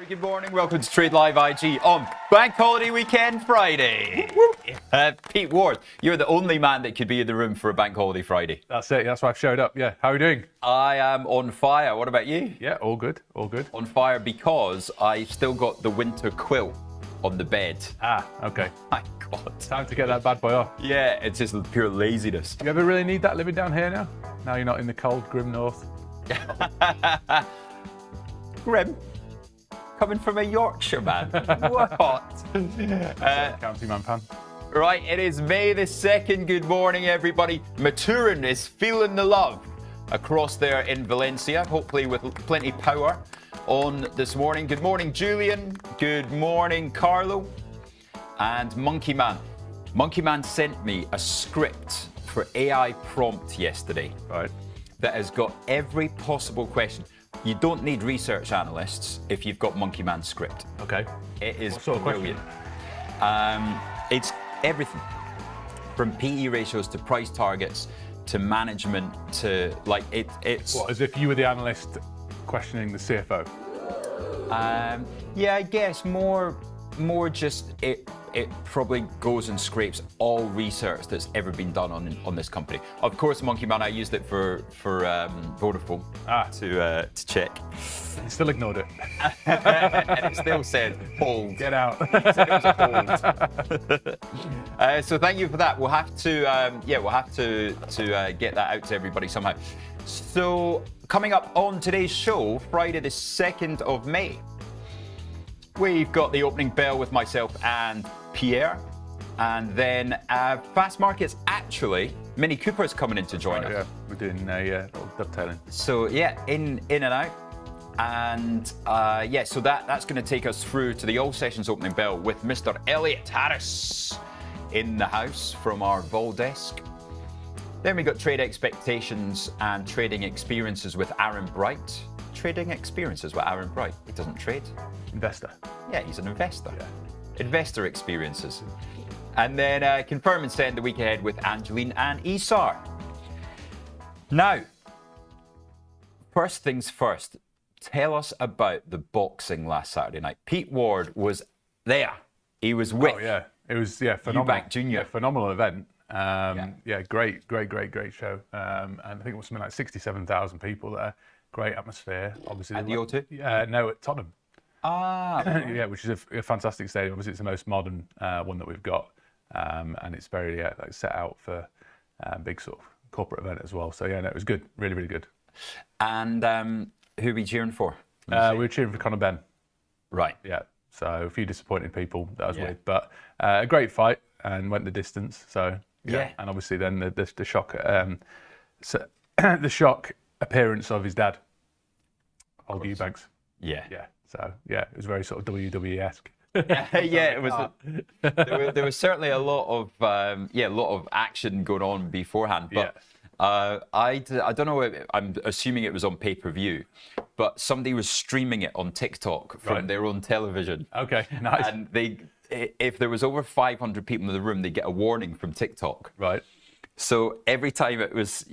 good morning. Welcome to Trade Live IG on Bank Holiday Weekend Friday. Pete Ward, you're the only man that could be in the room for a Bank Holiday Friday. That's it. That's why I've showed up. Yeah. How are you doing? I am on fire. What about you? Yeah, all good. All good. On fire because I still got the winter quilt on the bed. Ah, okay. My God. Time to get that bad boy off. Yeah, it's just pure laziness. Do you ever really need that living down here now? Now you're not in the cold, grim north. Grim. Coming from a Yorkshire man. What? County man pan. Right, it is May the 2nd. Good morning, everybody. Maturin is feeling the love across there in Valencia, hopefully with plenty power on this morning. Good morning, Julian. Good morning, Carlo. And Monkey Man. Monkey Man sent me a script for AI prompt yesterday. Right. That has got every possible question. You don't need research analysts if you've got Monkey Man's script. Okay. It is What sort of brilliant. It's everything from PE ratios to price targets to management to like it's. What, as if you were the analyst questioning the CFO? Yeah, I guess more just it probably goes and scrapes all research that's ever been done on this company. Of course, Monkey Man, I used it for Vodafone to check. You still ignored it. And it still said hold. Get out. It said it was a hold. So thank you for that. We'll have to get that out to everybody somehow. So coming up on today's show, Friday the 2nd of May. We've got the opening bell with myself and Pierre. And then Fast Markets, actually, Mini Cooper's coming in to join us. Yeah, we're doing a little dovetailing. So, yeah, in and out. And, so that's going to take us through to the All Sessions opening bell with Mr. Elliot Harris in the house from our Vol desk. Then we got trade expectations and trading experiences with Aaron Bright. Trading experiences with Aaron Bright. He doesn't trade. Investor. Yeah, he's an investor. Yeah. Investor experiences. And then confirm and send the week ahead with Angeline and Isar. Now, first things first, tell us about the boxing last Saturday night. Pete Ward was there. He was with. Oh, yeah. It was, phenomenal. Eubank Jr. Yeah, phenomenal event. Great show. And I think it was something like 67,000 people there. Great atmosphere, obviously. At the O2? No, at Tottenham. Ah. Yeah, which is a fantastic stadium. Obviously, it's the most modern one that we've got. And it's very set out for a big sort of corporate event as well. So, yeah, no, it was good. Really, really good. And who are we cheering for? We were cheering for Conor Ben. Right. Yeah. So, a few disappointed people. That was weird. But a great fight and went the distance. So, yeah. And obviously, then the shock, the shock appearance of his dad, Old Eubanks. Yeah. Yeah. So, yeah, it was very sort of WWE-esque. Yeah, it was. There was certainly a lot of action going on beforehand. But I don't know. I'm assuming it was on pay-per-view, but somebody was streaming it on TikTok from their own television. Okay, nice. And if there was over 500 people in the room, they get a warning from TikTok. Right. So every time it was,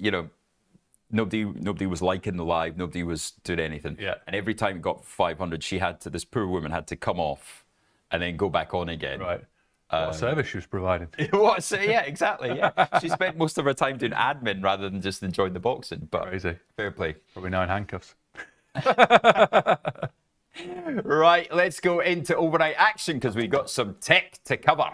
nobody was liking the live, nobody was doing anything. Yeah. And every time it got 500, this poor woman had to come off and then go back on again. Right. What service she was providing. Yeah, exactly. Yeah. She spent most of her time doing admin rather than just enjoying the boxing. But crazy. Fair play. Probably now in handcuffs. Right, let's go into overnight action because we've got some tech to cover.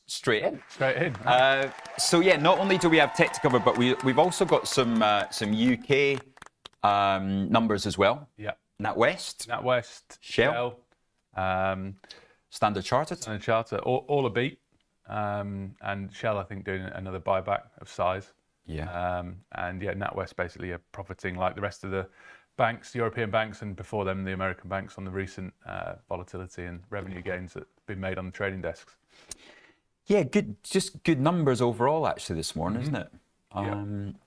Straight in. Not only do we have tech to cover, but we've also got some UK numbers as well. Yeah. NatWest. Shell. Standard Chartered. Standard Chartered. All a beat. And Shell, I think, doing another buyback of size. Yeah. NatWest basically are profiting like the rest of the banks, European banks, and before them the American banks on the recent volatility and revenue gains that have been made on the trading desks. Yeah, good numbers overall actually this morning, isn't it? Do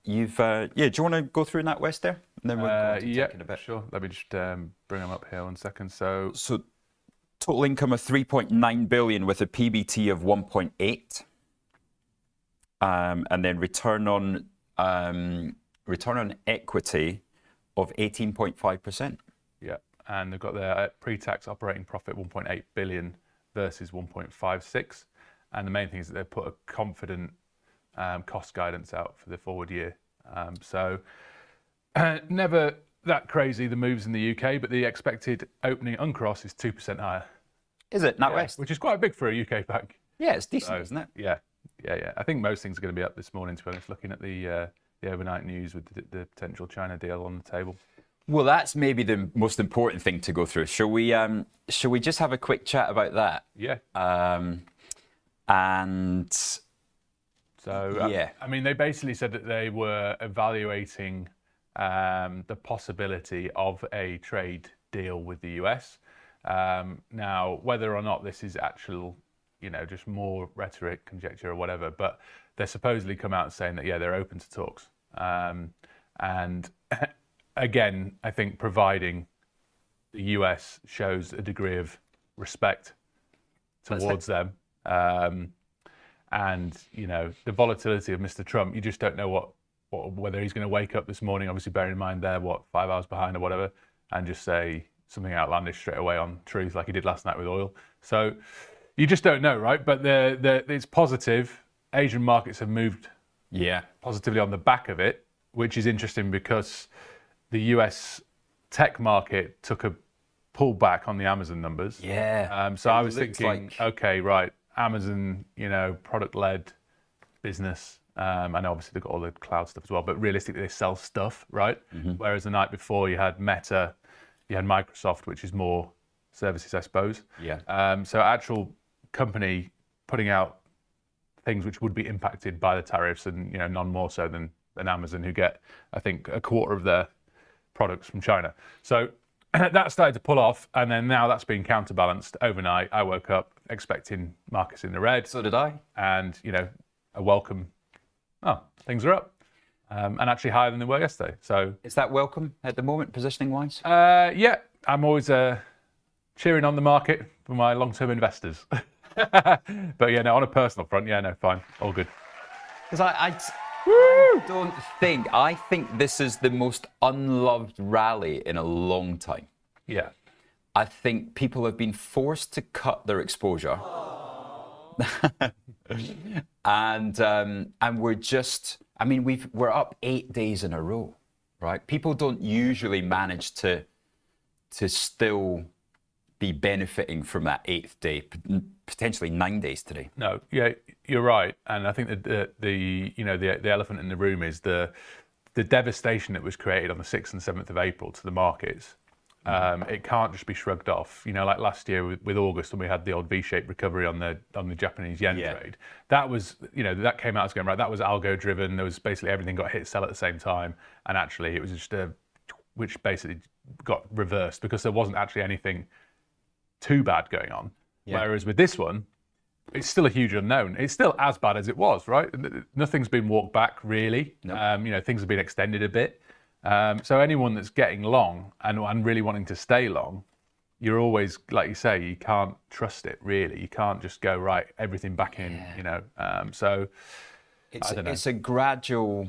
you want to go through NatWest there? And then we'll go into tech in a bit. Sure. Let me just bring them up here 1 second. So total income of 3.9 billion with a PBT of 1.8. And then return on return on equity of 18.5%. Yeah, and they've got their pre-tax operating profit 1.8 billion versus 1.56, and the main thing is that they've put a confident cost guidance out for the forward year. So never that crazy, the moves in the UK, but the expected opening uncross is 2% higher. Is it? NatWest? Which is quite big for a UK bank. Yeah, it's decent, isn't it? Yeah. I think most things are going to be up this morning, to be honest, looking at the overnight news with the potential China deal on the table. Well, that's maybe the most important thing to go through. Shall we just have a quick chat about that? Yeah. And so, yeah. I mean, they basically said that they were evaluating the possibility of a trade deal with the US. Now, whether or not this is actual, just more rhetoric, conjecture, or whatever, but they're supposedly come out saying that, they're open to talks. And again, I think providing the US shows a degree of respect towards them. And, the volatility of Mr. Trump, you just don't know whether he's going to wake up this morning, obviously bearing in mind they're, 5 hours behind or whatever, and just say something outlandish straight away on truth like he did last night with oil. So you just don't know, right? But it's positive. Asian markets have moved positively on the back of it, which is interesting because the US tech market took a pullback on the Amazon numbers. Yeah. So I was thinking, okay, right, Amazon, product-led business. I know obviously they've got all the cloud stuff as well, but realistically they sell stuff, right? Mm-hmm. Whereas the night before you had Meta, you had Microsoft, which is more services, I suppose. Yeah. So actual company putting out things which would be impacted by the tariffs, and none more so than Amazon, who get, I think, a quarter of their products from China. So that started to pull off, and then now that's been counterbalanced overnight. I woke up expecting markets in the red. So did I. And a welcome. Oh, things are up, and actually higher than they were yesterday. So is that welcome at the moment, positioning wise? Yeah, I'm always cheering on the market for my long-term investors. But on a personal front, fine, all good. Because I think this is the most unloved rally in a long time. Yeah. I think people have been forced to cut their exposure. and we're just, we're up 8 days in a row, right? People don't usually manage to still be benefiting from that 8th day, potentially 9 days today. No, yeah, you're right. And I think that the elephant in the room is the devastation that was created on the 6th and 7th of April to the markets. It can't just be shrugged off. Like last year with August, when we had the old V-shaped recovery on the Japanese yen trade. That was, that came out as going, right, that was algo driven. There was basically everything got hit sell at the same time. And actually it was just which basically got reversed because there wasn't actually anything too bad going on. Yeah. Whereas with this one, it's still a huge unknown. It's still as bad as it was, right? Nothing's been walked back really. Nope. Things have been extended a bit. So anyone that's getting long and really wanting to stay long, you're always, like you say, you can't trust it really. You can't just go, right, everything back in, So I don't know. It's a gradual,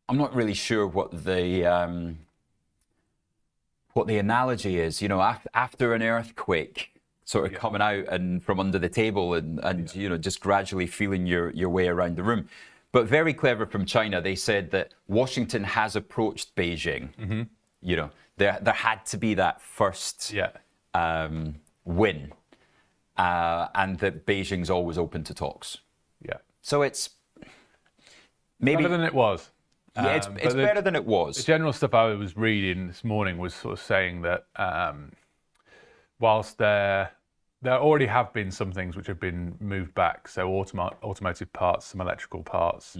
I'm not really sure what the analogy is, after an earthquake, sort of coming out and from under the table and just gradually feeling your way around the room. But very clever from China, they said that Washington has approached Beijing. Mm-hmm. There had to be that first win, and that Beijing's always open to talks. Yeah. So it's maybe better than it was. Yeah, it's better than it was. The general stuff I was reading this morning was sort of saying that whilst there already have been some things which have been moved back, so automotive parts, some electrical parts,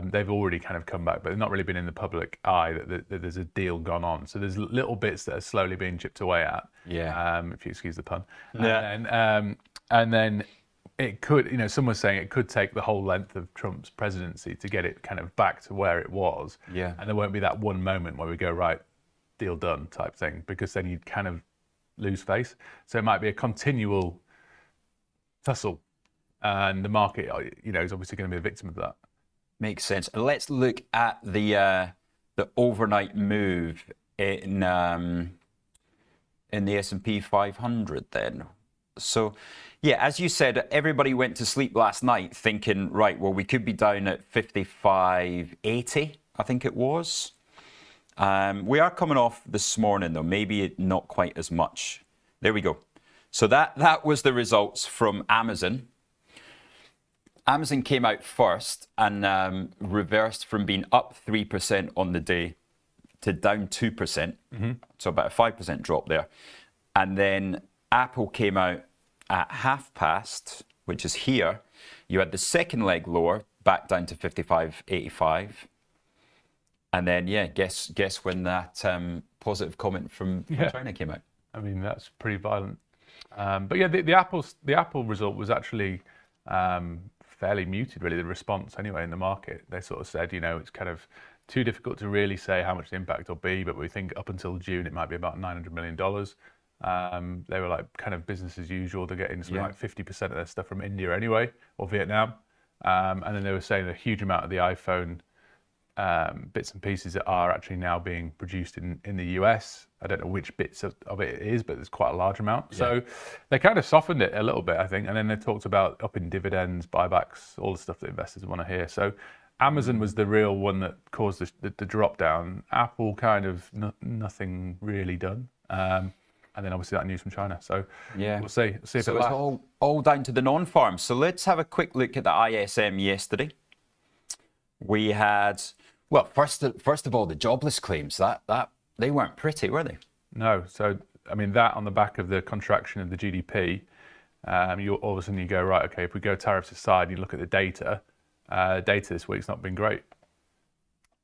they've already kind of come back, but they've not really been in the public eye that there's a deal gone on. So there's little bits that are slowly being chipped away at, if you excuse the pun. Yeah. And then it could, some were saying it could take the whole length of Trump's presidency to get it kind of back to where it was. Yeah. And there won't be that one moment where we go, right, deal done type thing, because then you'd kind of lose face. So it might be a continual tussle, and the market, is obviously going to be a victim of that. Makes sense. Let's look at the overnight move in the S&P 500 then. So, yeah, as you said, everybody went to sleep last night thinking, right, well, we could be down at 55.80, I think it was. We are coming off this morning, though, maybe not quite as much. There we go. So that was the results from Amazon. Amazon came out first and reversed from being up 3% on the day to down 2%. So about a 5% drop there. And then Apple came out at 0.5 which is here. You had the second leg lower, back down to 55.85. And then, yeah, guess when that positive comment from China came out. I mean, that's pretty violent. But yeah, the Apple result was actually fairly muted, really, the response anyway in the market. They sort of said, it's kind of too difficult to really say how much the impact will be, but we think up until June it might be about $900 million. They were like kind of business as usual. They're getting something like 50% of their stuff from India anyway, or Vietnam. And then they were saying a huge amount of the iPhone bits and pieces that are actually now being produced in the US. I don't know which bits of it is, but there's quite a large amount. Yeah. So they kind of softened it a little bit, I think. And then they talked about upping dividends, buybacks, all the stuff that investors want to hear. So Amazon was the real one that caused the drop down. Apple kind of nothing really done. And then obviously that news from China. So we'll see if it lasts. So it's all down to the non-farm. So let's have a quick look at the ISM yesterday. We had, well, first of all, the jobless claims. That they weren't pretty, were they? No. So, I mean, that on the back of the contraction of the GDP, all of a sudden you go, right, okay, if we go tariffs aside, you look at the data. Data this week's not been great.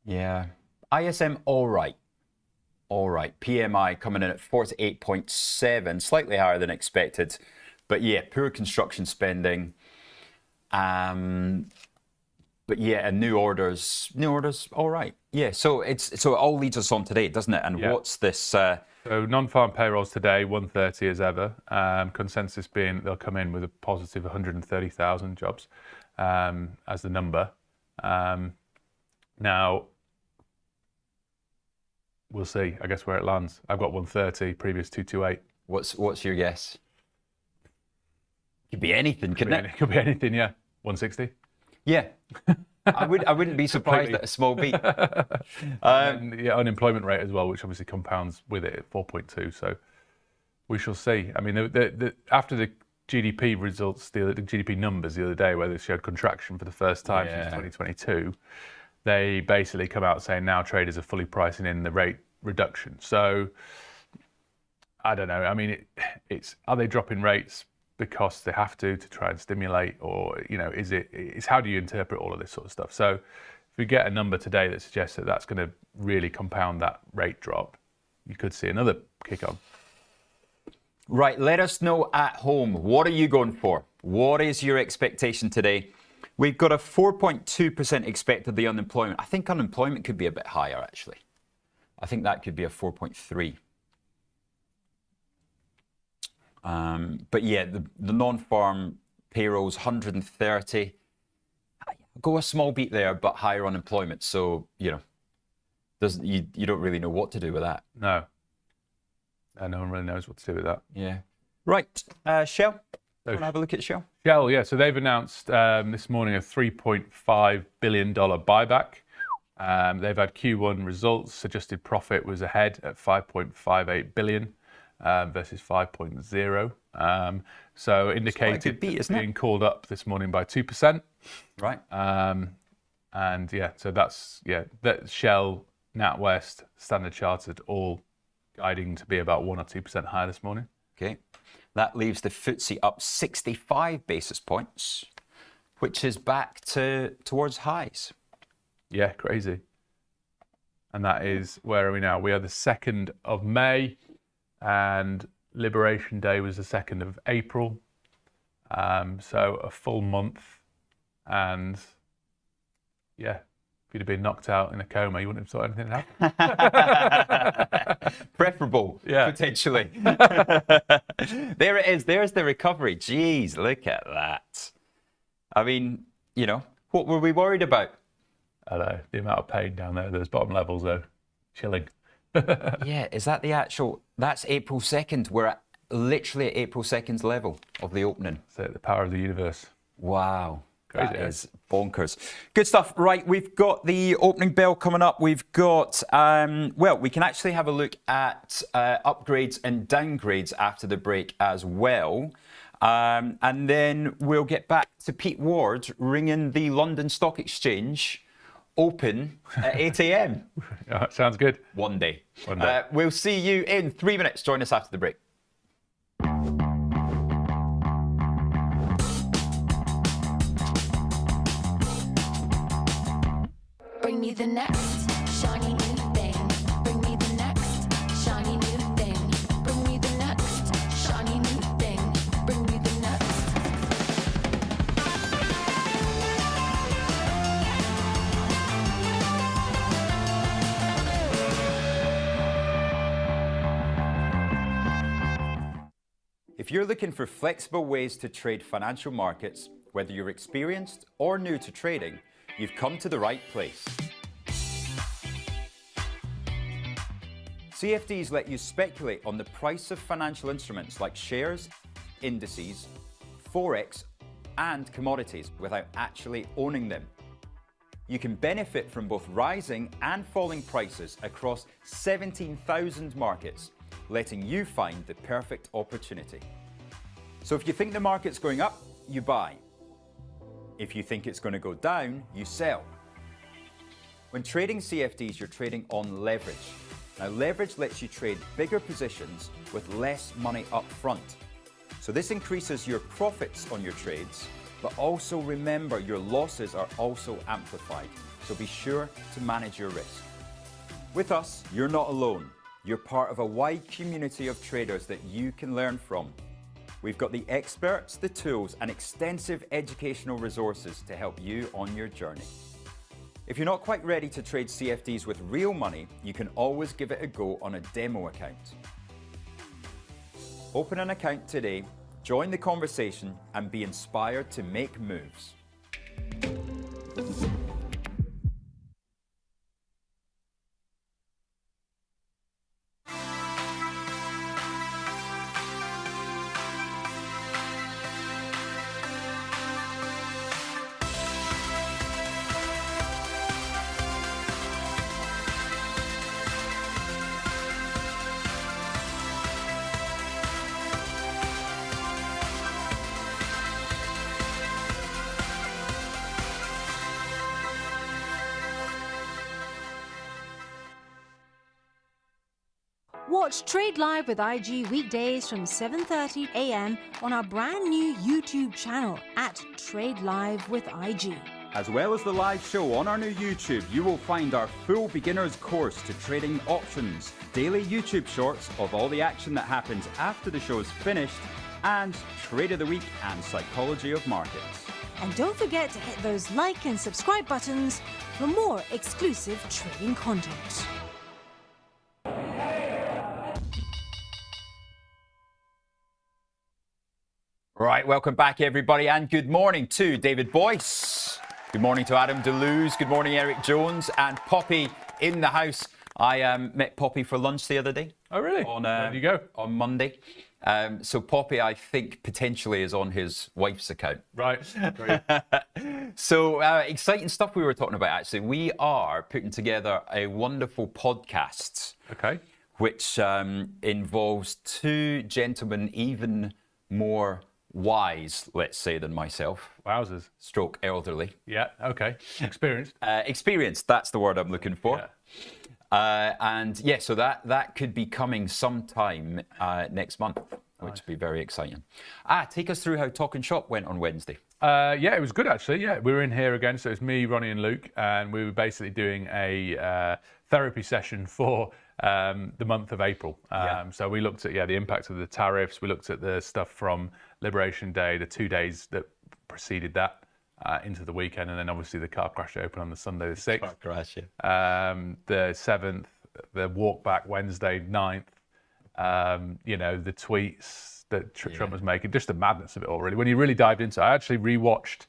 Yeah. ISM, all right. PMI coming in at 48.7, slightly higher than expected. But yeah, poor construction spending. But yeah, and new orders, all right. Yeah, so it all leads us on today, doesn't it? And what's this? So non-farm payrolls today, 130 as ever. Consensus being they'll come in with a positive 130,000 jobs as the number. Now, we'll see, I guess, where it lands. I've got 130, previous 228. What's your guess? Could be anything, couldn't it? Could be anything, yeah. 160. Yeah, I wouldn't be surprised at a small beat. Unemployment rate as well, which obviously compounds with it at 4.2. So we shall see. I mean, after the GDP results, the GDP numbers the other day, where they showed contraction for the first time since 2022, they basically come out saying now traders are fully pricing in the rate reduction. So I don't know. I mean, are they dropping rates because they have to try and stimulate, or is how do you interpret all of this sort of stuff? So if we get a number today that suggests that that's going to really compound that rate drop, you could see another kick on. Right, let us know at home, what are you going for? What is your expectation today? We've got a 4.2% expected the unemployment. I think unemployment could be a bit higher, actually. I think that could be a 4.3. But yeah, the non-farm payrolls 130. Go a small beat there, but higher unemployment. So you don't really know what to do with that. No, no one really knows what to do with that. Yeah. Right, Shell. Want to have a look at Shell? Shell, yeah. So they've announced this morning a $3.5 billion buyback. They've had Q1 results. Suggested profit was ahead at 5.58 billion. Versus 5.0. So indicated being called up this morning by 2%. Right. And yeah, so that's that Shell, NatWest, Standard Chartered all guiding to be about 1 or 2% higher this morning. Okay. That leaves the FTSE up 65 basis points, which is back towards highs. Yeah, crazy. And that is, where are we now? We are the 2nd of May. And Liberation Day was the 2nd of April. So a full month. And yeah, if you'd have been knocked out in a coma, you wouldn't have thought anything had happened. Preferable, potentially. There it is. There's the recovery. Jeez, look at that. I mean, what were we worried about? I know, the amount of pain down there. Those bottom levels are chilling. Yeah, is that the actual, that's April 2nd. We're at literally at April 2nd's level of the opening. So the power of the universe. Wow. Crazy, That is bonkers. Good stuff. Right, we've got the opening bell coming up. We've got, well, we can actually have a look at upgrades and downgrades after the break as well. And then we'll get back to Pete Ward ringing the London Stock Exchange open at 8 a.m. Sounds good. One day. One day. We'll see you in 3 minutes. Join us after the break. Bring me the next shiny new thing. Bring me the next shiny new thing. Bring me the next shiny new thing. Bring me the next. If you're looking for flexible ways to trade financial markets, whether you're experienced or new to trading, you've come to the right place. CFDs let you speculate on the price of financial instruments like shares, indices, forex, and commodities without actually owning them. You can benefit from both rising and falling prices across 17,000 markets, letting you find the perfect opportunity. So if you think the market's going up, you buy. If you think it's going to go down, you sell. When trading CFDs, you're trading on leverage. Now, leverage lets you trade bigger positions with less money up front. So this increases your profits on your trades, but also remember your losses are also amplified. So be sure to manage your risk. With us, you're not alone. You're part of a wide community of traders that you can learn from. We've got the experts, the tools, and extensive educational resources to help you on your journey. If you're not quite ready to trade CFDs with real money, you can always give it a go on a demo account. Open an account today, join the conversation, and be inspired to make moves. Watch Trade Live with IG weekdays from 7:30 a.m. on our brand new YouTube channel at Trade Live with IG. As well as the live show on our new YouTube, you will find our full beginner's course to trading options, daily YouTube shorts of all the action that happens after the show is finished, and Trade of the Week and Psychology of Markets. And don't forget to hit those like and subscribe buttons for more exclusive trading content. Right, welcome back everybody, and good morning to David Boyce. Good morning to Adam DeLuz. Good morning, Eric Jones, and Poppy in the house. I met Poppy for lunch the other day. Oh, really? Where did you go? On Monday. So Poppy, I think, potentially is on his wife's account. Right. Great. So exciting stuff we were talking about, actually. We are putting together a wonderful podcast. Okay. Which involves two gentlemen even more wise, let's say, than myself. Wowzers. Stroke elderly. Yeah, okay. Experienced. Experienced, that's the word I'm looking for. Yeah. And yeah, so that could be coming sometime next month, which would be very exciting. Take us through how Talk and Shop went on Wednesday. Yeah, it was good actually. Yeah, we were in here again. So it's me, Ronnie, and Luke, and we were basically doing a therapy session for the month of April. So we looked at the impact of the tariffs. We looked at the stuff from Liberation Day, the 2 days that preceded that into the weekend, and then obviously the car crash open on the Sunday the 6th. Car crash, yeah. The 7th, the walk back Wednesday 9th. The tweets that Trump was making, just the madness of it all, really. When you really dived into it, I actually rewatched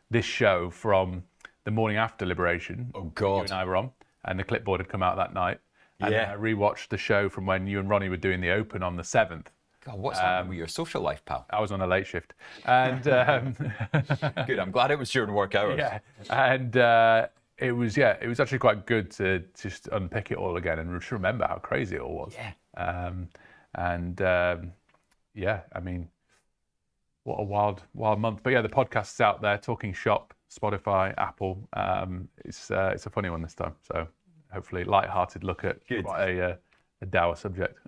this show from the morning after Liberation. Oh, You God. and I were on, and the clipboard had come out that night. And Yeah. then I rewatched the show from when you and Ronnie were doing the Open on the 7th. God, what's happening with your social life, pal? I was on a late shift. And Good. I'm glad it was during work hours. yeah, and it was actually quite good to just unpick it all again and just remember how crazy it all was. Yeah. Yeah, I mean, what a wild month. But yeah, the podcast's out there, Talking Shop, Spotify, Apple. It's a funny one this time. So hopefully light-hearted look at quite a dour subject.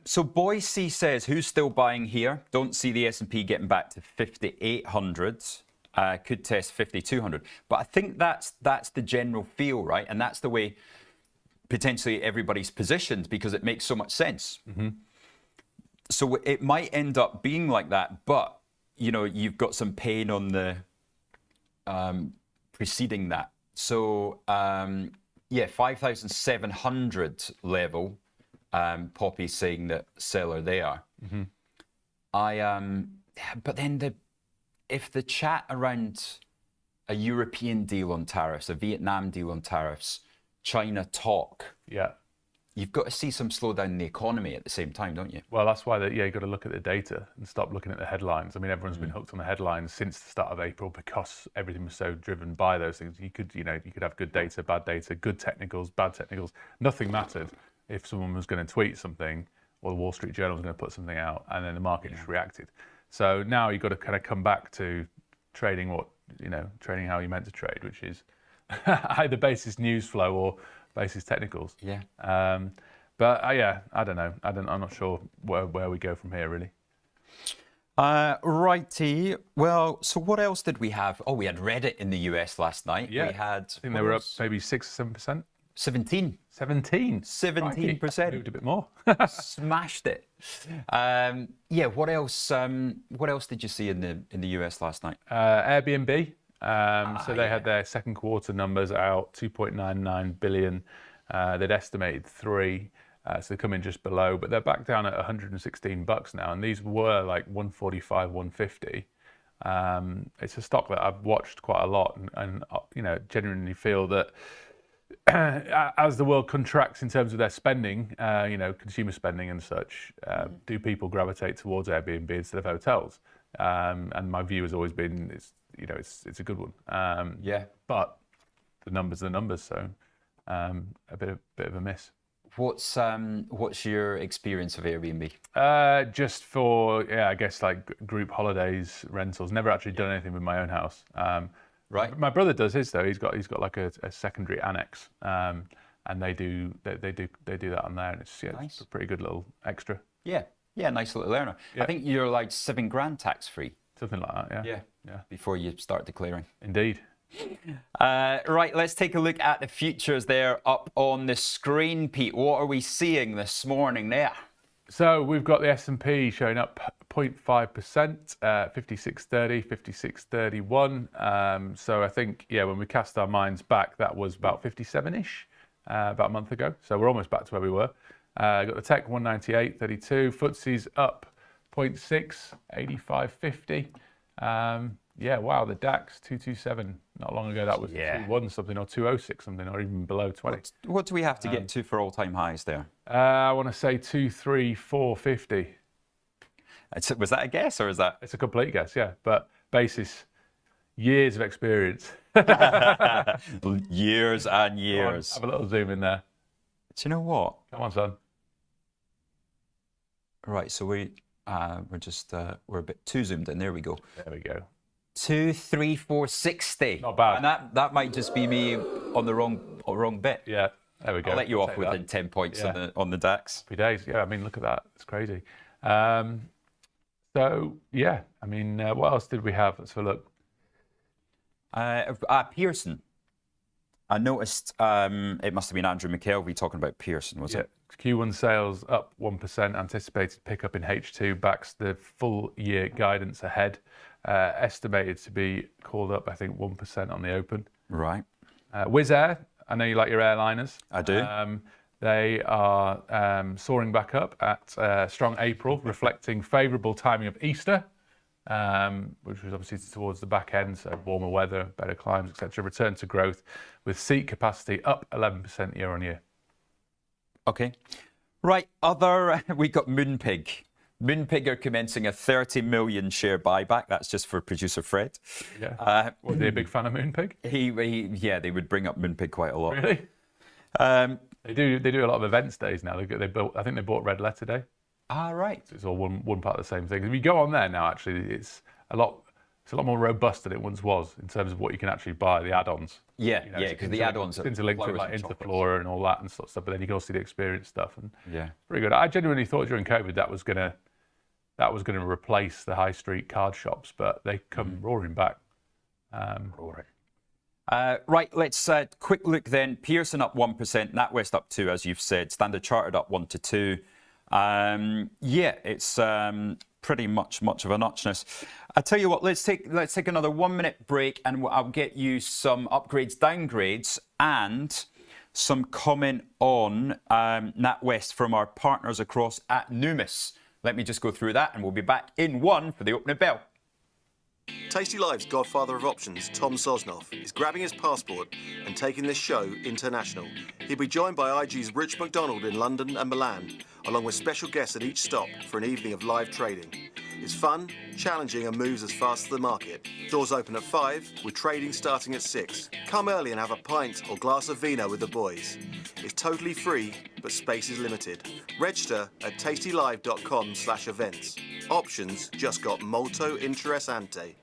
So Boise says, who's still buying here? Don't see the S&P getting back to 5,800. Could test 5,200. But I think that's the general feel, right? And that's the way potentially everybody's positioned, because it makes so much sense. Mm-hmm. So it might end up being like that, but you've got some pain on the preceding that. So 5,700 level. Poppy's saying that seller there. Mm-hmm. But then if the chat around a European deal on tariffs, a Vietnam deal on tariffs, China talk, you've got to see some slowdown in the economy at the same time, don't you? Well, that's why you've got to look at the data and stop looking at the headlines. I mean, everyone's been hooked on the headlines since the start of April because everything was so driven by those things. You could have good data, bad data, good technicals, bad technicals. Nothing mattered if someone was going to tweet something or the Wall Street Journal was going to put something out, and then the market just reacted. So now you've got to kind of come back to trading trading how you meant to trade, which is either basis news flow or basis technicals. Yeah. But I don't know. I'm not sure where we go from here, really. Righty. Well, so what else did we have? Oh, we had Reddit in the US last night. Yeah. We had. I think they were up maybe 6 or 7%. 17. 17%. Moved a bit more. Smashed it. What else? What else did you see in the US last night? Airbnb. So they had their second quarter numbers out, 2.99 billion. They'd estimated 3, so they come in just below, but they're back down at $116 now, and these were like 145, 150. It's a stock that I've watched quite a lot, and genuinely feel that as the world contracts in terms of their spending, consumer spending and such, do people gravitate towards Airbnb instead of hotels? And my view has always been, it's a good one. But the numbers are the numbers, so a bit of a miss. What's your experience of Airbnb? Just for I guess like group holidays, rentals. Never actually done anything with my own house. Right. My brother does his though. He's got like a secondary annex, and they do that on there, and it's nice. It's a pretty good little extra. Yeah, nice little earner. Yeah. I think you're like $7,000 tax free. Something like that. Yeah. Before you start declaring. Indeed. Right, let's take a look at the futures there up on the screen, Pete. What are we seeing this morning there? So we've got the S&P showing up 0.5%, 56.30, 56.31. So I think, when we cast our minds back, that was about 57-ish about a month ago. So we're almost back to where we were. Got the tech 198.32, FTSE's up 0.6, 85.50. Wow, the DAX 227. Not long ago that was 201 something or 206 something or even below 20. What do we have to get to for all-time highs there? I want to say 234.50. Was that a guess or is that? It's a complete guess, yeah. But basis, years of experience. Years and years. Have a little zoom in there. Do you know what? Come on, son. Right, so we're a bit too zoomed in. There we go. There we go. 234.60. Not bad. And that might just be me on the wrong bit. Yeah, there we go. I'll let you off Take within that. 10 points Yeah. on the DAX. Happy days. Yeah, I mean, look at that. It's crazy. What else did we have? Let's have a look. Pearson. I noticed it must have been Andrew McKelvey talking about Pearson, was it? Q1 sales up 1%, anticipated pickup in H2, backs the full year guidance ahead. Estimated to be called up, I think, 1% on the open. Right. Wizz Air, I know you like your airliners. I do. They are soaring back up at strong April, reflecting favourable timing of Easter. which was obviously towards the back end, so warmer weather, better climbs, etc. Returned to growth with seat capacity up 11% year on year. Okay. Right, we got Moonpig. Moonpig are commencing a 30 million share buyback. That's just for producer Fred. Yeah. Was he a big fan of Moonpig? Yeah, they would bring up Moonpig quite a lot. Really? They do a lot of events days now. I think they bought Red Letter Day. Ah, right. So it's all one part of the same thing. If you go on there now, actually, it's a lot more robust than it once was in terms of what you can actually buy, the add-ons. Yeah, because the add-ons are interlinked with like Interflora and all that and sort of stuff. But then you can also see the experience stuff. And yeah, pretty good. I genuinely thought during COVID that was gonna replace the high street card shops, but they come roaring back. Right, let's quick look then. Pearson up 1%, NatWest up 2%, as you've said. Standard Chartered up 1 to 2. It's pretty much of a notchness. I tell you what, let's take another 1 minute break, and I'll get you some upgrades, downgrades, and some comment on NatWest from our partners across at Numis. Let me just go through that, and we'll be back in one for the opening bell. Tasty Live's godfather of options, Tom Sosnoff, is grabbing his passport and taking this show international. He'll be joined by IG's Rich McDonald in London and Milan, along with special guests at each stop for an evening of live trading. It's fun, challenging and moves as fast as the market. Doors open at 5, with trading starting at 6. Come early and have a pint or glass of vino with the boys. It's totally free, but space is limited. Register at tastylive.com/events. Options just got molto interessante.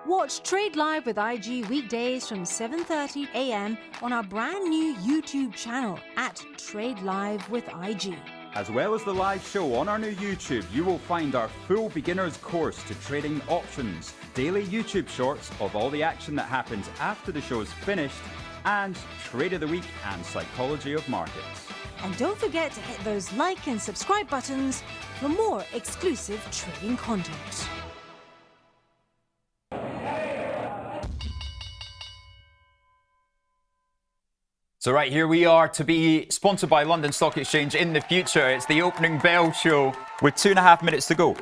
Watch Trade Live with IG weekdays from 7:30 a.m. on our brand new YouTube channel at Trade Live with IG. As well as the live show on our new YouTube, you will find our full beginner's course to trading options, daily YouTube shorts of all the action that happens after the show's finished, and Trade of the Week and Psychology of Markets. And don't forget to hit those like and subscribe buttons for more exclusive trading content. So right, here we are to be sponsored by London Stock Exchange in the future. It's the opening bell show with 2.5 minutes to go.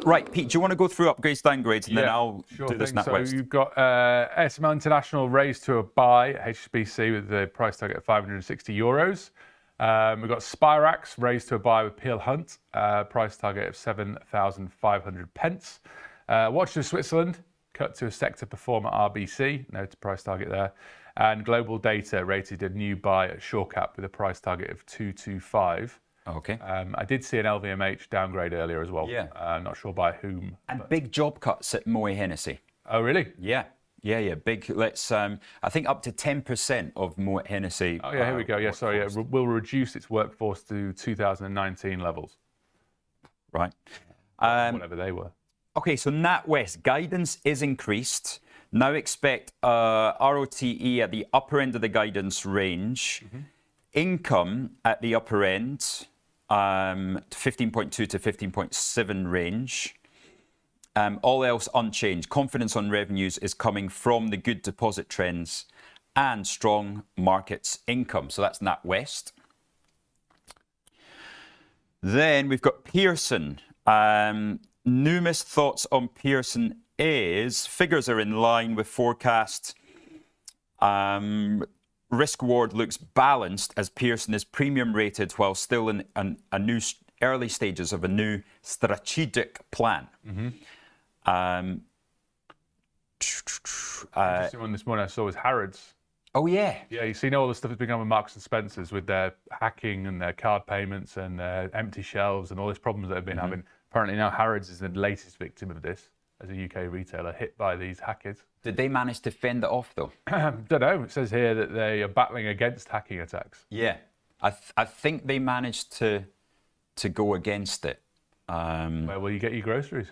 Right, Pete, do you want to go through upgrades, downgrades, and then I'll do this NatWest? So you've got SML International raised to a buy, HSBC with the price target of €560. We've got Spirax raised to a buy with Peel Hunt, price target of 7,500 pence. Watch of Switzerland, cut to a sector performer RBC, no price target there. And Global Data rated a new buy at SureCap with a price target of 225. Okay. I did see an LVMH downgrade earlier as well. Yeah. Not sure by whom. And big job cuts at Moët Hennessy. Oh, really? Yeah. Big. Let's. I think up to 10% of Moët Hennessy. Oh yeah, here we go. Yeah, sorry. Yeah, will reduce its workforce to 2019 levels. Right. Whatever they were. Okay, so NatWest guidance is increased. Now expect ROTE at the upper end of the guidance range. Income at the upper end, 15.2 to 15.7 range. All else unchanged. Confidence on revenues is coming from the good deposit trends and strong markets income. So that's NatWest. Then we've got Pearson. Numis thoughts on Pearson is figures are in line with forecast. Risk reward looks balanced as Pearson is premium rated while still in a new early stages of a new strategic plan. Interesting one this morning I saw was Harrods. Oh yeah. Yeah, you've seen all the stuff that's been going on with Marks and Spencer's with their hacking and their card payments and their empty shelves and all these problems that they've been having. Apparently now Harrods is the latest victim of this as a UK retailer hit by these hackers. Did they manage to fend it off though? Don't know. It says here that they are battling against hacking attacks. Yeah, I think they managed to go against it. Where will you get your groceries?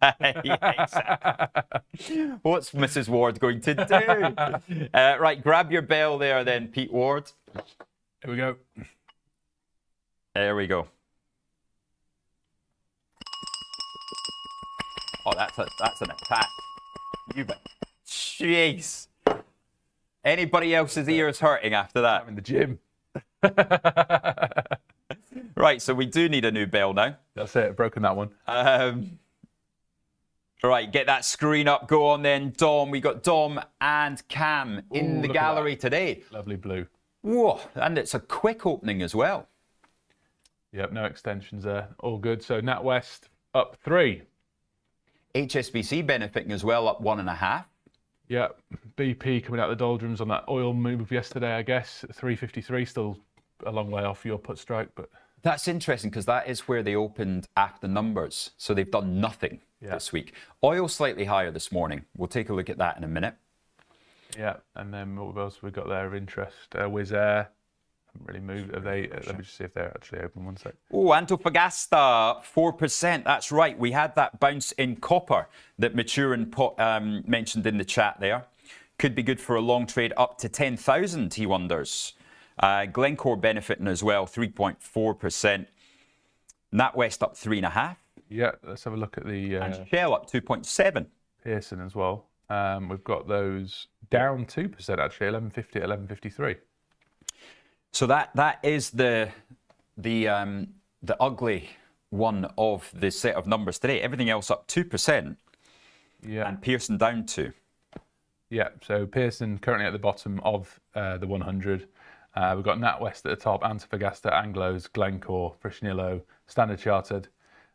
Yeah, exactly. What's Mrs. Ward going to do? Right, grab your bell there then, Pete Ward. Here we go. There we go. Oh, that's an attack. You bet. Jeez. Anybody else's ears hurting after that? I'm in the gym. Right, so we do need a new bell now. That's it. I've broken that one. Right, get that screen up. Go on then, Dom. We got Dom and Cam in the look at gallery that. today. Lovely blue. Whoa, and it's a quick opening as well. Yep, no extensions there. All good. So NatWest up 3. HSBC benefiting as well, up 1.5. Yeah, BP coming out the doldrums on that oil move yesterday, I guess. 353, still a long way off your put strike, but That's interesting because that is where they opened after numbers. So they've done nothing this week. Oil slightly higher this morning. We'll take a look at that in a minute. yeah. And then what else have we got there of interest? Wizz Air haven't really moved. Have they? Let me just see if they're actually open. One sec. Oh, Antofagasta, 4%. That's right. We had that bounce in copper that Maturin mentioned in the chat there. Could be good for a long trade up to 10,000, he wonders. Glencore benefiting as well, 3.4%. NatWest up 3.5%. Yeah, let's have a look at the And Shell up 2.7%. Pearson as well. We've got those down 2% actually, 1150 at 1153. So that is the ugly one of the set of numbers today. Everything else up 2%. Yeah. And Pearson down 2%. Yeah, so Pearson currently at the bottom of the 100. We've got NatWest at the top, Antofagasta, Anglos, Glencore, Fresnillo, Standard Chartered,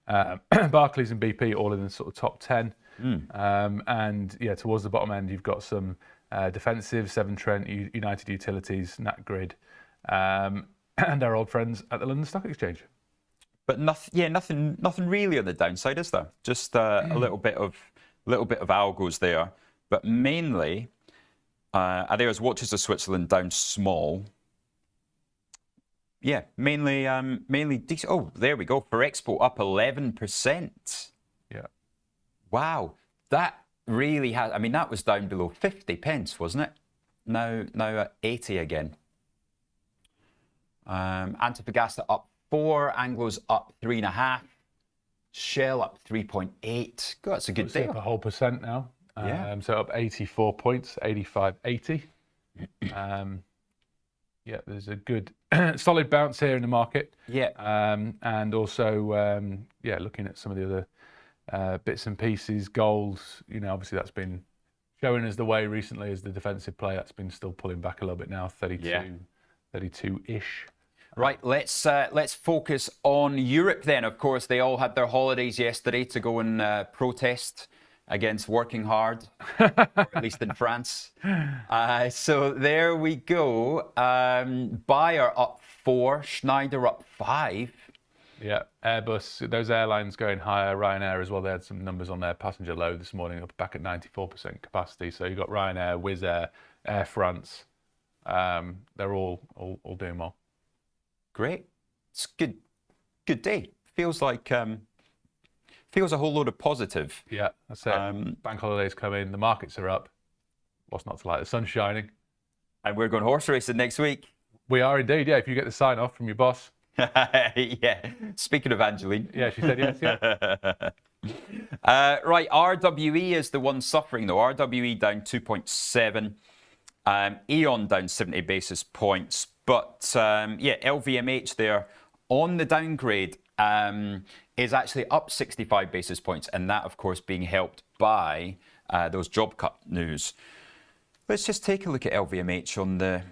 Barclays and BP all in the sort of top 10. And yeah, towards the bottom end, you've got some defensive, Severn Trent, United Utilities, NatGrid, and our old friends at the London Stock Exchange. But nothing really on the downside, is there? Just a little bit of algos there, but mainly there's Watches of Switzerland down small. Yeah, mainly decent. Oh, there we go. For Expo up 11%. Yeah. Wow, that really has. I mean, that was down below 50 pence, wasn't it? Now at 80 again. Antofagasta up 4, Anglos up 3.5, Shell up 3.8. God, that's a good day. Up a whole percent now. Yeah. So up 84 points, 85.80. Yeah, there's a good solid bounce here in the market. Yeah. And also, yeah, looking at some of the other bits and pieces, gold, you know, obviously that's been showing us the way recently as the defensive play. That's been still pulling back a little bit now, 32-ish. Right, let's focus on Europe then. Of course, they all had their holidays yesterday to go and protest against working hard, or at least in France. So there we go. Bayer up 4, Schneider up 5. Yeah, Airbus, those airlines going higher, Ryanair as well. They had some numbers on their passenger load this morning, up back at 94% capacity. So you've got Ryanair, Wizz Air, Air France. They're all doing well. Great. It's good day. Feels like feels a whole load of positive. Yeah, that's it. Bank holidays come in, the markets are up. What's not to like? The sun's shining. And we're going horse racing next week. We are indeed, yeah. If you get the sign off from your boss. Yeah. Speaking of Angeline. Yeah, she said yes, yeah. Right, RWE is the one suffering though. RWE down 2.7. Eon down 70 basis points. But yeah, LVMH there on the downgrade is actually up 65 basis points. And that, of course, being helped by those job cut news. Let's just take a look at LVMH on the...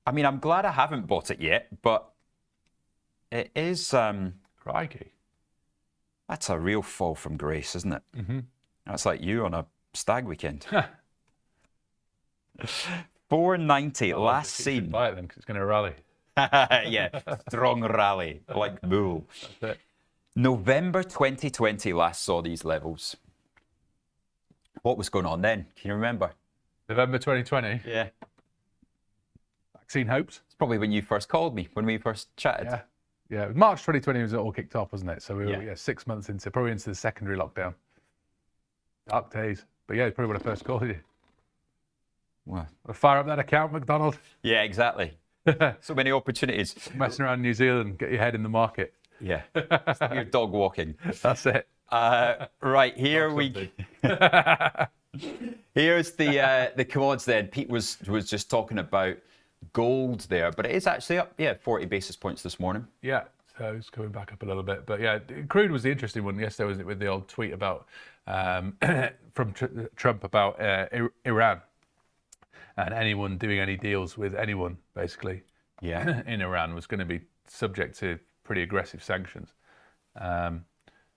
I mean, I'm glad I haven't bought it yet, but it is... Crikey. That's a real fall from grace, isn't it? Mm-hmm. That's like you on a stag weekend. 490 last seen. Buy it then, because it's going to rally. Yeah, strong rally, like bull. That's it. November 2020 last saw these levels. What was going on then? Can you remember? November 2020. Yeah. Vaccine hopes. It's probably when you first called me, when we first chatted. Yeah. Yeah. March 2020 was it all kicked off, wasn't it? So we were Yeah. 6 months into, probably into the secondary lockdown. Dark days. But yeah, it's probably when I first called you. Well, Fire up that account, McDonald. yeah, exactly. So many opportunities. Messing around New Zealand, get your head in the market. Yeah. Stop your dog walking. That's it. Right, here we... Here's the commodities then. Pete was just talking about gold there, but it is actually up, 40 basis points this morning. Yeah. So it's coming back up a little bit. But yeah, crude was the interesting one yesterday, wasn't it, with the old tweet about from Trump about Iran and anyone doing any deals with anyone, basically, in Iran was going to be subject to pretty aggressive sanctions. And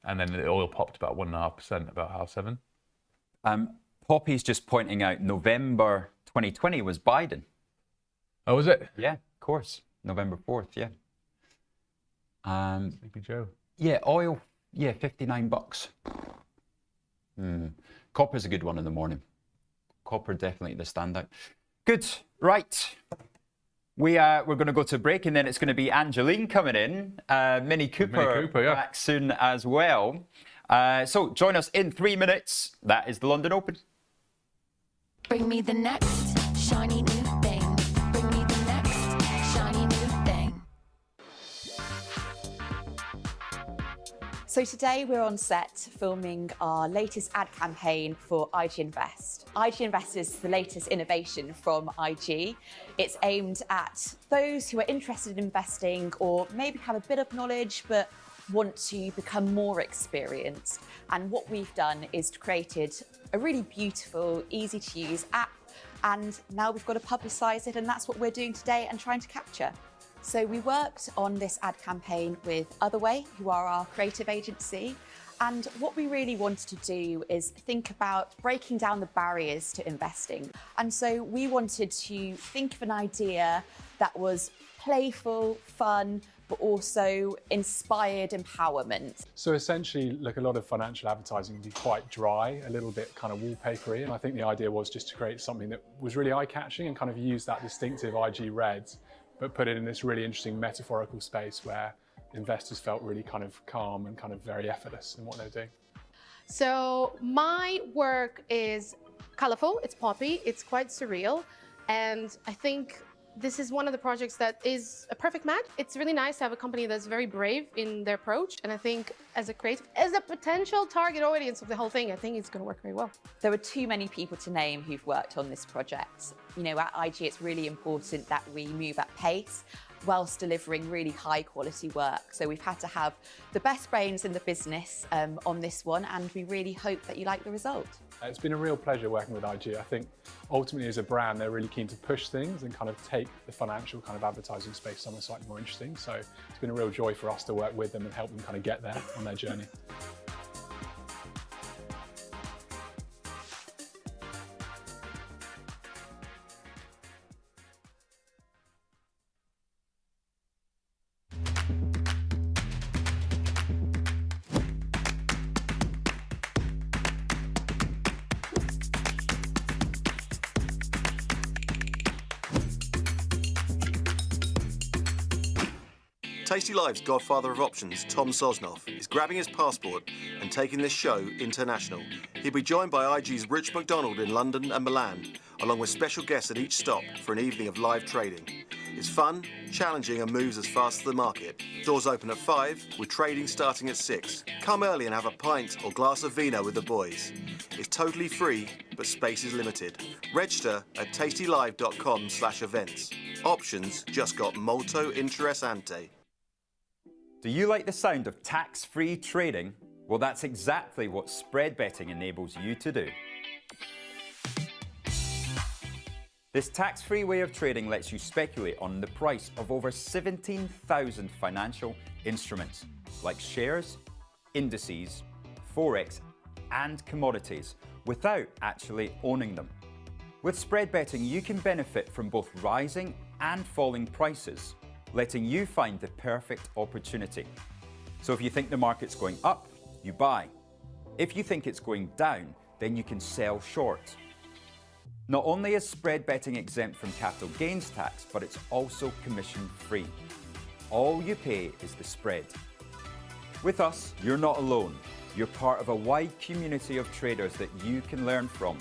then the oil popped about 1.5%, about 7:30. Poppy's just pointing out November 2020 was Biden. Oh, was it? Yeah, of course. November 4th, yeah. Sleepy Joe. Yeah, oil, yeah, $59. Copper's a good one in the morning. Copper definitely the standout. Good, right. We're going to go to break, and then it's going to be Angeline coming in. Minnie Cooper back soon as well. So join us in 3 minutes. That is the London Open. Bring me the next shiny new thing. Bring me the next shiny new thing. So today we're on set filming our latest ad campaign for IG Invest. IG Invest is the latest innovation from IG. It's aimed at those who are interested in investing or maybe have a bit of knowledge but want to become more experienced. And what we've done is created a really beautiful, easy to use app, and now we've got to publicise it, and that's what we're doing today and trying to capture. So we worked on this ad campaign with Otherway, who are our creative agency. And what we really wanted to do is think about breaking down the barriers to investing. And so we wanted to think of an idea that was playful, fun, but also inspired empowerment. So essentially, look, a lot of financial advertising can be quite dry, a little bit kind of wallpapery, and I think the idea was just to create something that was really eye-catching and kind of use that distinctive IG red, but put it in this really interesting metaphorical space where investors felt really kind of calm and kind of very effortless in what they were doing. So my work is colorful, it's poppy, it's quite surreal, and I think this is one of the projects that is a perfect match. It's really nice to have a company that's very brave in their approach, and I think as a creative, as a potential target audience of the whole thing, I think it's going to work very well. There were too many people to name who've worked on this project. You know, at IG, it's really important that we move at pace whilst delivering really high quality work. So we've had to have the best brains in the business on this one, and we really hope that you like the result. It's been a real pleasure working with IG. I think ultimately as a brand, they're really keen to push things and kind of take the financial kind of advertising space somewhere slightly more interesting. So it's been a real joy for us to work with them and help them kind of get there on their journey. Tasty Live's godfather of options, Tom Sosnoff, is grabbing his passport and taking this show international. He'll be joined by IG's Rich McDonald in London and Milan, along with special guests at each stop for an evening of live trading. It's fun, challenging, and moves as fast as the market. Doors open at 5, with trading starting at 6. Come early and have a pint or glass of vino with the boys. It's totally free, but space is limited. Register at tastylive.com/events. Options just got molto interessante. Do you like the sound of tax-free trading? Well, that's exactly what spread betting enables you to do. This tax-free way of trading lets you speculate on the price of over 17,000 financial instruments, like shares, indices, forex, and commodities, without actually owning them. With spread betting, you can benefit from both rising and falling prices, letting you find the perfect opportunity. So if you think the market's going up, you buy. If you think it's going down, then you can sell short. Not only is spread betting exempt from capital gains tax, but it's also commission-free. All you pay is the spread. With us, you're not alone. You're part of a wide community of traders that you can learn from.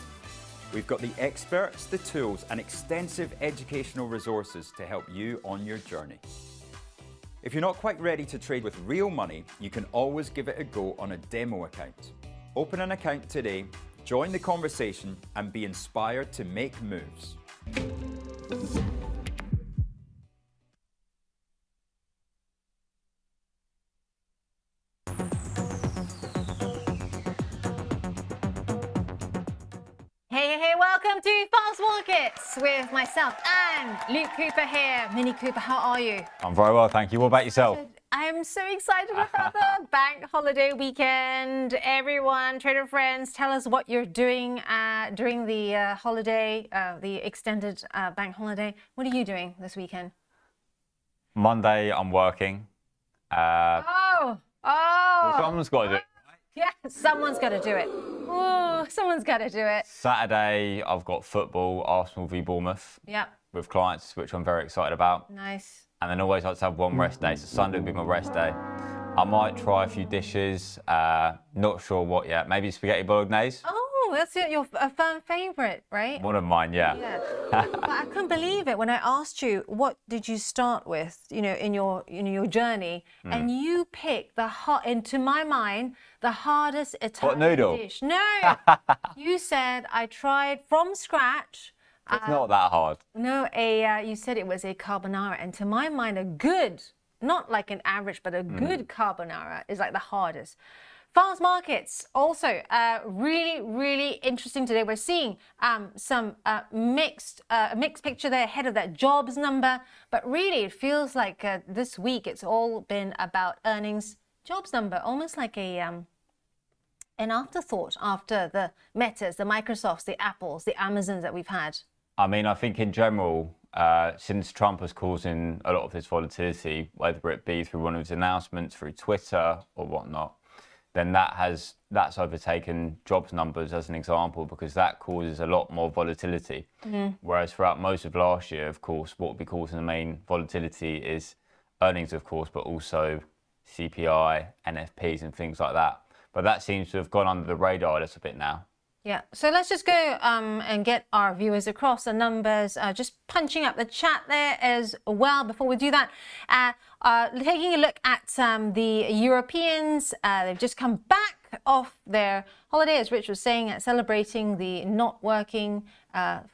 We've got the experts, the tools, and extensive educational resources to help you on your journey. If you're not quite ready to trade with real money, you can always give it a go on a demo account. Open an account today, join the conversation, and be inspired to make moves. Hey, welcome to Fast Markets with myself and Luke Cooper here. Mini Cooper, how are you? I'm very well, thank you. What about yourself? I'm so excited about the bank holiday weekend. Everyone, trader friends, tell us what you're doing during the holiday, the extended bank holiday. What are you doing this weekend? Monday, I'm working. Well, someone's got to do it. Yeah, someone's got to do it. Oh, someone's got to do it. Saturday, I've got football, Arsenal v Bournemouth. Yep. With clients, which I'm very excited about. Nice. And then always like to have one rest day, so Sunday will be my rest day. I might try a few dishes, not sure what yet. Maybe spaghetti bolognese. Oh, that's your firm favourite, right? One of mine, yeah. But I couldn't believe it when I asked you what did you start with, you know, in your journey, and you picked to my mind, the hardest Italian noodle? dish. No, you said I tried from scratch. It's not that hard. No, you said it was a carbonara, and to my mind, a good, not like an average, but a good carbonara is like the hardest. Fast markets also really, really interesting today. We're seeing some mixed picture there ahead of that jobs number, but really it feels like this week it's all been about earnings, jobs number, almost like an afterthought after the Metas, the Microsofts, the Apples, the Amazons that we've had. I mean, I think in general, since Trump was causing a lot of this volatility, whether it be through one of his announcements, through Twitter or whatnot, then that's overtaken jobs numbers as an example, because that causes a lot more volatility. Whereas throughout most of last year, of course, what would be causing the main volatility is earnings, of course, but also CPI, NFPs and things like that. But that seems to have gone under the radar a little bit now. Yeah, so let's just go and get our viewers across the numbers, just punching up the chat there as well. Before we do that, taking a look at the Europeans, they've just come back off their holiday, as Rich was saying, celebrating the not working.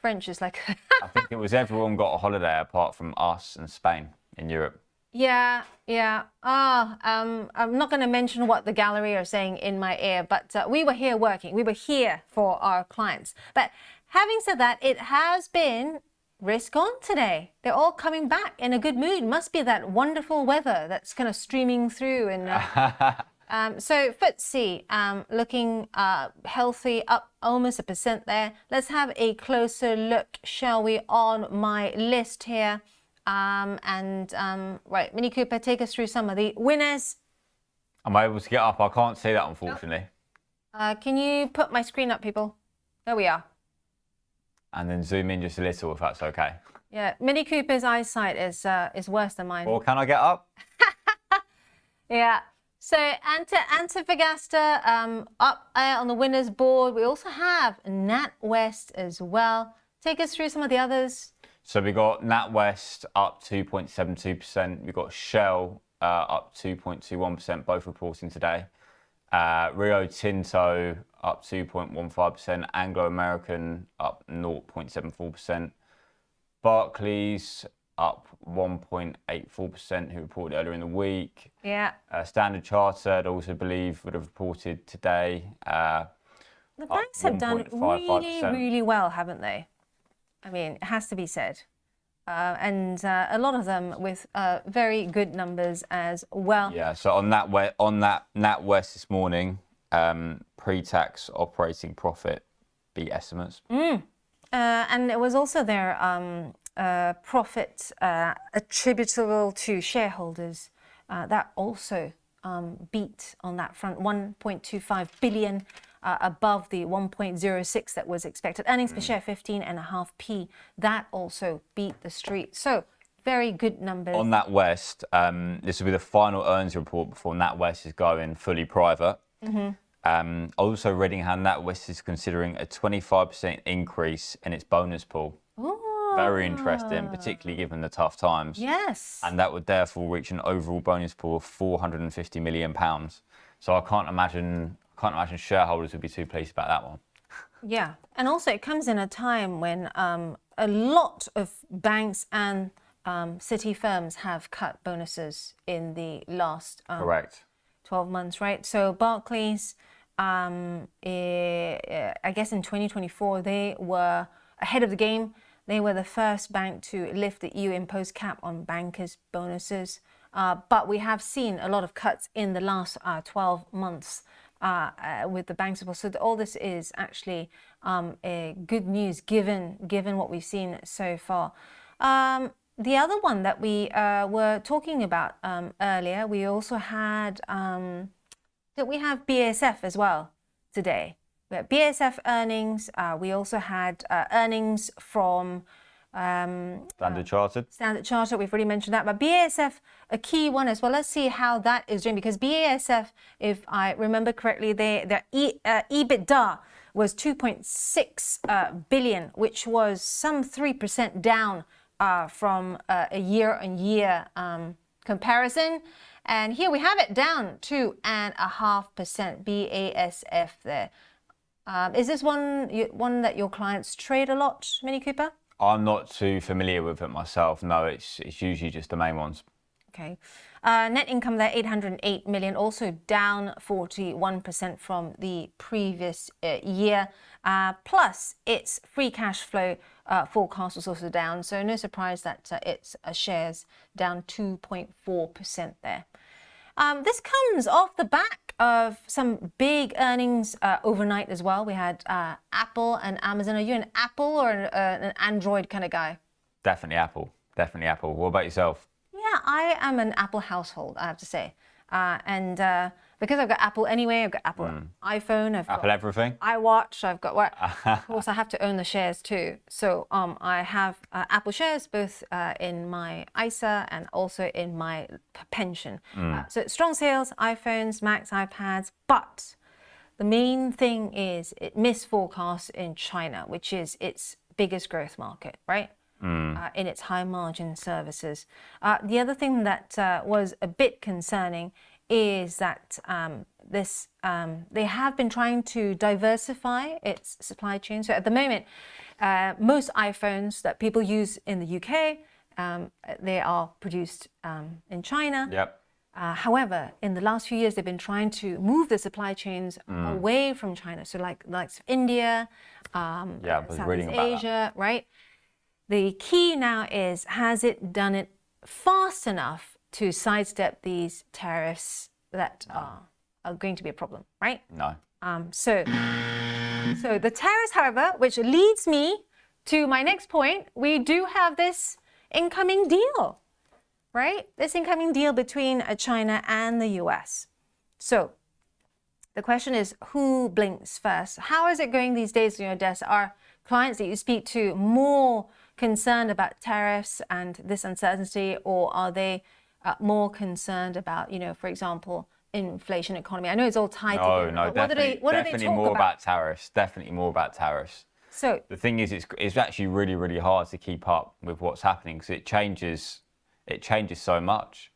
French is like... I think it was everyone got a holiday apart from us and Spain in Europe. Yeah. I'm not going to mention what the gallery are saying in my ear, but we were here working. We were here for our clients. But having said that, it has been risk on today. They're all coming back in a good mood. Must be that wonderful weather that's kind of streaming through. And so FTSE looking healthy, up almost 1% there. Let's have a closer look, shall we, on my list here. Right, Mini Cooper, take us through some of the winners. I'm able to get up. I can't see that, unfortunately. Can you put my screen up, people? There we are. And then zoom in just a little, if that's okay. Yeah, Mini Cooper's eyesight is worse than mine. Or can I get up? Yeah. So Antofagasta up on the winners board. We also have NatWest as well. Take us through some of the others. So we got NatWest up 2.72%. We got Shell up 2.21%, both reporting today. Rio Tinto up 2.15%. Anglo American up 0.74%. Barclays up 1.84%, who reported earlier in the week. Yeah. Standard Chartered, I also believe, would have reported today. The banks have done really, really well, haven't they? I mean, it has to be said. And a lot of them with very good numbers as well. Yeah, so on that NatWest this morning, pre-tax operating profit beat estimates. And it was also their profit attributable to shareholders. That also beat on that front, 1.25 billion. Above the 1.06 that was expected. Earnings per share 15.5p. That also beat the street. So very good numbers. On NatWest, this will be the final earnings report before NatWest is going fully private. Also reading how NatWest is considering a 25% increase in its bonus pool. Ooh. Very interesting, particularly given the tough times. Yes. And that would therefore reach an overall bonus pool of £450 million. So I can't imagine shareholders would be too pleased about that one. Yeah, and also it comes in a time when a lot of banks and city firms have cut bonuses in the last Correct. 12 months, right? So Barclays I guess in 2024, they were ahead of the game. They were the first bank to lift the EU imposed cap on bankers' bonuses. But we have seen a lot of cuts in the last 12 months with the bank support. So all this is actually good news given what we've seen so far. The other one that we were talking about earlier, we also had we have BASF as well today. We had BASF earnings. We also had earnings from Standard Chartered. Standard Chartered, we've already mentioned that. But BASF, a key one as well. Let's see how that is doing, because BASF, if I remember correctly, their EBITDA was 2.6 billion, which was some 3% down from a year-on-year comparison. And here we have it down 2.5%, BASF there. Is this one that your clients trade a lot, Mini Cooper? I'm not too familiar with it myself. No, it's usually just the main ones. Okay. Net income there, 808 million, also down 41% from the previous year. Plus, its free cash flow forecast was also down. So no surprise that its shares down 2.4% there. This comes off the back of some big earnings overnight as well. We had Apple and Amazon. Are you an Apple or an Android kind of guy? Definitely Apple. Definitely Apple. What about yourself? Yeah, I am an Apple household, I have to say. And because I've got Apple anyway, I've got Apple iPhone, I've Apple got everything? iWatch, I've got what? Of course, I have to own the shares too. So I have Apple shares both in my ISA and also in my pension. So strong sales, iPhones, Macs, iPads, but the main thing is it missed forecasts in China, which is its biggest growth market, right? In its high margin services. The other thing that was a bit concerning is that they have been trying to diversify its supply chain. So at the moment, most iPhones that people use in the UK, they are produced in China. Yep. However, in the last few years, they've been trying to move the supply chains away from China. So like India, Southeast Asia, right? The key now is, has it done it fast enough to sidestep these tariffs that are going to be a problem, right? No. So the tariffs, however, which leads me to my next point, we do have this incoming deal, right? This incoming deal between China and the US. So the question is, who blinks first? How is it going these days on your desk? Are clients that you speak to more concerned about tariffs and this uncertainty, or are they more concerned about, for example, inflation, economy? I know it's all tied together. No, definitely more about tariffs. Definitely more about tariffs. So the thing is, it's actually really, really hard to keep up with what's happening because it changes so much.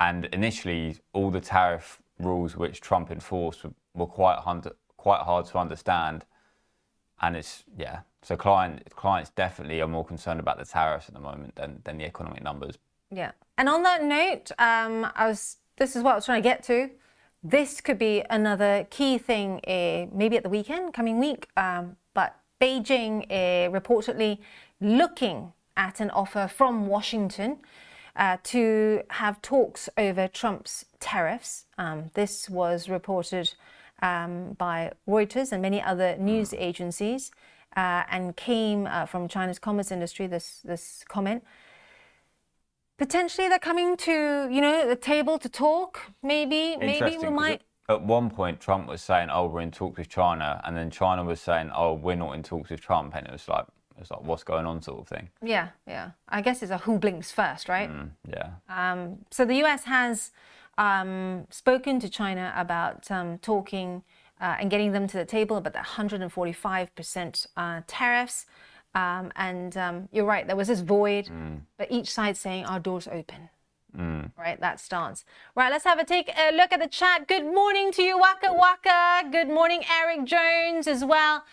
And initially, all the tariff rules which Trump enforced were quite hard to understand. And so clients definitely are more concerned about the tariffs at the moment than the economic numbers. Yeah. And on that note, this is what I was trying to get to. This could be another key thing, maybe at the coming week. But Beijing reportedly looking at an offer from Washington to have talks over Trump's tariffs. This was reported by Reuters and many other news agencies, and came from China's commerce industry, this comment. Potentially they're coming to, the table to talk, maybe we might. At one point, Trump was saying, oh, we're in talks with China, and then China was saying, oh, we're not in talks with Trump, and it was like, what's going on sort of thing. Yeah. I guess it's a who blinks first, right? So the US has spoken to China about talking and getting them to the table about the 145% tariffs. And you're right, there was this void, but each side saying our door's open. Right, that stance. Right, let's take a look at the chat. Good morning to you, Waka Waka. Good morning, Eric Jones as well.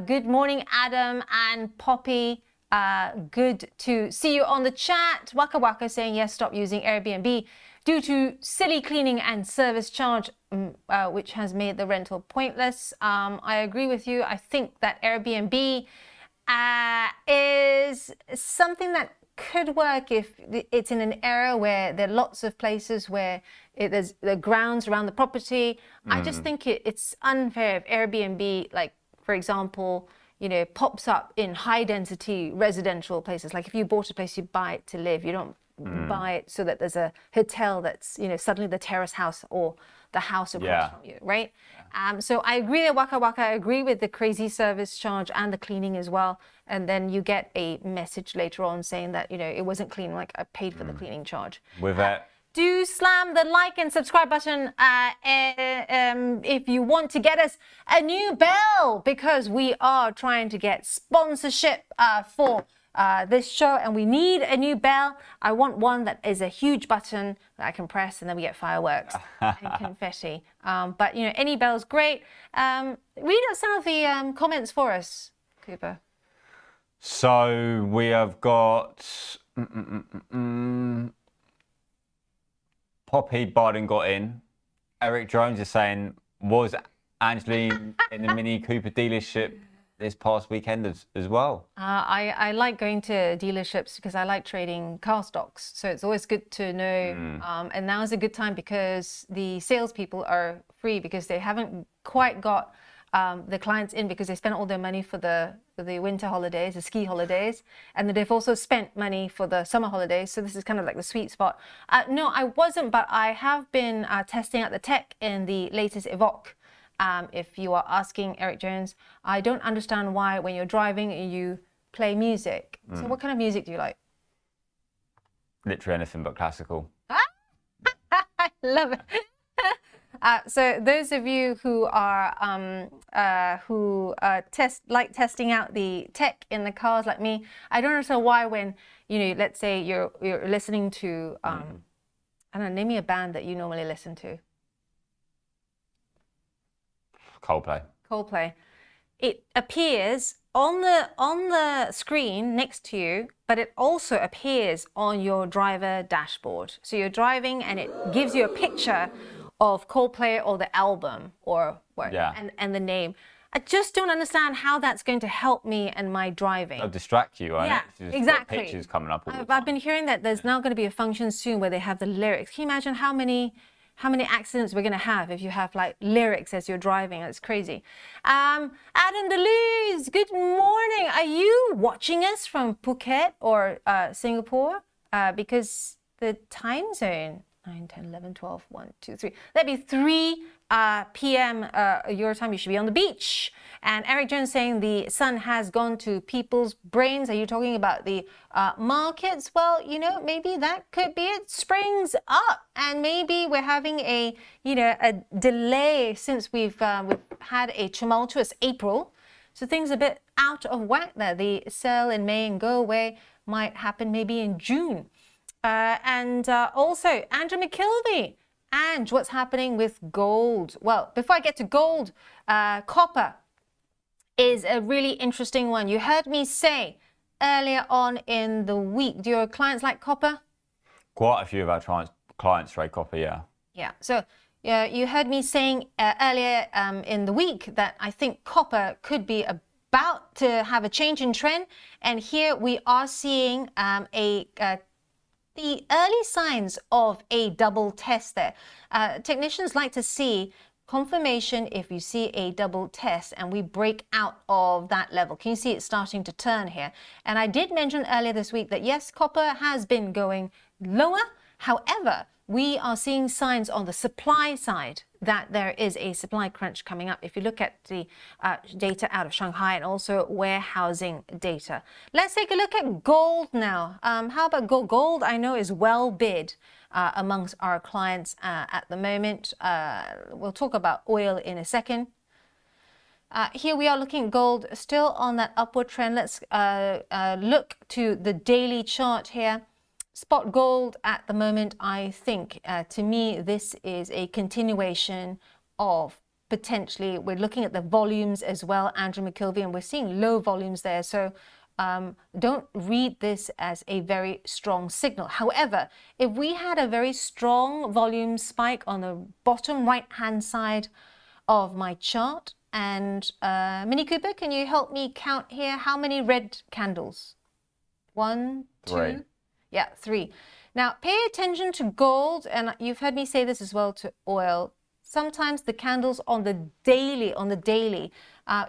Good morning, Adam and Poppy. Good to see you on the chat. Waka Waka saying, yes, stop using Airbnb. due to silly cleaning and service charge, which has made the rental pointless. I agree with you. I think that Airbnb is something that could work if it's in an area where there are lots of places where there's the grounds around the property. I just think it's unfair if Airbnb, like, for example, pops up in high density residential places. Like if you bought a place, you buy it to live. You don't buy it so that there's a hotel that's, suddenly the terrace house or the house across from you, right? So I agree with Waka Waka. I agree with the crazy service charge and the cleaning as well. And then you get a message later on saying that, it wasn't clean, like I paid for the cleaning charge. With that. Do slam the like and subscribe button if you want to get us a new bell, because we are trying to get sponsorship for this show, and we need a new bell. I want one that is a huge button that I can press, and then we get fireworks and confetti. But any bell's great. Read out some of the comments for us, Cooper. So we have got Poppy Biden got in. Eric Jones is saying, was Angeline in the Mini Cooper dealership this past weekend as well? I like going to dealerships because I like trading car stocks. So it's always good to know. And now is a good time because the salespeople are free because they haven't quite got the clients in because they spent all their money for the winter holidays, the ski holidays, and then they've also spent money for the summer holidays. So this is kind of like the sweet spot. No, I wasn't, but I have been testing out the tech in the latest Evoque. If you are asking Eric Jones, I don't understand why when you're driving you play music. So what kind of music do you like? Literally anything but classical. I love it. So those of you who are like testing out the tech in the cars like me, I don't understand why when let's say you're listening to I don't know, name me a band that you normally listen to. Coldplay. It appears on the screen next to you, but it also appears on your driver dashboard. So you're driving and it gives you a picture of Coldplay or the album or what, and the name. I just don't understand how that's going to help me and my driving. It'll distract you, right? Yeah, exactly. Pictures coming up all the time. I've been hearing that there's now going to be a function soon where they have the lyrics. Can you imagine how many accidents we're going to have if you have like lyrics as you're driving? That's crazy. Adam DeLuz, good morning. Are you watching us from Phuket or Singapore? Because the time zone, 9, 10, 11, 12, 1, 2, 3. That'd be 3 p.m. Your time. You should be on the beach. And Eric Jones saying the sun has gone to people's brains. Are you talking about the markets? Well, maybe that could be it. Springs up, and maybe we're having a delay since we've had a tumultuous April. So things are a bit out of whack there. The sell in May and go away might happen maybe in June. And also, Andrew McKilvey. And what's happening with gold? Well, before I get to gold, copper is a really interesting one. You heard me say earlier on in the week, do your clients like copper? Quite a few of our clients trade copper, yeah. Yeah, so you heard me saying earlier in the week that I think copper could be about to have a change in trend. And here we are seeing the early signs of a double test there. Technicians like to see confirmation if you see a double test and we break out of that level. Can you see it starting to turn here? And I did mention earlier this week that yes, copper has been going lower. However, we are seeing signs on the supply side that there is a supply crunch coming up. If you look at the data out of Shanghai and also warehousing data. Let's take a look at gold now. How about gold? Gold, I know, is well bid amongst our clients at the moment. We'll talk about oil in a second. Here we are looking at gold still on that upward trend. Let's look to the daily chart here. Spot gold at the moment, I think, to me, this is a continuation of potentially, we're looking at the volumes as well, Andrew McKilvey, and we're seeing low volumes there. So don't read this as a very strong signal. However, if we had a very strong volume spike on the bottom right-hand side of my chart, and Mini Cooper, can you help me count here? How many red candles? 1, 2, 3. Yeah, 3. Now, pay attention to gold, and you've heard me say this as well to oil. Sometimes the candles on the daily,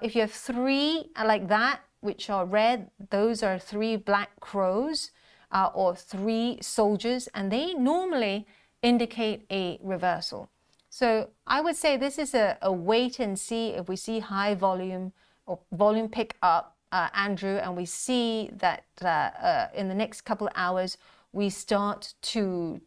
if you have 3 like that, which are red, those are 3 black crows or 3 soldiers, and they normally indicate a reversal. So I would say this is a wait and see. If we see high volume or volume pick up, Andrew, and we see that in the next couple of hours, we start to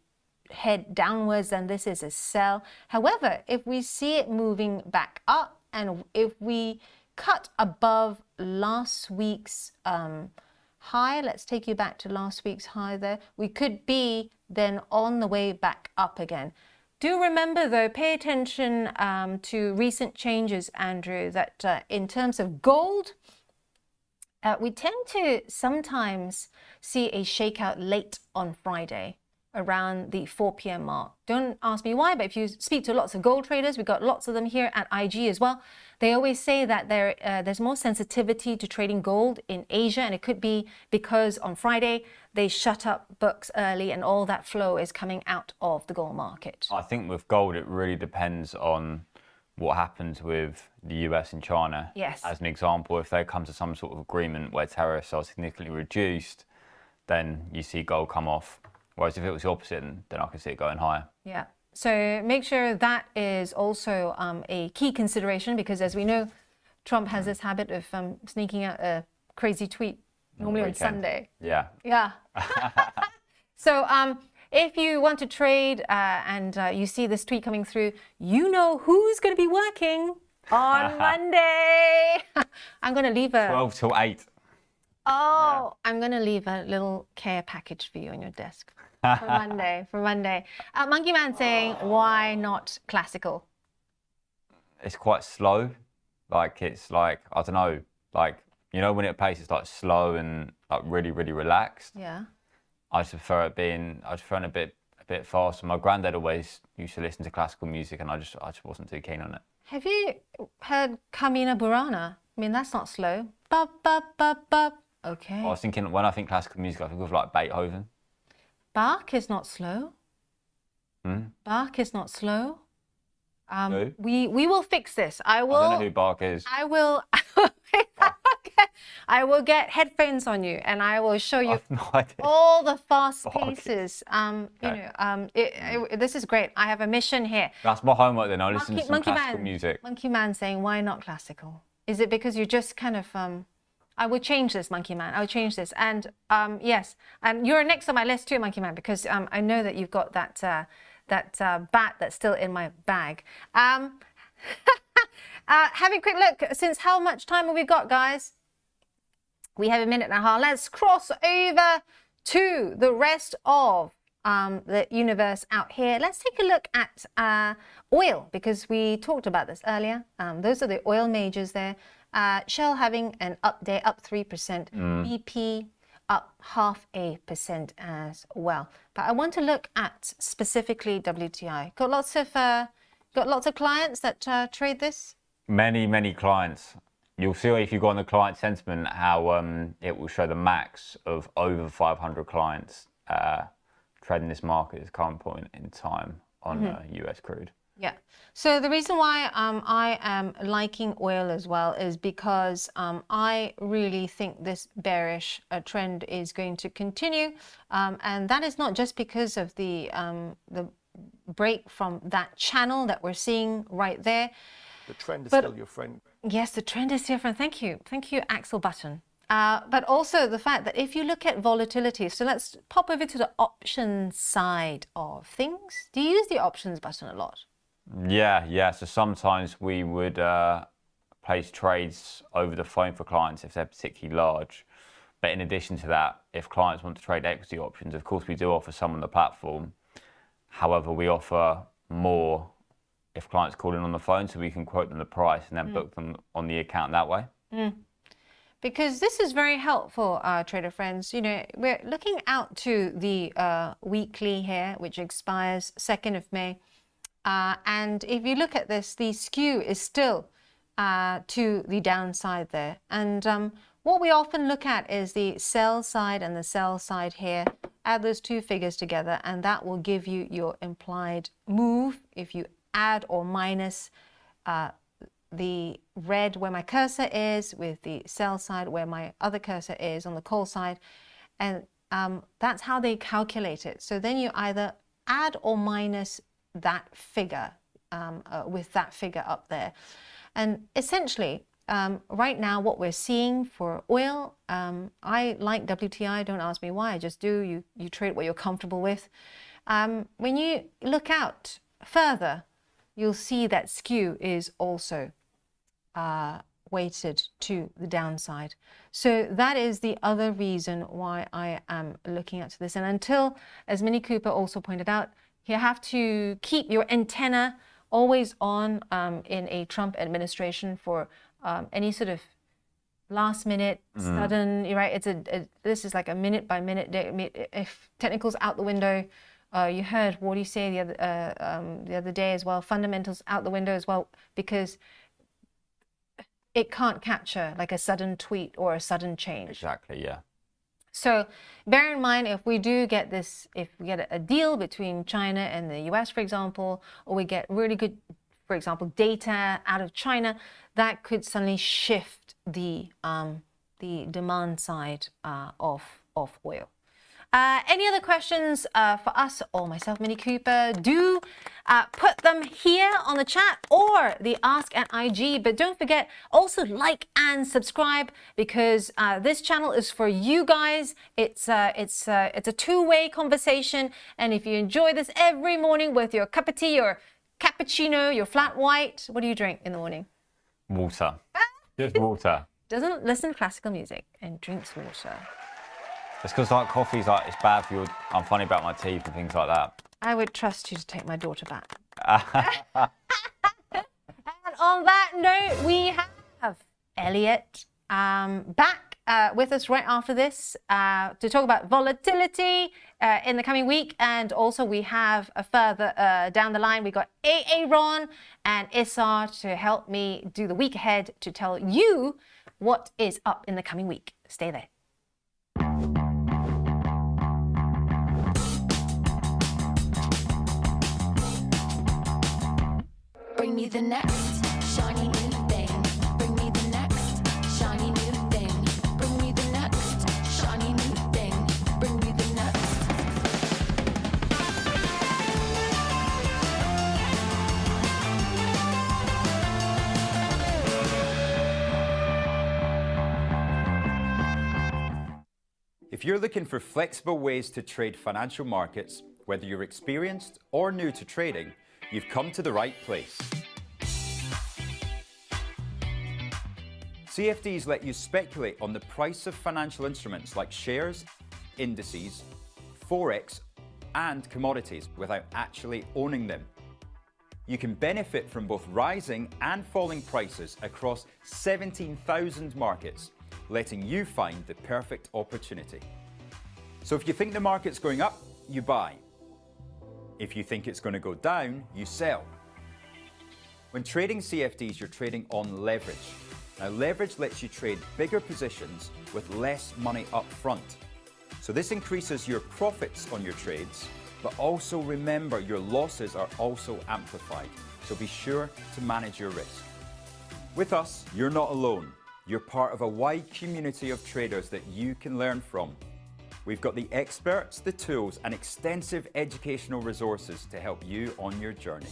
head downwards, then this is a sell. However, if we see it moving back up, and if we cut above last week's high, let's take you back to last week's high there, we could be then on the way back up again. Do remember though, pay attention to recent changes, Andrew, that in terms of gold, we tend to sometimes see a shakeout late on Friday around the 4 p.m. mark. Don't ask me why, but if you speak to lots of gold traders, we've got lots of them here at IG as well, they always say that there's more sensitivity to trading gold in Asia, and it could be because on Friday they shut up books early and all that flow is coming out of the gold market. I think with gold, it really depends on what happens with the US and China. Yes. As an example, if they come to some sort of agreement where tariffs are significantly reduced, then you see gold come off. Whereas if it was the opposite, then I could see it going higher. Yeah. So make sure that is also a key consideration, because as we know, Trump has this habit of sneaking out a crazy tweet, normally on Sunday. Yeah. Yeah. So if you want to trade and you see this tweet coming through, you know who's going to be working on Monday. I'm going to leave a 12 till 8. Oh, yeah. I'm going to leave a little care package for you on your desk for Monday. For Monday. Monkey Man saying, why not classical? It's quite slow. Like, it's like, I don't know, like, you know, when it plays, it's like slow and like really, really relaxed. Yeah. I just prefer it being, a bit faster. My granddad always used to listen to classical music, and I just wasn't too keen on it. Have you heard Carmina Burana? I mean, that's not slow. Ba, ba, ba, ba. Okay. I was thinking, when I think classical music, I think of like Beethoven. Bach is not slow. Hmm? Bach is not slow. Who? We will fix this. I will. I don't know who Bach is. I will. I will get headphones on you, and I will show you I have no idea. all the fast paces. Okay. You know, this is great. I have a mission here. That's my homework then. I'll listen to some classical music. Monkey Man saying, why not classical? Is it because you're just kind of I will change this, Monkey Man. I'll change this. And yes, and you're next on my list too, Monkey Man, because I know that you've got that bat that's still in my bag. Have a quick look. Since how much time have we got, guys? We have a minute and a half. Let's cross over to the rest of the universe out here. Let's take a look at oil, because we talked about this earlier. Those are the oil majors there. Shell having an up day, up 3%. BP up 0.5% as well. But I want to look at specifically WTI. Got lots of clients that trade this. Many clients. You'll see if you go on the client sentiment how it will show the max of over 500 clients trading this market at this current point in time on US crude. Yeah. So the reason why I am liking oil as well is because I really think this bearish trend is going to continue, and that is not just because of the break from that channel that we're seeing right there. The trend is still your friend. Yes, the trend is your friend. Thank you, Axel Button. But also the fact that if you look at volatility, so let's pop over to the options side of things. Do you use the options button a lot? Yeah. So sometimes we would place trades over the phone for clients if they're particularly large. But in addition to that, if clients want to trade equity options, of course we do offer some on the platform. However, we offer more if clients call in on the phone, so we can quote them the price and then book them on the account that way. because this is very helpful, trader friends. You know, we're looking out to the weekly here, which expires 2nd of May. And if you look at this, the skew is still to the downside there. And what we often look at is the sell side and the sell side here. Add those two figures together, and that will give you your implied move. If you add or minus the red where my cursor is with the sell side where my other cursor is on the call side, and that's how they calculate it. So then you either add or minus that figure with that figure up there. And essentially, right now what we're seeing for oil, I like WTI, don't ask me why, I just do. You trade what you're comfortable with. When you look out further, you'll see that skew is also weighted to the downside. So that is the other reason why I am looking at this. And until, as Minnie Cooper also pointed out, you have to keep your antenna always on in a Trump administration for any sort of last minute, sudden, right? This is like a minute by minute. If technicals out the window, you heard what do you say the other day as well, fundamentals out the window as well, because it can't capture like a sudden tweet or a sudden change. Exactly, yeah. So bear in mind, if we do get this, if we get a deal between China and the US, for example, or we get really good, for example, data out of China, that could suddenly shift the demand side of oil. Any other questions for us or myself, Minnie Cooper? Do put them here on the chat or the Ask at IG. But don't forget, also like and subscribe, because this channel is for you guys. It's a two-way conversation. And if you enjoy this every morning with your cup of tea or cappuccino, your flat white, what do you drink in the morning? Water. Just water. Doesn't listen to classical music and drinks water. It's because like coffee's like it's bad for you. I'm funny about my teeth and things like that. I would trust you to take my daughter back. And on that note, we have Elliot back with us right after this to talk about volatility in the coming week. And also we have a further down the line, we got Aaron and Issar to help me do the week ahead to tell you what is up in the coming week. Stay there. Bring me the next shiny new thing. Bring me the next shiny new thing. Bring me the next shiny new thing. Bring me the next. If you're looking for flexible ways to trade financial markets, whether you're experienced or new to trading, you've come to the right place. CFDs let you speculate on the price of financial instruments like shares, indices, forex, and commodities without actually owning them. You can benefit from both rising and falling prices across 17,000 markets, letting you find the perfect opportunity. So if you think the market's going up, you buy. If you think it's going to go down, you sell. When trading CFDs, you're trading on leverage. Now, leverage lets you trade bigger positions with less money up front. So this increases your profits on your trades, but also remember your losses are also amplified. So be sure to manage your risk. With us, you're not alone. You're part of a wide community of traders that you can learn from. We've got the experts, the tools, and extensive educational resources to help you on your journey.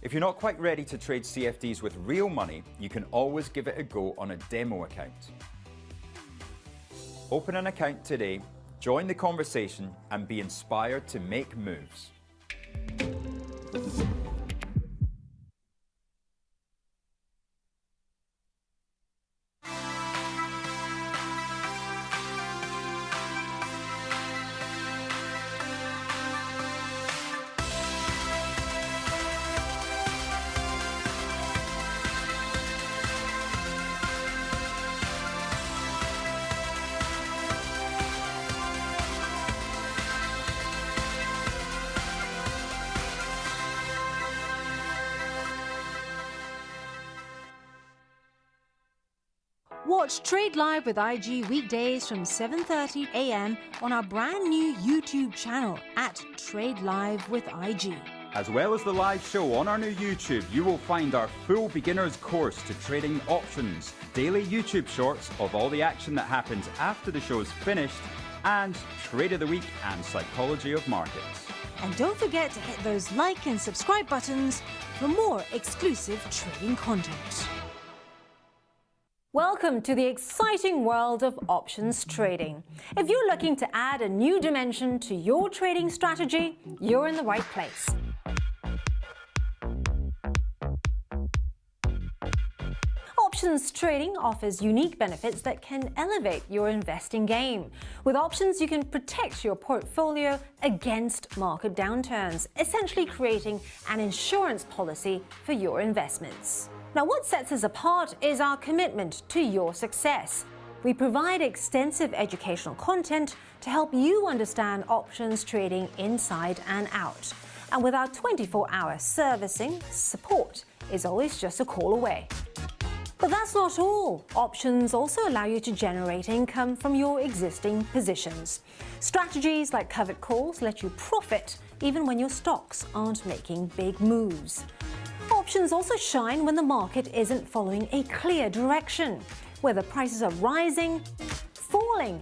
If you're not quite ready to trade CFDs with real money, you can always give it a go on a demo account. Open an account today, join the conversation, and be inspired to make moves. Watch Trade Live with IG weekdays from 7:30 a.m. on our brand new YouTube channel at Trade Live with IG. As well as the live show on our new YouTube, you will find our full beginner's course to trading options, daily YouTube shorts of all the action that happens after the show's finished, and Trade of the Week and Psychology of Markets. And don't forget to hit those like and subscribe buttons for more exclusive trading content. Welcome to the exciting world of options trading. If you're looking to add a new dimension to your trading strategy, you're in the right place. Options trading offers unique benefits that can elevate your investing game. With options, you can protect your portfolio against market downturns, essentially creating an insurance policy for your investments. Now, what sets us apart is our commitment to your success. We provide extensive educational content to help you understand options trading inside and out. And with our 24-hour servicing, support is always just a call away. But that's not all. Options also allow you to generate income from your existing positions. Strategies like covered calls let you profit even when your stocks aren't making big moves. Options also shine when the market isn't following a clear direction, whether prices are rising, falling,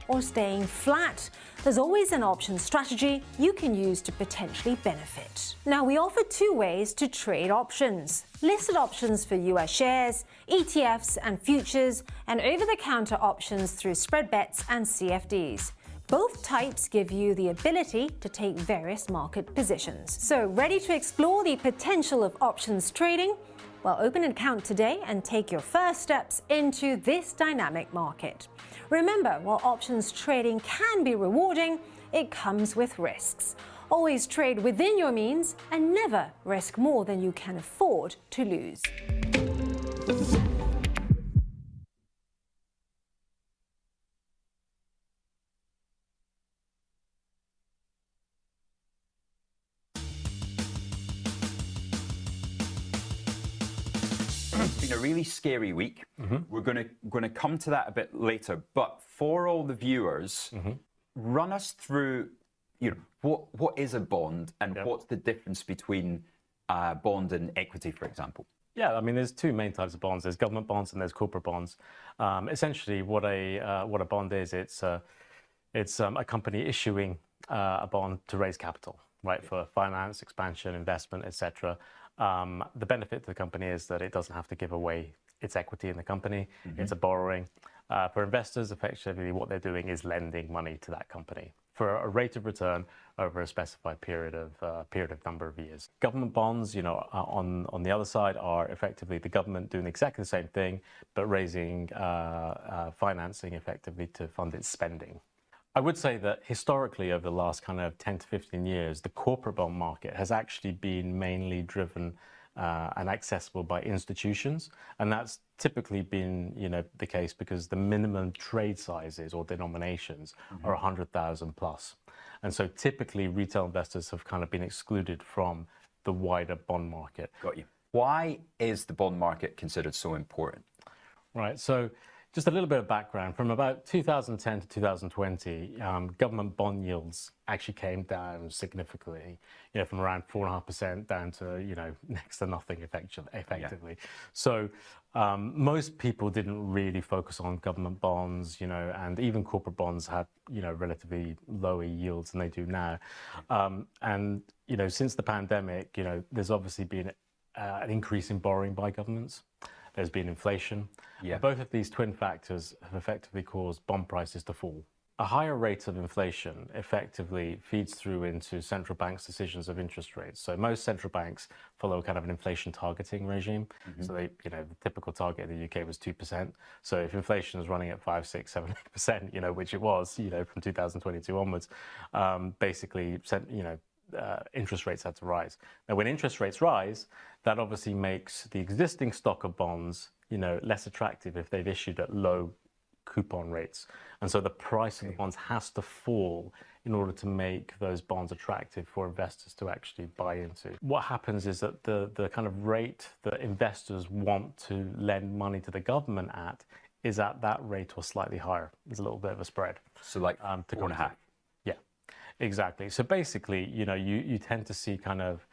or staying flat. There's always an option strategy you can use to potentially benefit. Now, we offer two ways to trade options: listed options for US shares, ETFs and futures, and over-the-counter options through spread bets and CFDs. Both types give you the ability to take various market positions. So, ready to explore the potential of options trading? Well, open an account today and take your first steps into this dynamic market. Remember, while options trading can be rewarding, it comes with risks. Always trade within your means and never risk more than you can afford to lose. It's been a really scary week. We're going to come to that a bit later. But for all the viewers, run us through, what is a bond and what's the difference between a bond and equity, for example? Yeah, I mean, there's two main types of bonds. There's government bonds and there's corporate bonds. Essentially, what a bond is, it's a company issuing a bond to raise capital, right, for finance, expansion, investment, etc. The benefit to the company is that it doesn't have to give away its equity in the company. It's a borrowing. For investors, effectively, what they're doing is lending money to that company for a rate of return over a specified period of number of years. Government bonds, on the other side, are effectively the government doing exactly the same thing, but raising financing effectively to fund its spending. I would say that historically, over the last kind of 10 to 15 years, the corporate bond market has actually been mainly driven and accessible by institutions. And that's typically been, the case because the minimum trade sizes or denominations are 100,000 plus. And so typically retail investors have kind of been excluded from the wider bond market. Got you. Why is the bond market considered so important? Right. So just a little bit of background. From about 2010 to 2020, government bond yields actually came down significantly, from around 4.5% down to, next to nothing effectively. Yeah. So most people didn't really focus on government bonds, and even corporate bonds had, relatively lower yields than they do now. And, since the pandemic, there's obviously been an increase in borrowing by governments. There's been inflation. Yeah. Both of these twin factors have effectively caused bond prices to fall. A higher rate of inflation effectively feeds through into central banks' decisions of interest rates. So most central banks follow kind of an inflation targeting regime. So they, the typical target in the UK was 2%. So if inflation is running at 5, 6, 7, 8%, which it was, from 2022 onwards, basically, interest rates had to rise. Now, when interest rates rise, that obviously makes the existing stock of bonds, less attractive if they've issued at low coupon rates. And so the price of the bonds has to fall in order to make those bonds attractive for investors to actually buy into. What happens is that the kind of rate that investors want to lend money to the government at is at that rate or slightly higher. There's a little bit of a spread. So like 4.5. Yeah, exactly. So basically, you tend to see kind of,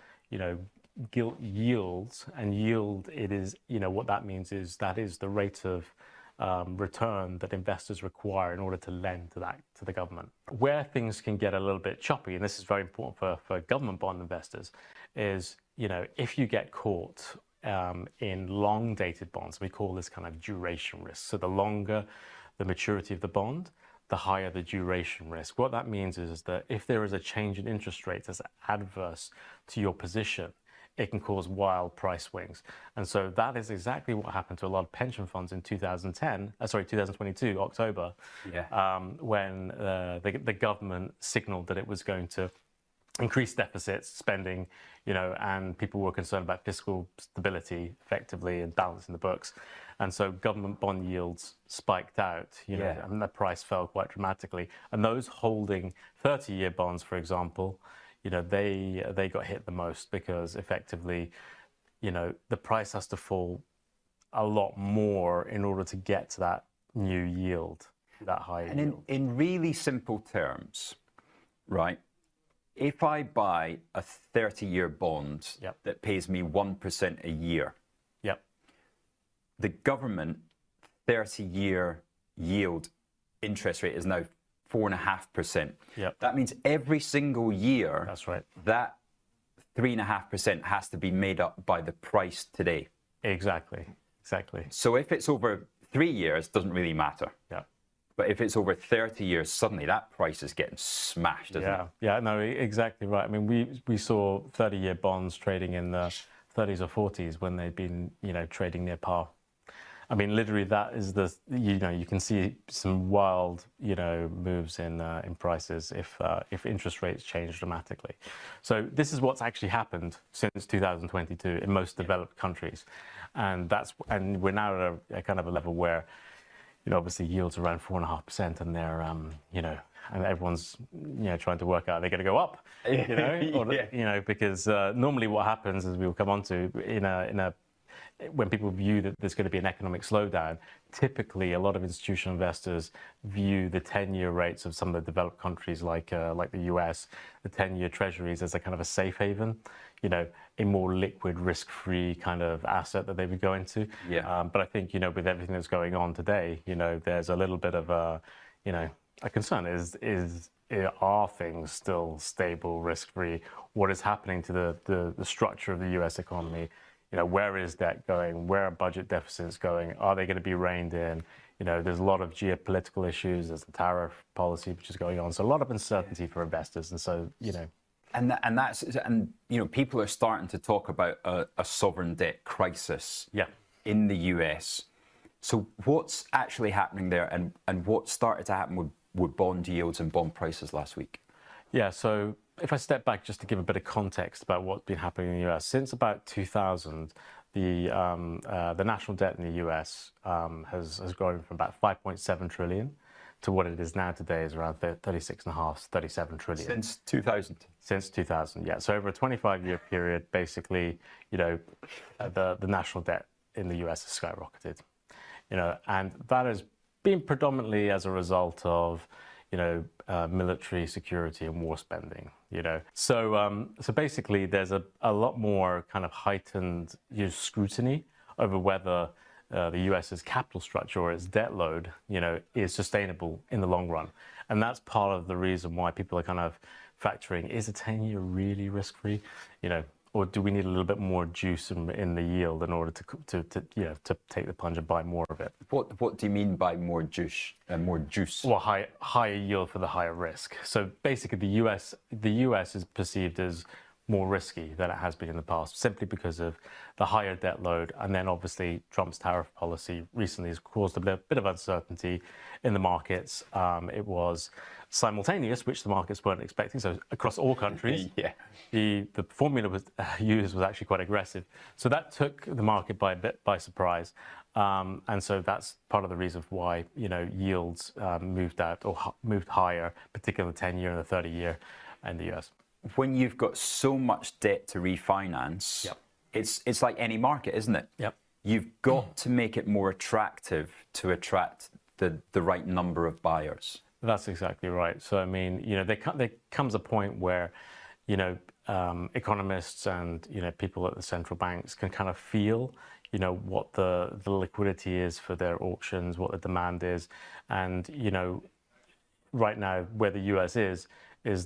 gilt yields, and yield, it is, what that means is that is the rate of return that investors require in order to lend to the government. Where things can get a little bit choppy, and this is very important for government bond investors, is if you get caught in long dated bonds, we call this kind of duration risk. So the longer the maturity of the bond, the higher the duration risk. What that means is that if there is a change in interest rates that's adverse to your position, it can cause wild price swings. And so that is exactly what happened to a lot of pension funds in 2022, October, when the government signaled that it was going to increase deficits, spending, and people were concerned about fiscal stability effectively and balancing the books. And so government bond yields spiked out, and the price fell quite dramatically. And those holding 30-year bonds, for example, they got hit the most because effectively, the price has to fall a lot more in order to get to that new yield, that high yield. And in really simple terms, right, if I buy a 30-year bond that pays me 1% a year, the government 30-year yield interest rate is now 4.5%. That means every single year, that's right, that 3.5% has to be made up by the price today. Exactly. So if it's over 3 years, it doesn't really matter. But if it's over 30 years, suddenly that price is getting smashed, isn't it? Yeah, no, exactly right. I mean, we saw 30-year bonds trading in the 30s or 40s when they'd been, trading near par. I mean, literally, that is you can see some wild, moves in prices if interest rates change dramatically. So this is what's actually happened since 2022 in most developed countries, and we're now at a kind of a level where, obviously yields around 4.5%, and they're, and everyone's, trying to work out they're going to go up, because normally what happens, as we will come on to, when people view that there's going to be an economic slowdown, typically a lot of institutional investors view the 10-year rates of some of the developed countries like the US, the 10-year treasuries, as a kind of a safe haven, a more liquid, risk-free kind of asset that they would go into. But I think, with everything that's going on today, there's a little bit of a concern are things still stable, risk-free? What is happening to the structure of the US economy? Where is debt going? Where are budget deficits going? Are they going to be reined in? There's a lot of geopolitical issues. There's the tariff policy which is going on. So a lot of uncertainty for investors. And so, And people are starting to talk about a sovereign debt crisis in the US. So what's actually happening there, and what started to happen with bond yields and bond prices last week? Yeah, so if I step back just to give a bit of context about what's been happening in the US, since about 2000, the national debt in the US has grown from about 5.7 trillion to what it is now today is around 36.5, 37 trillion. Since 2000? Since 2000, yeah. So over a 25-year period, basically, the national debt in the US has skyrocketed. And that has been predominantly as a result of military security and war spending, So basically there's a lot more kind of heightened scrutiny over whether the US's capital structure or its debt load, is sustainable in the long run. And that's part of the reason why people are kind of factoring, is a 10-year really risk-free, or do we need a little bit more juice in the yield in order to take the plunge and buy more of it? What do you mean by more juice? Well, higher yield for the higher risk. So basically, the US is perceived as more risky than it has been in the past, simply because of the higher debt load. And then obviously Trump's tariff policy recently has caused a bit of uncertainty in the markets. It was simultaneous, which the markets weren't expecting. So across all countries, the formula was used was actually quite aggressive. So that took the market by surprise. And so that's part of the reason why, yields moved out or moved higher, particularly the 10-year and the 30-year in the US. When you've got so much debt to refinance, it's like any market, isn't it? you've got to make it more attractive to attract the right number of buyers. That's exactly right. So, I mean, there comes a point where, economists and, people at the central banks can kind of feel, what the liquidity is for their auctions, what the demand is. And, right now where the US is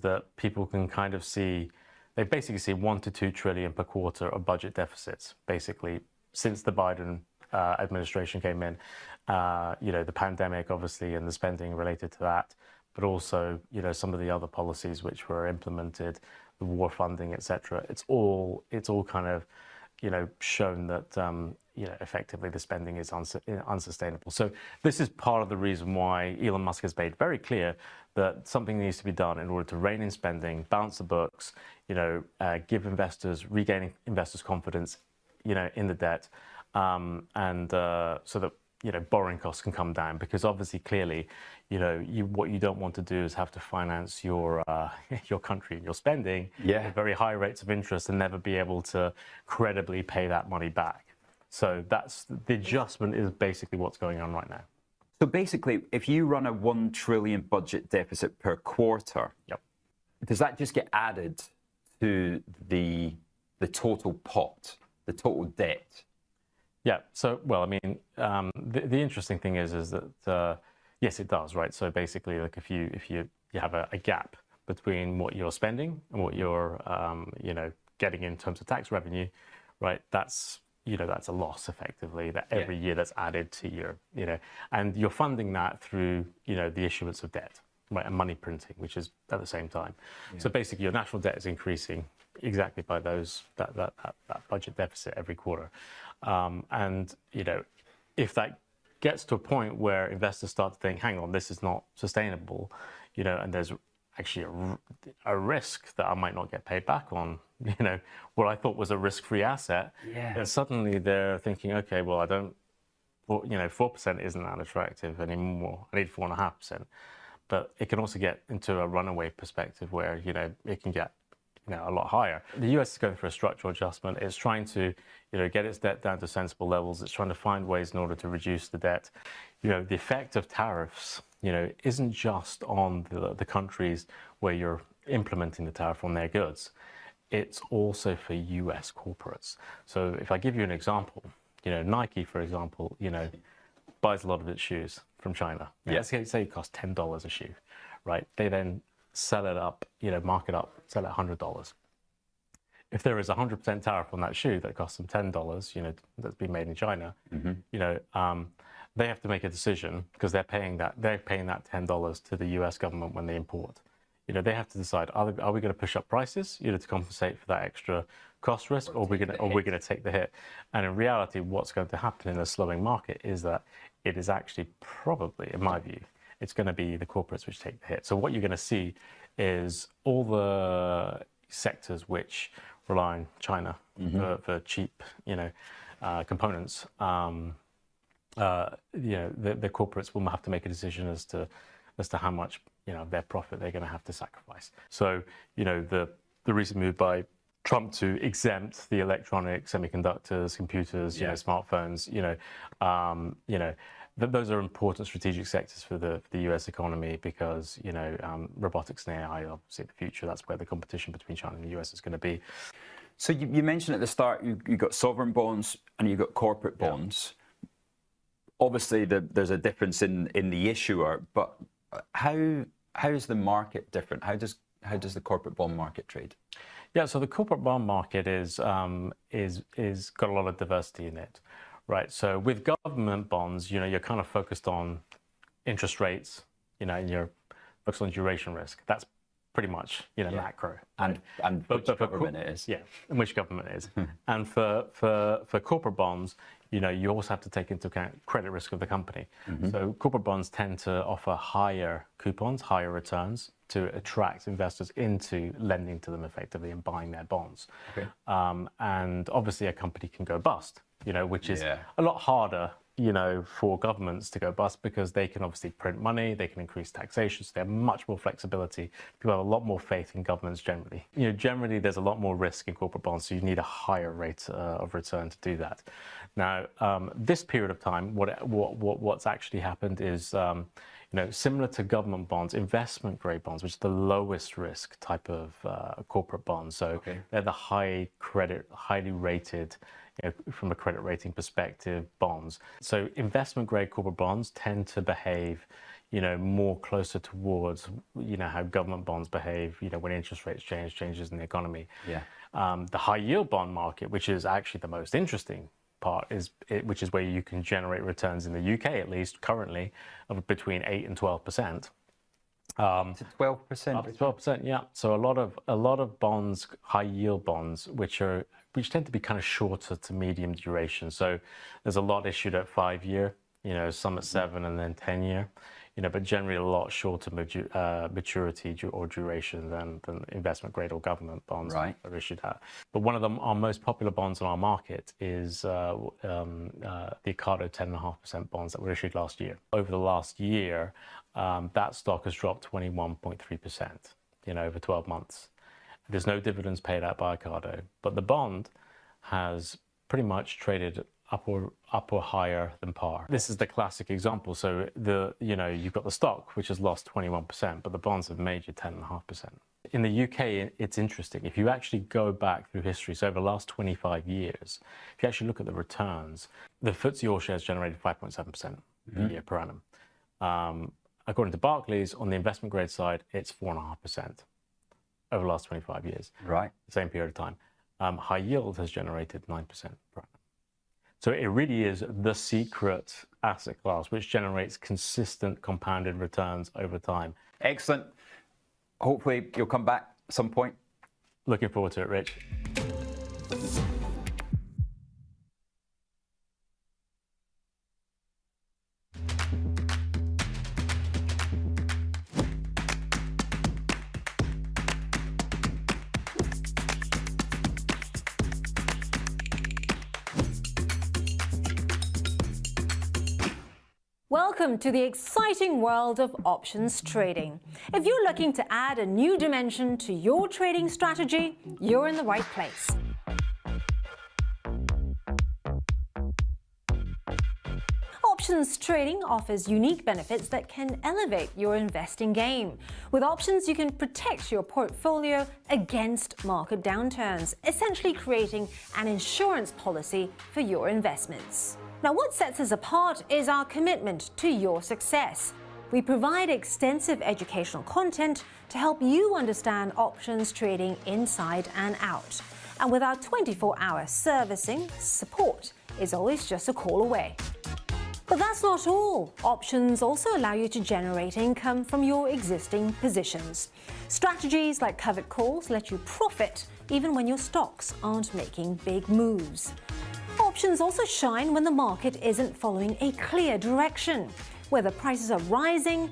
that people can kind of see, they basically see 1 to 2 trillion per quarter of budget deficits, basically, since the Biden administration came in. The pandemic, obviously, and the spending related to that, but also, some of the other policies which were implemented, the war funding, etc. It's all kind of, shown that, effectively the spending is unsustainable. So this is part of the reason why Elon Musk has made very clear that something needs to be done in order to rein in spending, balance the books, give regaining investors' confidence, in the debt, and so that borrowing costs can come down, because obviously, clearly, what you don't want to do is have to finance your country and your spending at very high rates of interest and never be able to credibly pay that money back. So that's the adjustment is basically what's going on right now. So basically, if you run a 1 trillion budget deficit per quarter, does that just get added to the total pot, the total debt? Yeah. So, well, I mean, the interesting thing is that yes, it does, right? So basically, like if you have a gap between what you're spending and what you're getting in terms of tax revenue, right? That's a loss effectively that every year that's added to your and you're funding that through the issuance of debt, right, and money printing, which is at the same time. So basically, your national debt is increasing exactly by that budget deficit every quarter. And if that gets to a point where investors start to think, hang on, this is not sustainable, and there's actually a risk that I might not get paid back on, what I thought was a risk-free asset, and suddenly they're thinking, okay, well, 4% isn't that attractive anymore. I need 4.5%. But it can also get into a runaway perspective where, it can get a lot higher. The US is going through a structural adjustment. It's trying to, get its debt down to sensible levels. It's trying to find ways in order to reduce the debt. The effect of tariffs, isn't just on the countries where you're implementing the tariff on their goods. It's also for US corporates. So if I give you an example, Nike, for example, buys a lot of its shoes from China. Let's say it costs $10 a shoe, right? They then sell it up, mark it up, sell it $100. If there is 100% tariff on that shoe that costs them $10, that's been made in China, they have to make a decision because they're paying that $10 to the US government when they import. They have to decide, are we going to push up prices, to compensate for that extra cost risk, or we're going to take the hit? And in reality, what's going to happen in a slowing market is that it is actually probably, in my view, it's going to be the corporates which take the hit. So what you're going to see is all the sectors which rely on China for cheap, components. The corporates will have to make a decision as to how much their profit they're going to have to sacrifice. So the recent move by Trump to exempt the electronic semiconductors, computers, smartphones, those are important strategic sectors for the US economy because robotics and AI are obviously the future. That's where the competition between China and the US is going to be. So you mentioned at the start you got sovereign bonds and you got corporate bonds. Obviously, there's a difference in the issuer, but how is the market different? How does the corporate bond market trade? Yeah, so the corporate bond market is got a lot of diversity in it, right? So with government bonds, you're kind of focused on interest rates, and you're focused on duration risk. That's pretty much macro. And which government it is. Yeah, and which government it is. And for corporate bonds, you also have to take into account credit risk of the company. So corporate bonds tend to offer higher coupons, higher returns to attract investors into lending to them effectively and buying their bonds. And obviously a company can go bust, which is a lot harder for governments to go bust because they can obviously print money, they can increase taxation, so they have much more flexibility. People have a lot more faith in governments generally. Generally there's a lot more risk in corporate bonds, so you need a higher rate of return to do that. Now, this period of time, what's actually happened is, similar to government bonds, investment grade bonds, which is the lowest risk type of corporate bonds. So they're the high credit, highly rated, from a credit rating perspective, bonds. So investment grade corporate bonds tend to behave, more closer towards, how government bonds behave, when interest rates changes in the economy. Yeah. The high yield bond market, which is actually the most interesting part, which is where you can generate returns in the UK, at least currently, of between 8 and 12%. To 12%. Up to 12%, yeah. So a lot of bonds, high yield bonds, which tend to be kind of shorter to medium duration. So there's a lot issued at 5-year, some at 7 and then 10-year, but generally a lot shorter maturity or duration than investment grade or government bonds are issued at. But one of our most popular bonds on our market is the Ocado 10.5% bonds that were issued last year. Over the last year, that stock has dropped 21.3%, over 12 months. There's no dividends paid out by Ocado, but the bond has pretty much traded up or higher than par. This is the classic example. So you've got the stock, which has lost 21%, but the bonds have made you 10.5%. In the UK, it's interesting. If you actually go back through history, so over the last 25 years, if you actually look at the returns, the FTSE All-Shares generated 5.7% a year per annum. According to Barclays, on the investment grade side, it's 4.5% over the last 25 years. Right. The same period of time. High yield has generated 9% per annum. So it really is the secret asset class which generates consistent compounded returns over time. Excellent. Hopefully you'll come back at some point. Looking forward to it, Rich. Welcome to the exciting world of options trading. If you're looking to add a new dimension to your trading strategy, you're in the right place. Options trading offers unique benefits that can elevate your investing game. With options, you can protect your portfolio against market downturns, essentially creating an insurance policy for your investments. Now, what sets us apart is our commitment to your success. We provide extensive educational content to help you understand options trading inside and out. And with our 24-hour servicing, support is always just a call away. But that's not all. Options also allow you to generate income from your existing positions. Strategies like covered calls let you profit even when your stocks aren't making big moves. Options also shine when the market isn't following a clear direction, whether prices are rising,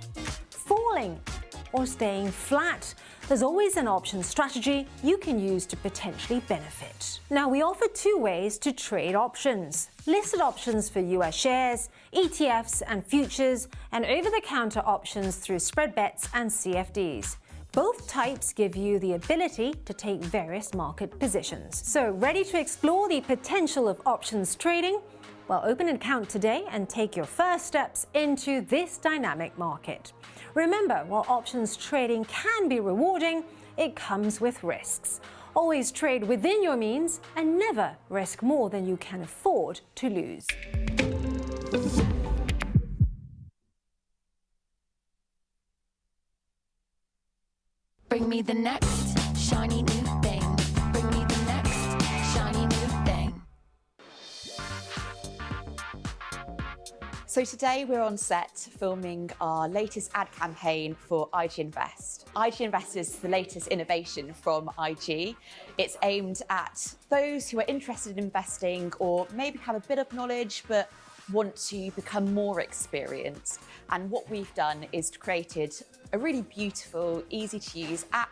falling, or staying flat. There's always an option strategy you can use to potentially benefit. Now, we offer 2 ways to trade options: listed options for US shares, ETFs and futures, and over-the-counter options through spread bets and CFDs. Both types give you the ability to take various market positions. So, ready to explore the potential of options trading? Well, open an account today and take your first steps into this dynamic market. Remember, while options trading can be rewarding, it comes with risks. Always trade within your means and never risk more than you can afford to lose. Bring me the next shiny new thing. Bring me the next shiny new thing. So today we're on set filming our latest ad campaign for IG Invest. IG Invest is the latest innovation from IG. It's aimed at those who are interested in investing or maybe have a bit of knowledge but want to become more experienced. And what we've done is created a really beautiful, easy to use app,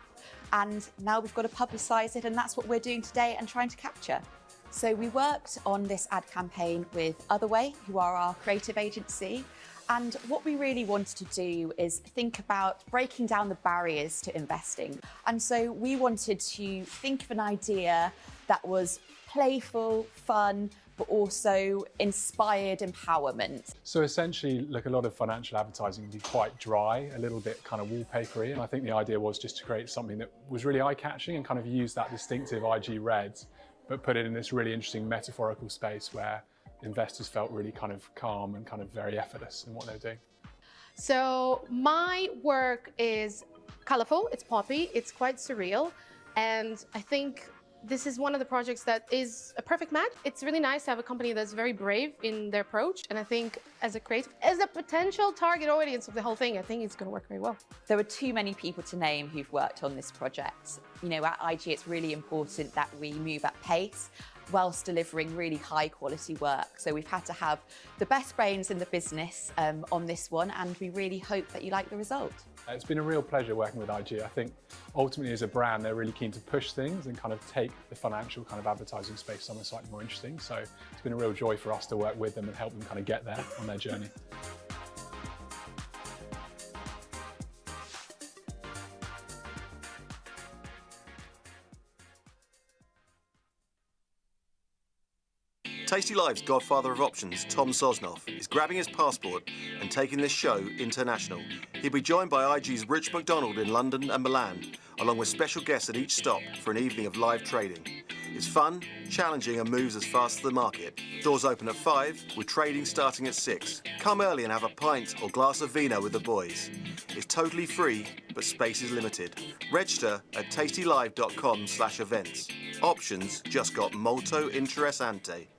and now we've got to publicise it, and that's what we're doing today and trying to capture. So we worked on this ad campaign with Otherway, who are our creative agency. And what we really wanted to do is think about breaking down the barriers to investing. And so we wanted to think of an idea that was playful, fun, but also inspired empowerment. So essentially, look, a lot of financial advertising can be quite dry, a little bit kind of wallpapery. And I think the idea was just to create something that was really eye-catching and kind of use that distinctive IG red, but put it in this really interesting metaphorical space where investors felt really kind of calm and kind of very effortless in what they're doing. So my work is colorful, it's poppy, it's quite surreal. And I think this is one of the projects that is a perfect match. It's really nice to have a company that's very brave in their approach. And I think as a creative, as a potential target audience of the whole thing, I think it's going to work very well. There were too many people to name who've worked on this project. You know, at IG, it's really important that we move at pace whilst delivering really high quality work. So we've had to have the best brains in the business on this one, and we really hope that you like the result. It's been a real pleasure working with IG. I think ultimately as a brand, they're really keen to push things and kind of take the financial kind of advertising space somewhere slightly more interesting. So it's been a real joy for us to work with them and help them kind of get there on their journey. Tasty Live's godfather of options, Tom Sosnoff, is grabbing his passport and taking this show international. He'll be joined by IG's Rich McDonald in London and Milan, along with special guests at each stop for an evening of live trading. It's fun, challenging and moves as fast as the market. Doors open at 5, with trading starting at 6. Come early and have a pint or glass of vino with the boys. It's totally free, but space is limited. Register at tastylive.com/events. Options just got molto interessante.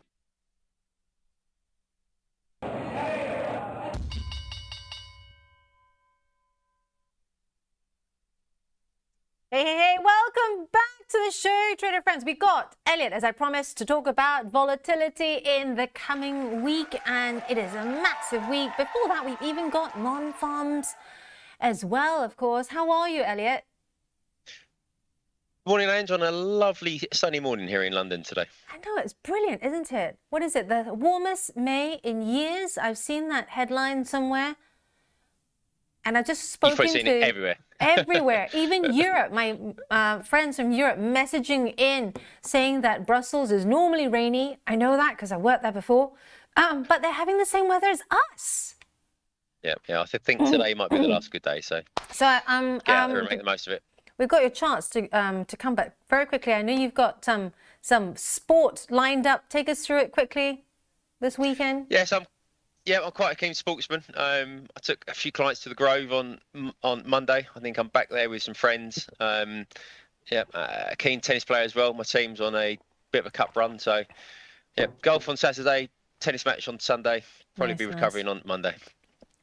Hey, welcome back to the show, trader friends. We got Elliot, as I promised, to talk about volatility in the coming week, and it is a massive week. Before that, we've even got non-farms as well, of course. How are you, Elliot? Morning, Ange, on a lovely sunny morning here in London today. I know, it's brilliant, isn't it? What is it, the warmest May in years? I've seen that headline somewhere. And I've just spoken You've seen it everywhere. Everywhere, even Europe. My friends from Europe messaging in saying that Brussels is normally rainy. I know that because I worked there before. But they're having the same weather as us. Yeah, I think today might be the last good day. So get out there and make the most of it. We've got your chance to come back very quickly. I know you've got some sport lined up. Take us through it quickly this weekend. Yes, I'm quite a keen sportsman. I took a few clients to the Grove on Monday. I think I'm back there with some friends. A keen tennis player as well. My team's on a bit of a cup run. So, golf on Saturday, tennis match on Sunday. Probably be recovering on Monday.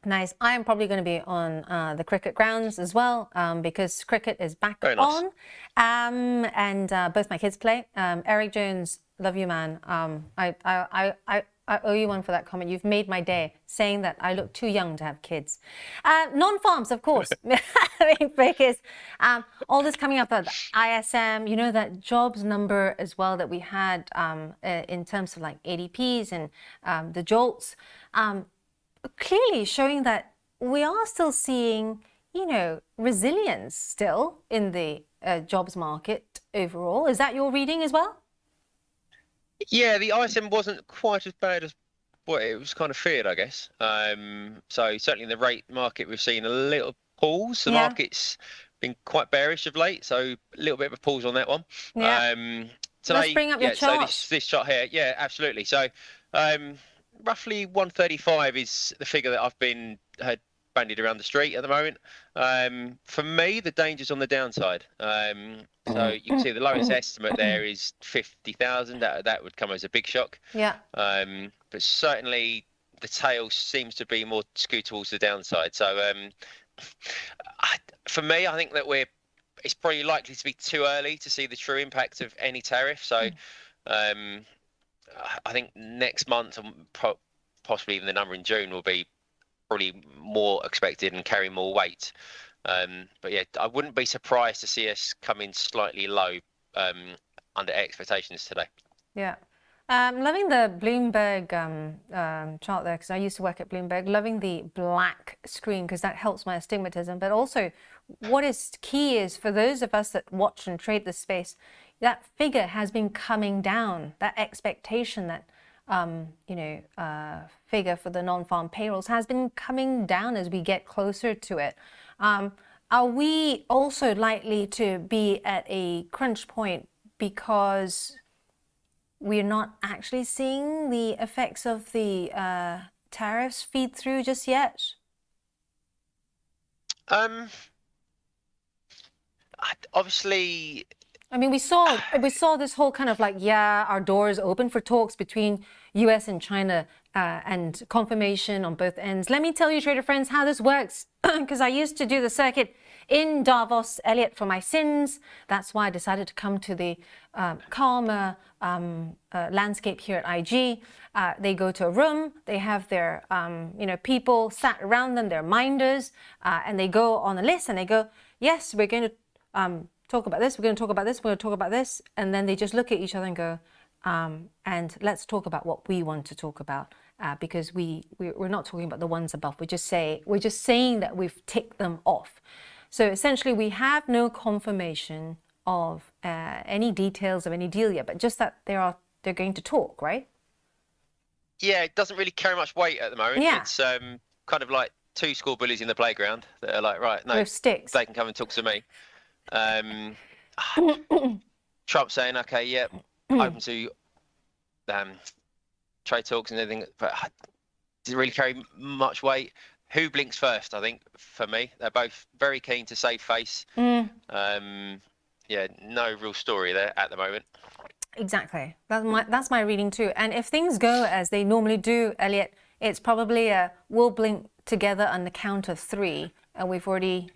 Nice. I am probably going to be on the cricket grounds as well because cricket is back on. And both my kids play. Eric Jones, love you, man. I owe you one for that comment. You've made my day, saying that I look too young to have kids. Non-farms, of course, because all this coming up at ISM, you know, that jobs number as well that we had in terms of like ADPs and the JOLTS, clearly showing that we are still seeing, you know, resilience still in the jobs market overall. Is that your reading as well? Yeah, the ISM wasn't quite as bad as what it was kind of feared, I guess. So certainly in the rate market, we've seen a little pause. The market's been quite bearish of late, so a little bit of a pause on that one. Yeah. Today, Let's bring up your chart. So this chart here, yeah, absolutely. So roughly 135 is the figure that I've heard bandied around the street at the moment. For me, the danger's on the downside. So you can see the lowest estimate there is 50,000. That would come as a big shock. Yeah. But certainly the tail seems to be more skewed towards the downside. So for me, I think that it's probably likely to be too early to see the true impact of any tariff. So I think next month, possibly even the number in June, will be probably more expected and carry more weight. But yeah, I wouldn't be surprised to see us come in slightly low under expectations today. Yeah. Loving the Bloomberg chart there, because I used to work at Bloomberg. Loving the black screen because that helps my astigmatism. But also, what is key is for those of us that watch and trade the space, that figure has been coming down. That expectation, that figure for the non-farm payrolls has been coming down as we get closer to it. Are we also likely to be at a crunch point because we're not actually seeing the effects of the tariffs feed through just yet? Obviously, I mean, we saw this whole kind of like, yeah, our door is open for talks between US and China and confirmation on both ends. Let me tell you, trader friends, how this works, because I used to do the circuit in Davos, Elliot, for my sins. That's why I decided to come to the calmer landscape here at IG. They go to a room, they have their people sat around them, their minders, and they go on a list and they go, yes, we're going to talk about this, we're going to talk about this, we're going to talk about this, and then they just look at each other and go, and let's talk about what we want to talk about, because we're not talking about the ones above. We're just saying that we've ticked them off. So essentially, we have no confirmation of any details of any deal yet, but just that they're going to talk, right? Yeah, it doesn't really carry much weight at the moment. Yeah. It's kind of like two school bullies in the playground that are like, right, no, with sticks. They can come and talk to me. Trump saying, okay, yeah, open to trade talks and everything, but does it really carry much weight? Who blinks first? I think for me, they're both very keen to save face. Yeah, no real story there at the moment. Exactly. That's my reading too. And if things go as they normally do, Elliot, it's probably we'll blink together on the count of 3, and we've already,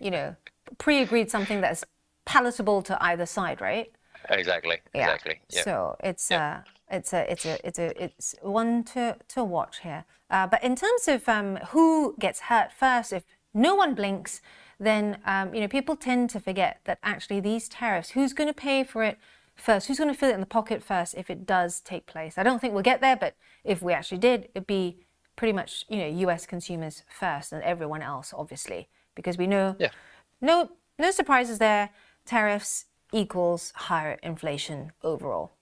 pre-agreed something that's palatable to either side, right? Exactly. Yeah. Exactly. Yeah. So it's one to watch here. But in terms of who gets hurt first, if no one blinks, then people tend to forget that actually these tariffs, who's going to pay for it first? Who's going to feel it in the pocket first if it does take place? I don't think we'll get there, but if we actually did, it'd be pretty much U.S. consumers first and everyone else, obviously, because we know no surprises there. Tariffs equals higher inflation overall.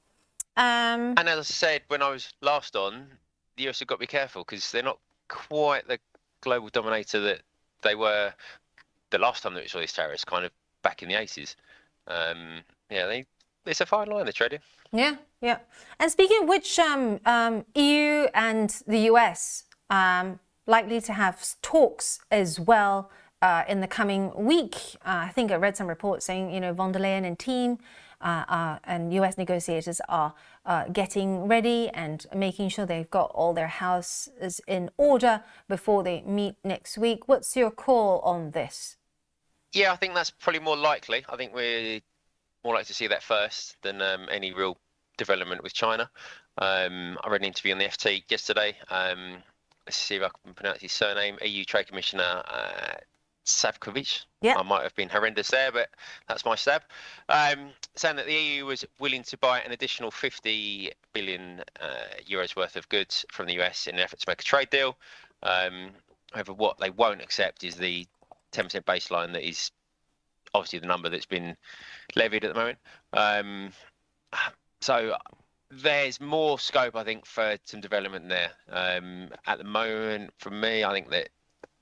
And as I said when I was last on, the US have got to be careful because they're not quite the global dominator that they were the last time that we saw these tariffs, kind of back in the 80s. It's a fine line they're trading. Yeah. And speaking of which, EU and the US likely to have talks as well in the coming week. I think I read some reports saying, von der Leyen and team and US negotiators are getting ready and making sure they've got all their houses in order before they meet next week. What's your call on this? Yeah, I think that's probably more likely. I think we're more likely to see that first than any real development with China. I read an interview on the FT yesterday. Let's see if I can pronounce his surname. EU Trade Commissioner Savkovic. Yeah. I might have been horrendous there, but that's my stab. Saying that the EU was willing to buy an additional 50 billion euros worth of goods from the US in an effort to make a trade deal. However, what they won't accept is the 10% baseline that is obviously the number that's been levied at the moment. So there's more scope, I think, for some development there. At the moment, for me, I think that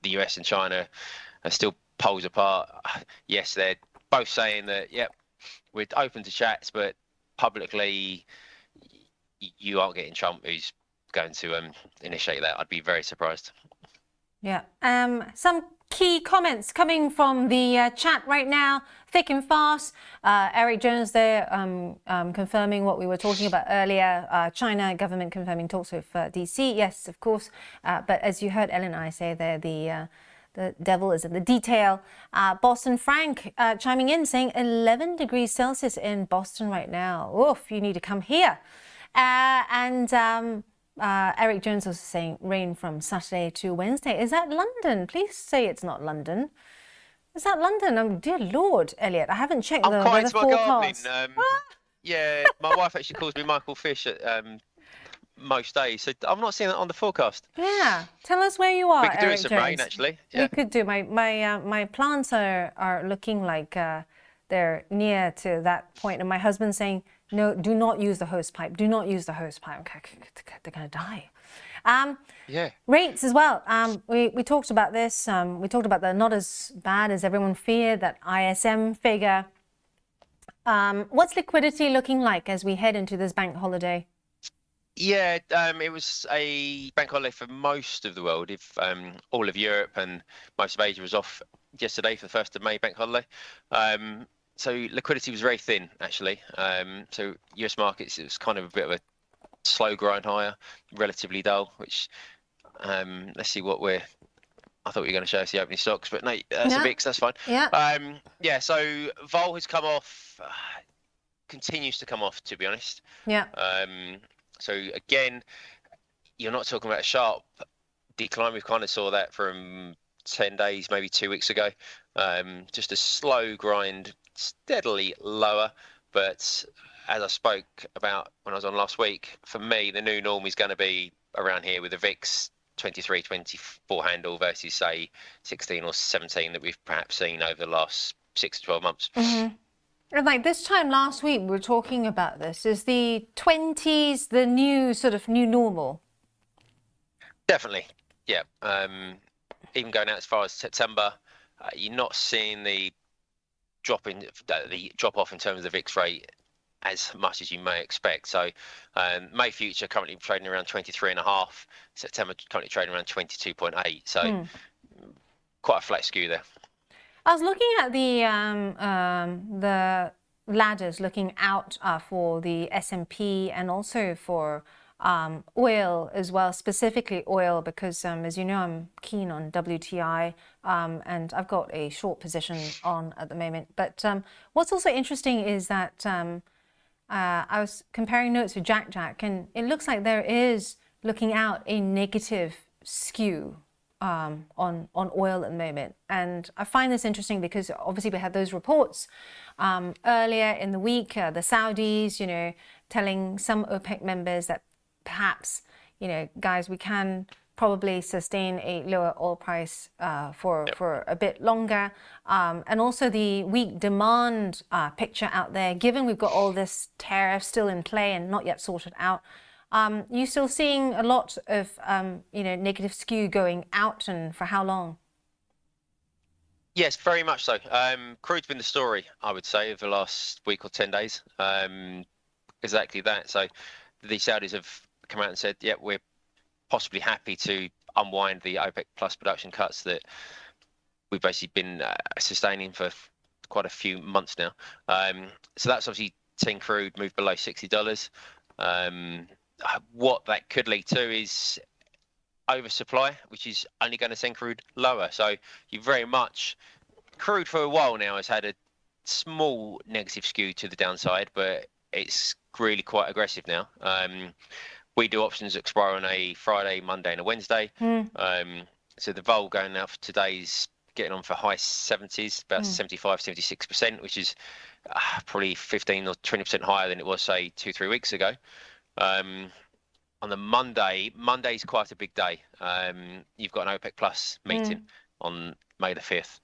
the US and China are still poles apart. Yes, they're both saying that, we're open to chats, but publicly, you aren't getting Trump who's going to initiate that. I'd be very surprised. Yeah. Some key comments coming from the chat right now, thick and fast. Eric Jones there confirming what we were talking about earlier. China government confirming talks with DC. Yes, of course. But as you heard Ellen and I say there, the devil is in the detail. Boston Frank chiming in saying 11 degrees Celsius in Boston right now. Oof, you need to come here. Eric Jones also saying rain from Saturday to Wednesday. Is that London? Please say it's not London. Is that London? Oh, dear Lord, Elliot, I haven't checked the weather forecast. Yeah, my wife actually calls me Michael Fish at most days. So I'm not seeing that on the forecast. Yeah, tell us where you are. We could do Eric it some Jones. rain, actually. We Yeah. could do. My plants are looking like they're near to that point, and my husband's saying, no, do not use the hose pipe. Do not use the hose pipe. They're gonna die. Yeah. Rates as well. We talked about this. We talked about the not as bad as everyone feared, that ISM figure. What's liquidity looking like as we head into this bank holiday? Yeah, it was a bank holiday for most of the world. If all of Europe and most of Asia was off yesterday for the 1st of May bank holiday. So liquidity was very thin, actually. So US markets, it was kind of a bit of a slow grind higher, relatively dull, which let's see what I thought we were going to show us the opening stocks, but no, that's a VIX, that's fine. Yeah. Yeah, so Vol has come off, continues to come off, to be honest. Yeah. So again, you're not talking about a sharp decline. We kind of saw that from 10 days, maybe 2 weeks ago. Just a slow grind, steadily lower. But as I spoke about when I was on last week, for me, the new norm is going to be around here with the VIX 23, 24 handle versus, say, 16 or 17 that we've perhaps seen over the last 6 to 12 months. Mm-hmm. And like this time last week, we were talking about this. Is the 20s the new sort of new normal? Definitely, yeah. Even going out as far as September, you're not seeing the drop off in terms of the VIX rate as much as you may expect. So May future currently trading around 23.5, September currently trading around 22.8. So quite a flat skew there. I was looking at the ladders looking out for the S&P and also for oil as well, specifically oil, because as you know, I'm keen on WTI and I've got a short position on at the moment. But what's also interesting is that I was comparing notes with Jack, and it looks like there is looking out a negative skew on oil at the moment. And I find this interesting because obviously we had those reports earlier in the week, the Saudis, you know, telling some OPEC members that perhaps, you know, guys, we can probably sustain a lower oil price for a bit longer. And also the weak demand picture out there, given we've got all this tariff still in play and not yet sorted out. You're still seeing a lot of, you know, negative skew going out, and for how long? Yes, very much so. Crude's been the story, I would say, of the last week or 10 days. Exactly that. So the Saudis have come out and said, yeah, we're possibly happy to unwind the OPEC plus production cuts that we've basically been sustaining for quite a few months now. So that's obviously seen crude move below $60. What that could lead to is oversupply, which is only going to send crude lower. So you very much, crude for a while now has had a small negative skew to the downside, but it's really quite aggressive now. We do options that expire on a Friday, Monday and a Wednesday. So the vol going now for today's getting on for high 70s, about 75, 76%, which is probably 15 or 20% higher than it was, say, 2-3 weeks ago. On the Monday's quite a big day. You've got an OPEC Plus meeting on May the 5th.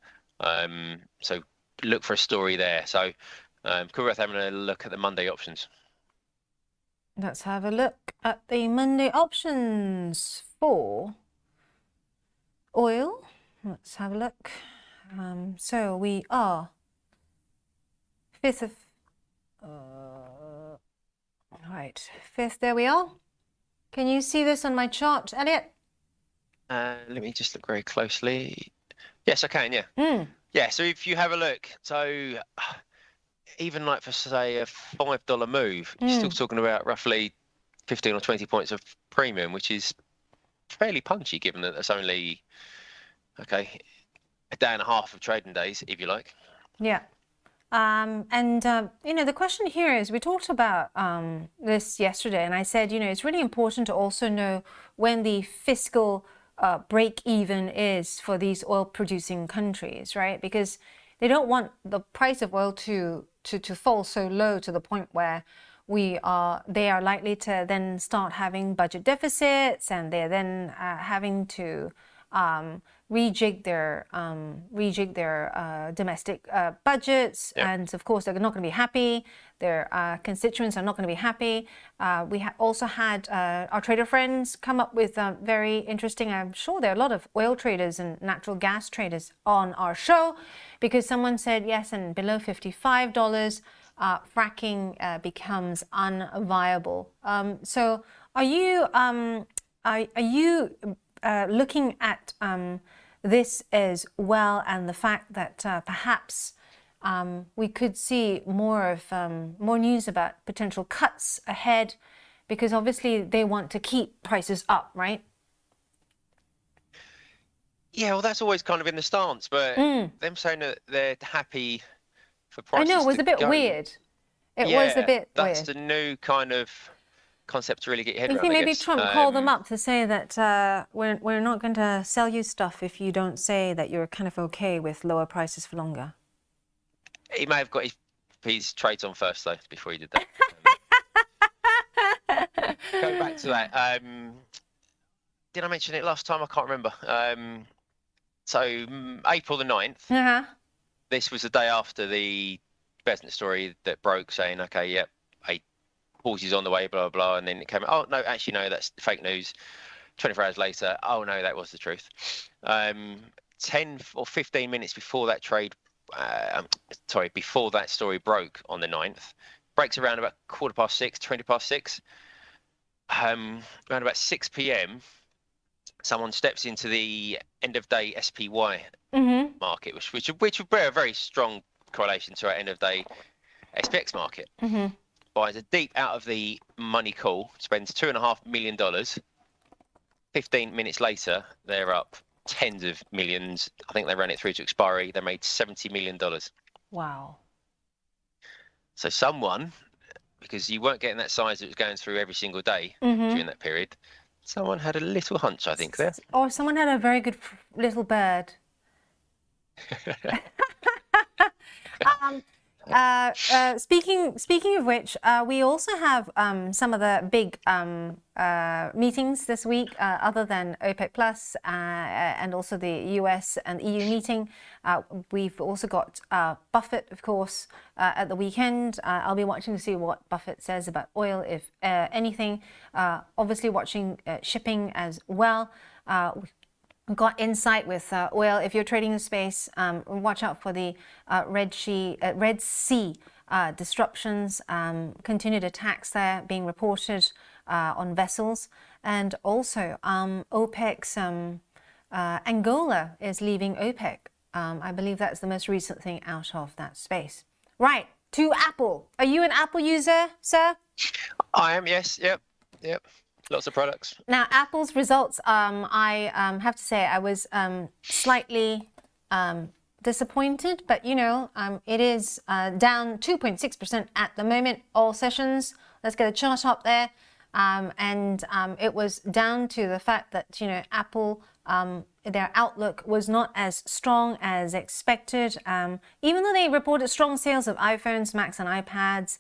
So look for a story there. So could be worth having a look at the Monday options. Let's have a look at the Monday options for oil. Let's have a look. So we are 5th of... right, 5th, there we are. Can you see this on my chart, Elliot? Let me just look very closely. Yes, I can, yeah. Yeah, so if you have a look, so even like for, say, a $5 move, you're still talking about roughly 15 or 20 points of premium, which is fairly punchy given that that's only, okay, a day and a half of trading days, if you like. Yeah. You know, the question here is, we talked about this yesterday, and I said, you know, it's really important to also know when the fiscal break even is for these oil producing countries, right? Because they don't want the price of oil to fall so low to the point where they are likely to then start having budget deficits, and they're then having to rejig their domestic budgets, and of course they're not going to be happy. Their constituents are not going to be happy. We also had our trader friends come up with very interesting. I'm sure there are a lot of oil traders and natural gas traders on our show, because someone said yes, and below $55. Fracking becomes unviable. So, are you looking at this as well, and the fact that perhaps we could see more news about potential cuts ahead, because obviously they want to keep prices up, right? Yeah, well, that's always kind of in the stance, but them saying that they're happy for prices. I know, it was a bit weird. It was a bit weird. That's the new kind of concept to really get your head around. I think maybe Trump called them up to say that we're not going to sell you stuff if you don't say that you're kind of okay with lower prices for longer. He may have got his trades on first, though, before he did that. Go back to that. Did I mention it last time? I can't remember. So April the 9th, this was the day after the Besant story that broke, saying, okay, yep, a horses on the way, blah, blah, blah. And then it came out, oh, no, actually, no, that's fake news. 24 hours later, oh, no, that was the truth. 10 or 15 minutes before that trade, before that story broke on the 9th, breaks around about 6:15, 20 past 6. Around about 6 p.m., someone steps into the end of day SPY market, which would bear a very strong correlation to our end of day SPX market. Buys a deep out of the money call, spends $2.5 million. 15 minutes later, they're up tens of millions. I think they ran it through to expiry. They made $70 million. Wow. So someone, because you weren't getting that size that was going through every single day during that period, someone had a little hunch, I think, there. Or someone had a very good little bird. Speaking of which, we also have some of the big meetings this week, other than OPEC Plus and also the US and EU meeting. We've also got Buffett, of course, at the weekend. I'll be watching to see what Buffett says about oil, if anything. Obviously watching shipping as well. We've got insight with oil. If you're trading the space, watch out for the Red Sea disruptions, continued attacks there being reported on vessels. And also OPEC's Angola is leaving OPEC. I believe that's the most recent thing out of that space. Right, to Apple. Are you an Apple user, sir? I am, yes. Yep. Lots of products. Now, Apple's results, I have to say I was slightly disappointed, but you know, it is down 2.6% at the moment, all sessions. Let's get a chart up there. And it was down to the fact that, you know, Apple, their outlook was not as strong as expected. Even though they reported strong sales of iPhones, Macs and iPads,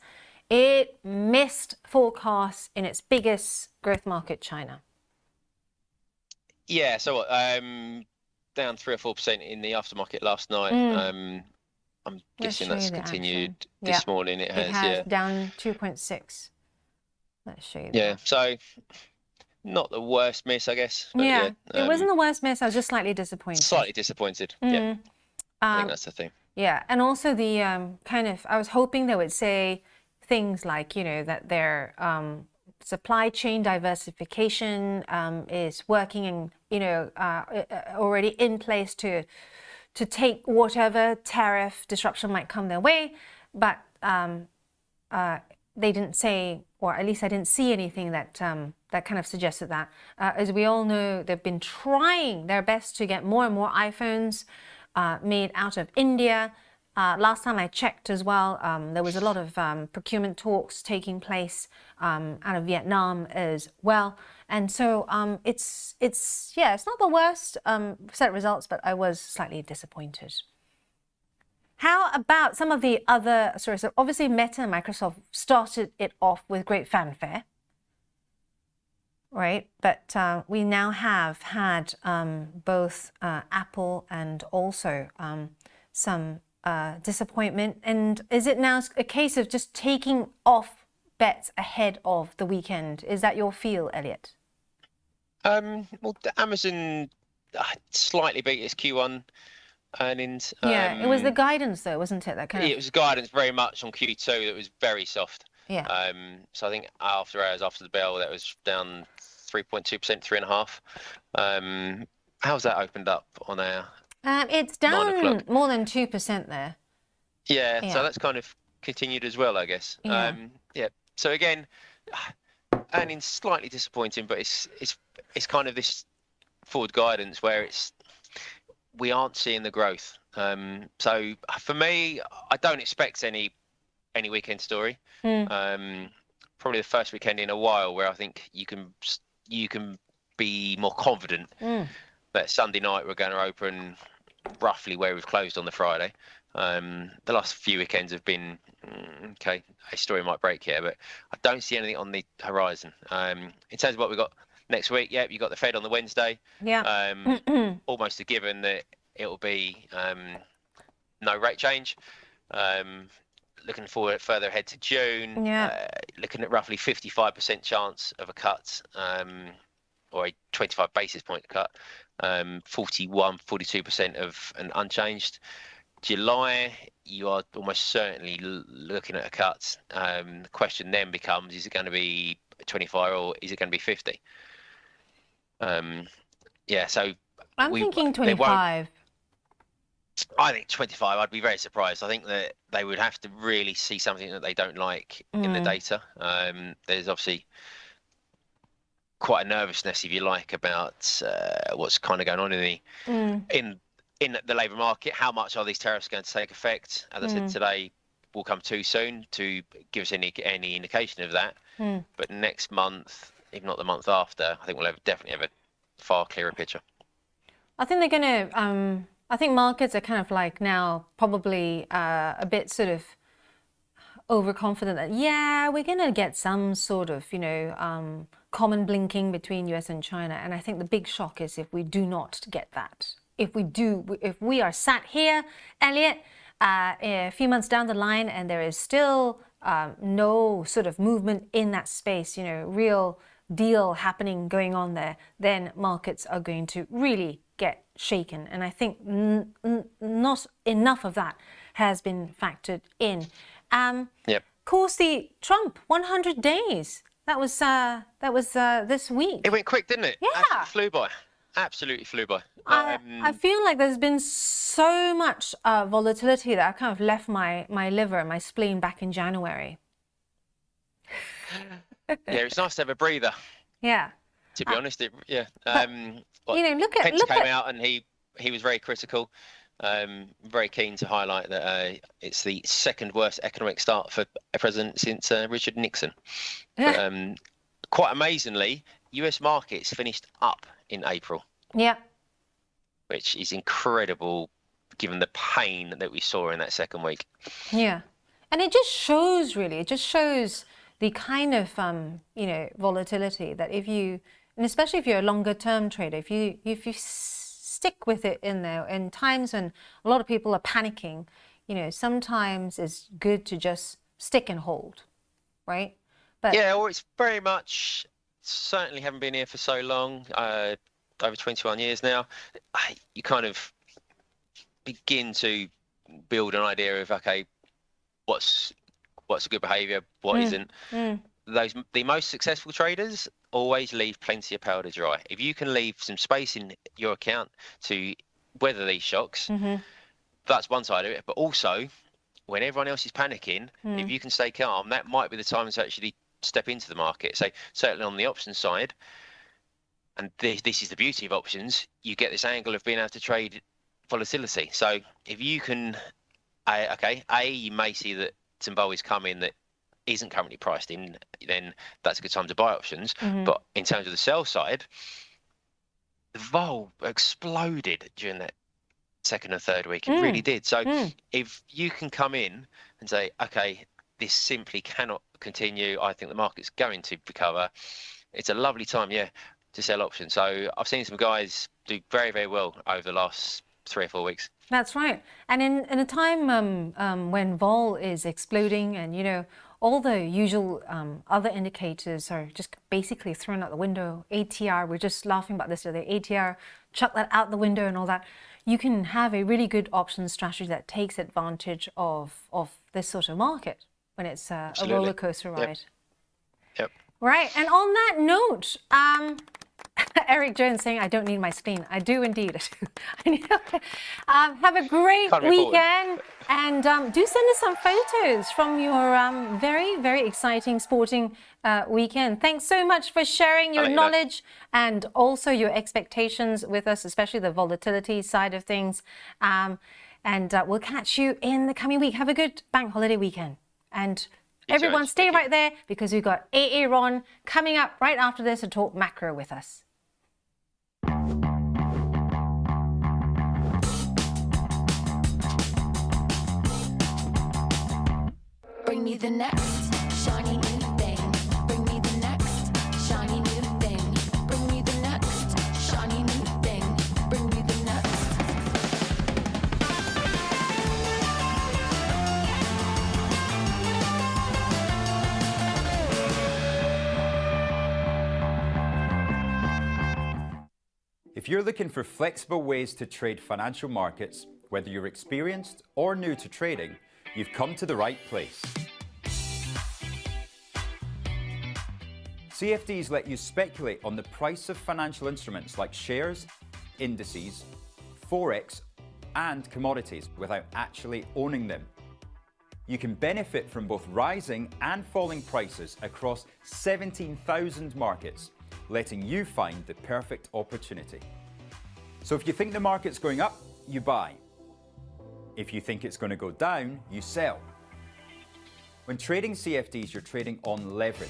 it missed forecasts in its biggest growth market, China. Yeah, so down 3 or 4% in the aftermarket last night. I'm guessing that's continued this morning. It has, down 2.6. Let's show you. Yeah, so not the worst miss, I guess. But it wasn't the worst miss. I was just slightly disappointed. Slightly disappointed. Yeah, I think that's the thing. Yeah, and also the I was hoping they would say things like, you know, that their supply chain diversification is working and, you know, already in place to take whatever tariff disruption might come their way. But they didn't say, or at least I didn't see anything that that kind of suggested that. As we all know, they've been trying their best to get more and more iPhones made out of India. Last time I checked as well, there was a lot of procurement talks taking place out of Vietnam as well. And so it's not the worst set of results, but I was slightly disappointed. How about some of the other, so obviously Meta and Microsoft started it off with great fanfare, right? But we now have had both Apple and also some disappointment. And is it now a case of just taking off bets ahead of the weekend? Is that your feel, Elliot? Well, Amazon slightly beat its Q1 earnings. Yeah, it was the guidance though, wasn't it? That kind of. It was guidance very much on Q2 that was very soft. Yeah. So I think after hours, after the bell, that was down 3.2%, 3.5%. How's that opened up on our? It's down more than 2% there. Yeah, so that's kind of continued as well, I guess. Yeah. So again, earnings slightly disappointing, but it's kind of this forward guidance where we aren't seeing the growth. So for me, I don't expect any weekend story. Probably the first weekend in a while where I think you can be more confident that Sunday night we're going to open roughly where we've closed on the Friday. The last few weekends have been okay. A story might break here, but I don't see anything on the horizon. In terms of what we've got next week, you've got the Fed on the Wednesday. Yeah. Almost a given that it'll be no rate change. Looking forward further ahead to June, looking at roughly 55% chance of a cut, or a 25 basis point cut, 42% of an unchanged. July, you are almost certainly looking at a cut. The question then becomes, is it going to be 25 or is it going to be 50? So I'm thinking 25. I think 25. I'd be very surprised. I think that they would have to really see something that they don't like in the data. There's obviously quite a nervousness, if you like, about what's kind of going on in the labour market. How much are these tariffs going to take effect? As I said today, will come too soon to give us any indication of that. But next month, if not the month after, I think we'll definitely have a far clearer picture. I think they're going to. I think markets are kind of like now probably a bit sort of overconfident that we're going to get some sort of common blinking between US and China. And I think the big shock is if we do not get that. If we are sat here, Elliot, a few months down the line and there is still no sort of movement in that space, real deal happening going on there, then markets are going to really get shaken. And I think not enough of that has been factored in. Of course, the Trump 100 days. That was this week. It went quick, didn't it? Yeah. Flew by. Absolutely flew by. I feel like there's been so much volatility that I kind of left my liver and my spleen back in January. It's nice to have a breather. Yeah. To be honest, look Pence came out and he was very critical. Very keen to highlight that it's the second worst economic start for a president since Richard Nixon. Quite amazingly, US markets finished up in April. Yeah. Which is incredible given the pain that we saw in that second week. Yeah. And it just shows the kind of volatility that and especially if you're a longer term trader, if you stick with it in there in times when a lot of people are panicking, sometimes it's good to just stick and hold, right? But it's very much, certainly haven't been here for so long, over 21 years now. You kind of begin to build an idea of, okay, what's a good behavior, what isn't. The most successful traders always leave plenty of powder dry. If you can leave some space in your account to weather these shocks, that's one side of it. But also, when everyone else is panicking, if you can stay calm, that might be the time to actually step into the market. So certainly on the options side, and this is the beauty of options, you get this angle of being able to trade volatility. So if you can, you may see that some vol is coming that isn't currently priced in, then that's a good time to buy options. But in terms of the sell side, the vol exploded during that second and third week. It really did. So if you can come in and say, okay, this simply cannot continue, I think the market's going to recover, it's a lovely time, to sell options. So I've seen some guys do very, very well over the last 3 or 4 weeks. That's right. And in a time when vol is exploding and, you know, all the usual other indicators are just basically thrown out the window. ATR, we're just laughing about this today. ATR, chuck that out the window and all that. You can have a really good option strategy that takes advantage of this sort of market when it's a roller coaster ride. Yep. Right. And on that note, Eric Jones saying, I don't need my screen. I do indeed. Have a great weekend. And do send us some photos from your very, very exciting sporting weekend. Thanks so much for sharing your knowledge and also your expectations with us, especially the volatility side of things. And we'll catch you in the coming week. Have a good bank holiday weekend. And everyone stay right there because we've got Ron coming up right after this to talk macro with us. Bring me the next shiny new thing. Bring me the next shiny new thing. Bring me the next shiny new thing. Bring me the next. If you're looking for flexible ways to trade financial markets, whether you're experienced or new to trading, you've come to the right place. CFDs let you speculate on the price of financial instruments like shares, indices, forex, and commodities without actually owning them. You can benefit from both rising and falling prices across 17,000 markets, letting you find the perfect opportunity. So if you think the market's going up, you buy. If you think it's going to go down, you sell. When trading CFDs, you're trading on leverage.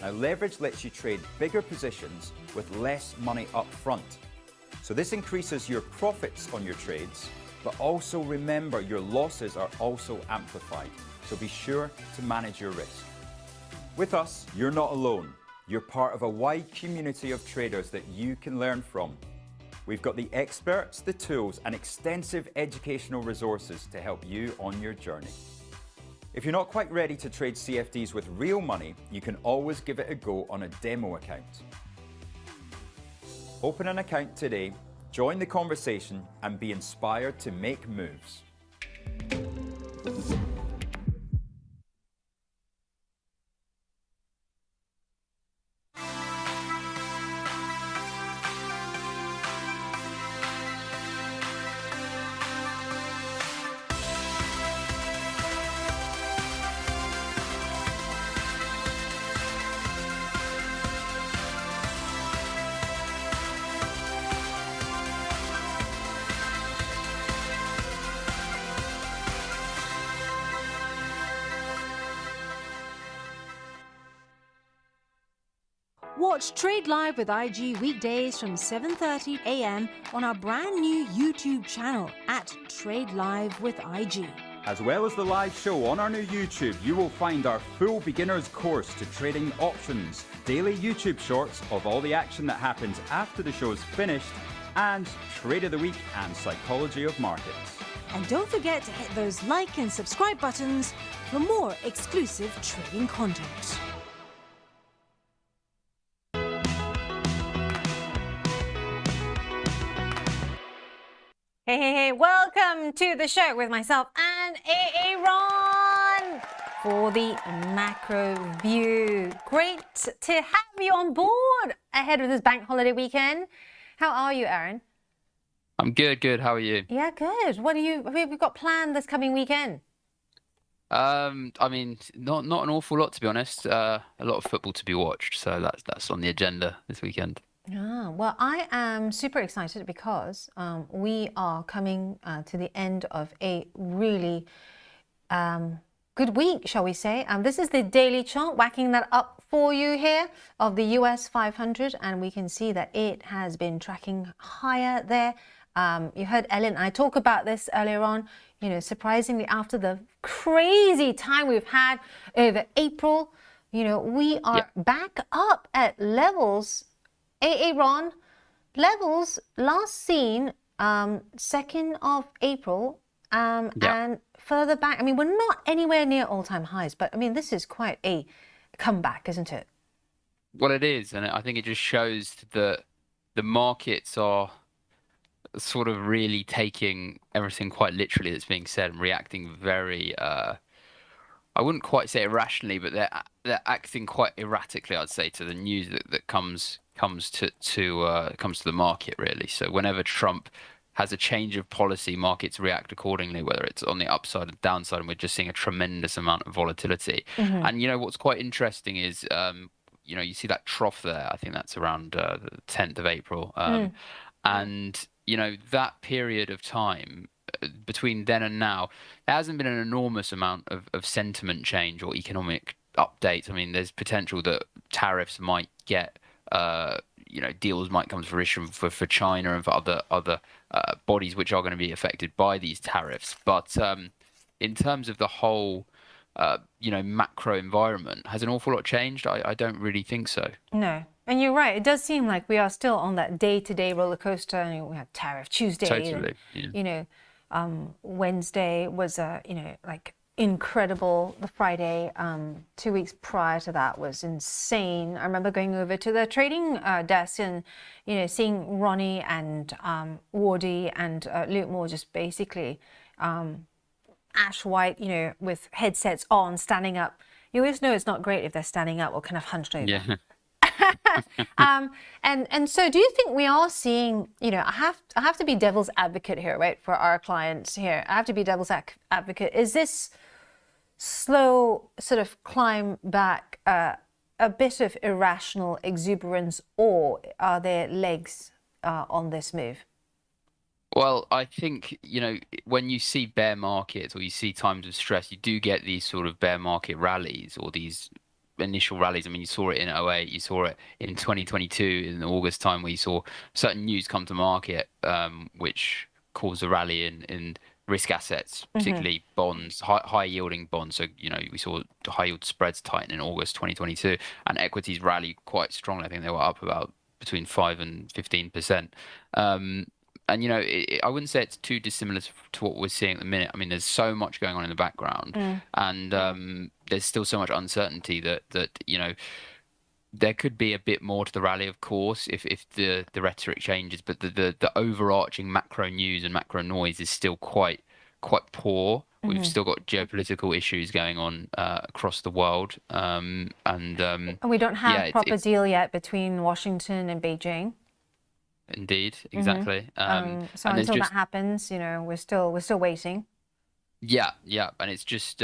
Now, leverage lets you trade bigger positions with less money up front. So this increases your profits on your trades, but also remember your losses are also amplified. So be sure to manage your risk. With us, you're not alone. You're part of a wide community of traders that you can learn from. We've got the experts, the tools, and extensive educational resources to help you on your journey. If you're not quite ready to trade CFDs with real money, you can always give it a go on a demo account. Open an account today, join the conversation, and be inspired to make moves. Watch Trade Live with IG weekdays from 7:30 a.m. on our brand new YouTube channel at Trade Live with IG. As well as the live show on our new YouTube, you will find our full beginner's course to trading options, daily YouTube shorts of all the action that happens after the show's finished, and Trade of the Week and Psychology of Markets. And don't forget to hit those like and subscribe buttons for more exclusive trading content. Hey, welcome to the show with myself and Ron for the macro view. Great to have you on board ahead of this bank holiday weekend. How are you, Aaron? I'm good. How are you? Yeah, good. What have you got planned this coming weekend? I mean, not an awful lot, to be honest. A lot of football to be watched, so that's on the agenda this weekend. Well, I am super excited because we are coming to the end of a really good week, shall we say. This is the daily chart, whacking that up for you here of the US 500, and we can see that it has been tracking higher there You heard Ellen and I talk about this earlier on. You know, surprisingly, after the crazy time we've had over April, you know, we are back up at levels, Ron, levels last seen 2nd of April and further back. I mean, we're not anywhere near all-time highs, but I mean, this is quite a comeback, isn't it? Well, it is, and I think it just shows that the markets are sort of really taking everything quite literally that's being said and reacting very, I wouldn't quite say irrationally, but they're acting quite erratically, I'd say, to the news that comes to the market, really. So whenever Trump has a change of policy, markets react accordingly, whether it's on the upside or downside, and we're just seeing a tremendous amount of volatility. And you know what's quite interesting is you know, you see that trough there. I think that's around the 10th of April, and you know, that period of time between then and now, there hasn't been an enormous amount of sentiment change or economic updates. I mean, there's potential that tariffs might get, you know, deals might come to fruition for China and for other bodies which are going to be affected by these tariffs. But in terms of the whole, you know, macro environment, has an awful lot changed? I don't really think so. No. And you're right. It does seem like we are still on that day-to-day roller coaster. And we had tariff Tuesday. Totally. And, you know, Wednesday was you know, like incredible. The Friday, 2 weeks prior to that was insane. I remember going over to the trading desk and, you know, seeing Ronnie and Wardy and Luke Moore just basically ash white, you know, with headsets on, standing up. You always know it's not great if they're standing up or kind of hunched over. Yeah. And so do you think we are seeing, you know, I have to be devil's advocate here, right, for our clients here. I have to be devil's advocate. Is this slow sort of climb back a bit of irrational exuberance, or are there legs on this move? Well, I think, you know, when you see bear markets or you see times of stress, you do get these sort of bear market rallies or these initial rallies. I mean, you saw it in 2008, you saw it in 2022 in August time, where you saw certain news come to market, which caused a rally in risk assets, particularly bonds, high yielding bonds. So, you know, we saw high yield spreads tighten in August 2022, and equities rallied quite strongly. I think they were up about between 5 and 15%. And, you know, I wouldn't say it's too dissimilar to what we're seeing at the minute. I mean, there's so much going on in the background, and there's still so much uncertainty that you know, there could be a bit more to the rally, of course, if the rhetoric changes. But the overarching macro news and macro noise is still quite poor. We've still got geopolitical issues going on across the world, and we don't have a proper deal yet between Washington and Beijing. Indeed, exactly. So until that happens, you know, we're still waiting. Yeah, and it's just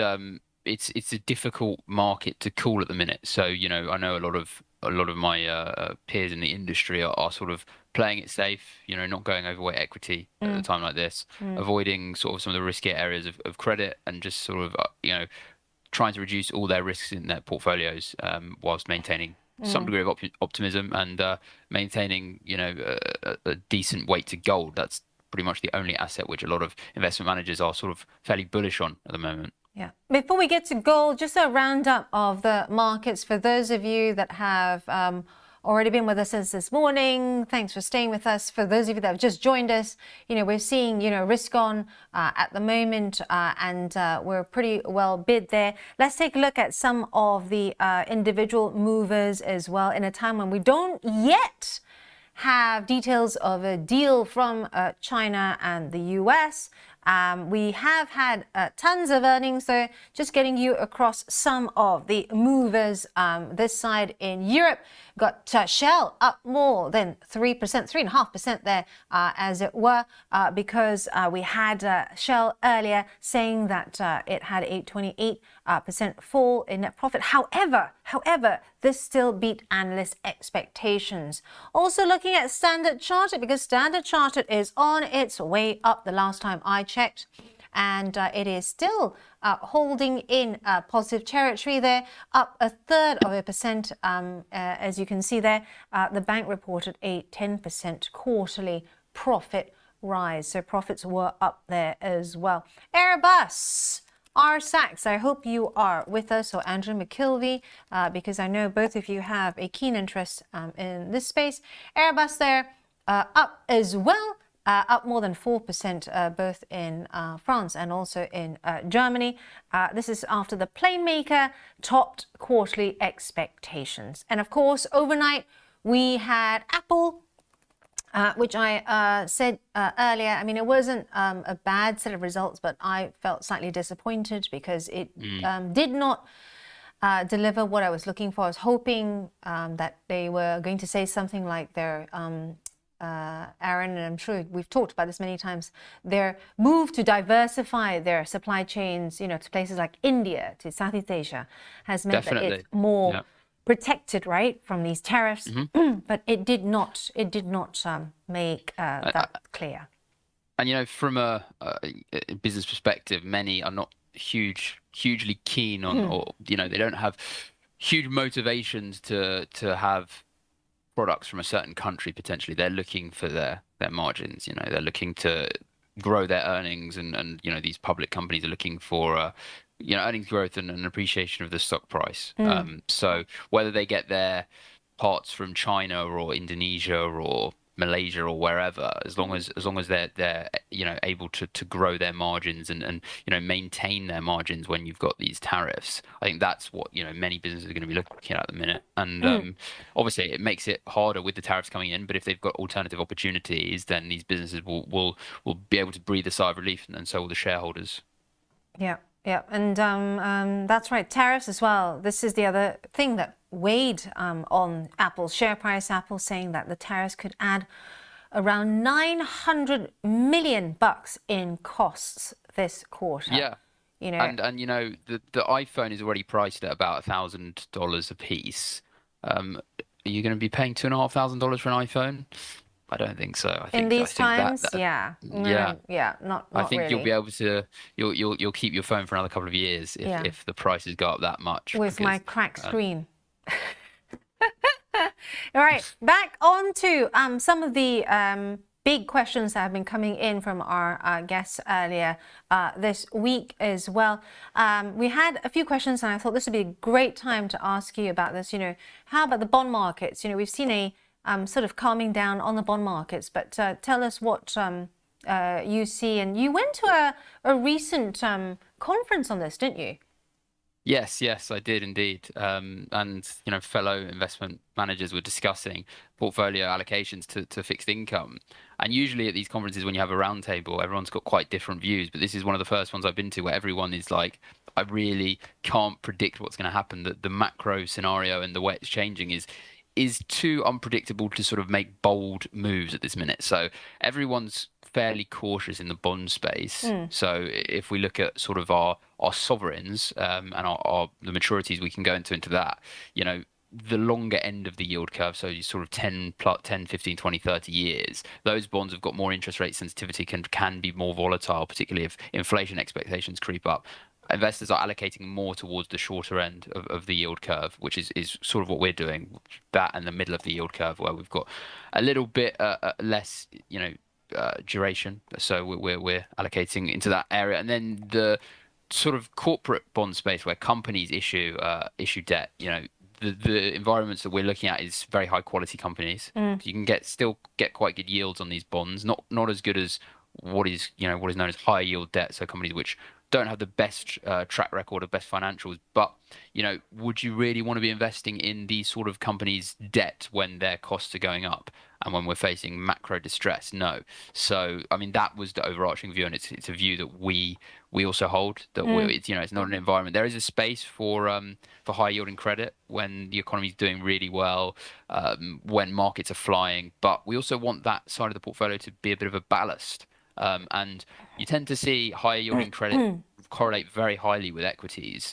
it's a difficult market to call at the minute. So, you know, I know a lot of my peers in the industry are sort of playing it safe, you know, not going overweight equity at a time like this, avoiding sort of some of the riskier areas of credit, and just sort of you know, trying to reduce all their risks in their portfolios whilst maintaining some degree of optimism and maintaining, you know, a decent weight to gold. That's pretty much the only asset which a lot of investment managers are sort of fairly bullish on at the moment. Yeah. Before we get to gold, just a roundup of the markets for those of you that have already been with us since this morning. Thanks for staying with us. For those of you that have just joined us, you know, we're seeing, you know, risk on at the moment, and we're pretty well bid there. Let's take a look at some of the individual movers as well, in a time when we don't yet have details of a deal from China and the US. We have had tons of earnings, so just getting you across some of the movers this side in Europe. Got Shell up more than 3%, 3.5% there, as it were, because we had Shell earlier saying that it had a 28% fall in net profit. However, this still beat analyst expectations. Also looking at Standard Chartered, because Standard Chartered is on its way up the last time I checked, and it is still holding in positive territory there, up 1/3%. As you can see there, the bank reported a 10% quarterly profit rise. So profits were up there as well. Airbus. RSAX, I hope you are with us, or Andrew McKilvey, because I know both of you have a keen interest in this space. Airbus there, up as well, up more than 4%, both in France and also in Germany. This is after the plane maker topped quarterly expectations. And of course, overnight, we had Apple, which I said earlier. I mean, it wasn't a bad set of results, but I felt slightly disappointed because it did not deliver what I was looking for. I was hoping that they were going to say something like their, Aaron, and I'm sure we've talked about this many times, their move to diversify their supply chains, you know, to places like India, to Southeast Asia, has meant that it's more protected, right, from these tariffs, but it did not make that clear. And you know, from a business perspective, many are not hugely keen on, or you know, they don't have huge motivations to have products from a certain country. Potentially, they're looking for their margins. You know, they're looking to grow their earnings, and you know, these public companies are looking for you know, earnings growth and an appreciation of the stock price. So whether they get their parts from China or Indonesia or Malaysia or wherever, as long as they're you know, able to grow their margins and you know, maintain their margins when you've got these tariffs, I think that's what, you know, many businesses are going to be looking at the minute. And obviously it makes it harder with the tariffs coming in, but if they've got alternative opportunities, then these businesses will be able to breathe a sigh of relief, and so will the shareholders. Yeah, and that's right, tariffs as well. This is the other thing that weighed on Apple's share price. Apple saying that the tariffs could add around $900 million in costs this quarter. Yeah, you know, and you know, the iPhone is already priced at about $1,000 a piece. Are you going to be paying $2,500 for an iPhone? I don't think so. I think in these times, not I think really. you'll be able to. You'll keep your phone for another couple of years if the prices go up that much. With my cracked screen. All right, back on to some of the big questions that have been coming in from our guests earlier this week as well. We had a few questions, and I thought this would be a great time to ask you about this. You know, how about the bond markets? You know, we've seen a sort of calming down on the bond markets, but tell us what you see. And you went to a recent conference on this, didn't you? Yes, I did indeed. And you know, fellow investment managers were discussing portfolio allocations to fixed income. And usually at these conferences, when you have a roundtable, everyone's got quite different views. But this is one of the first ones I've been to where everyone is like, I really can't predict what's going to happen. The macro scenario and the way it's changing is too unpredictable to sort of make bold moves at this minute. So everyone's fairly cautious in the bond space. So if we look at sort of our sovereigns and the maturities, we can go into that, you know, the longer end of the yield curve, so you sort of 10, 15, 20, 30 years, those bonds have got more interest rate sensitivity, can be more volatile, particularly if inflation expectations creep up. Investors are allocating more towards the shorter end of the yield curve, which is sort of what we're doing, that and the middle of the yield curve, where we've got a little bit less, you know, duration. So we're allocating into that area. And then the sort of corporate bond space where companies issue debt, you know, the environments that we're looking at is very high quality companies. You can still get quite good yields on these bonds, not as good as what is known as high yield debt. So companies which don't have the best track record of best financials, but you know, would you really want to be investing in these sort of companies' debt when their costs are going up and when we're facing macro distress? No. So I mean, that was the overarching view, and it's a view that we also hold, that it's not an environment. There is a space for high yielding credit when the economy is doing really well, when markets are flying, but we also want that side of the portfolio to be a bit of a ballast. And you tend to see higher yielding credit correlate very highly with equities,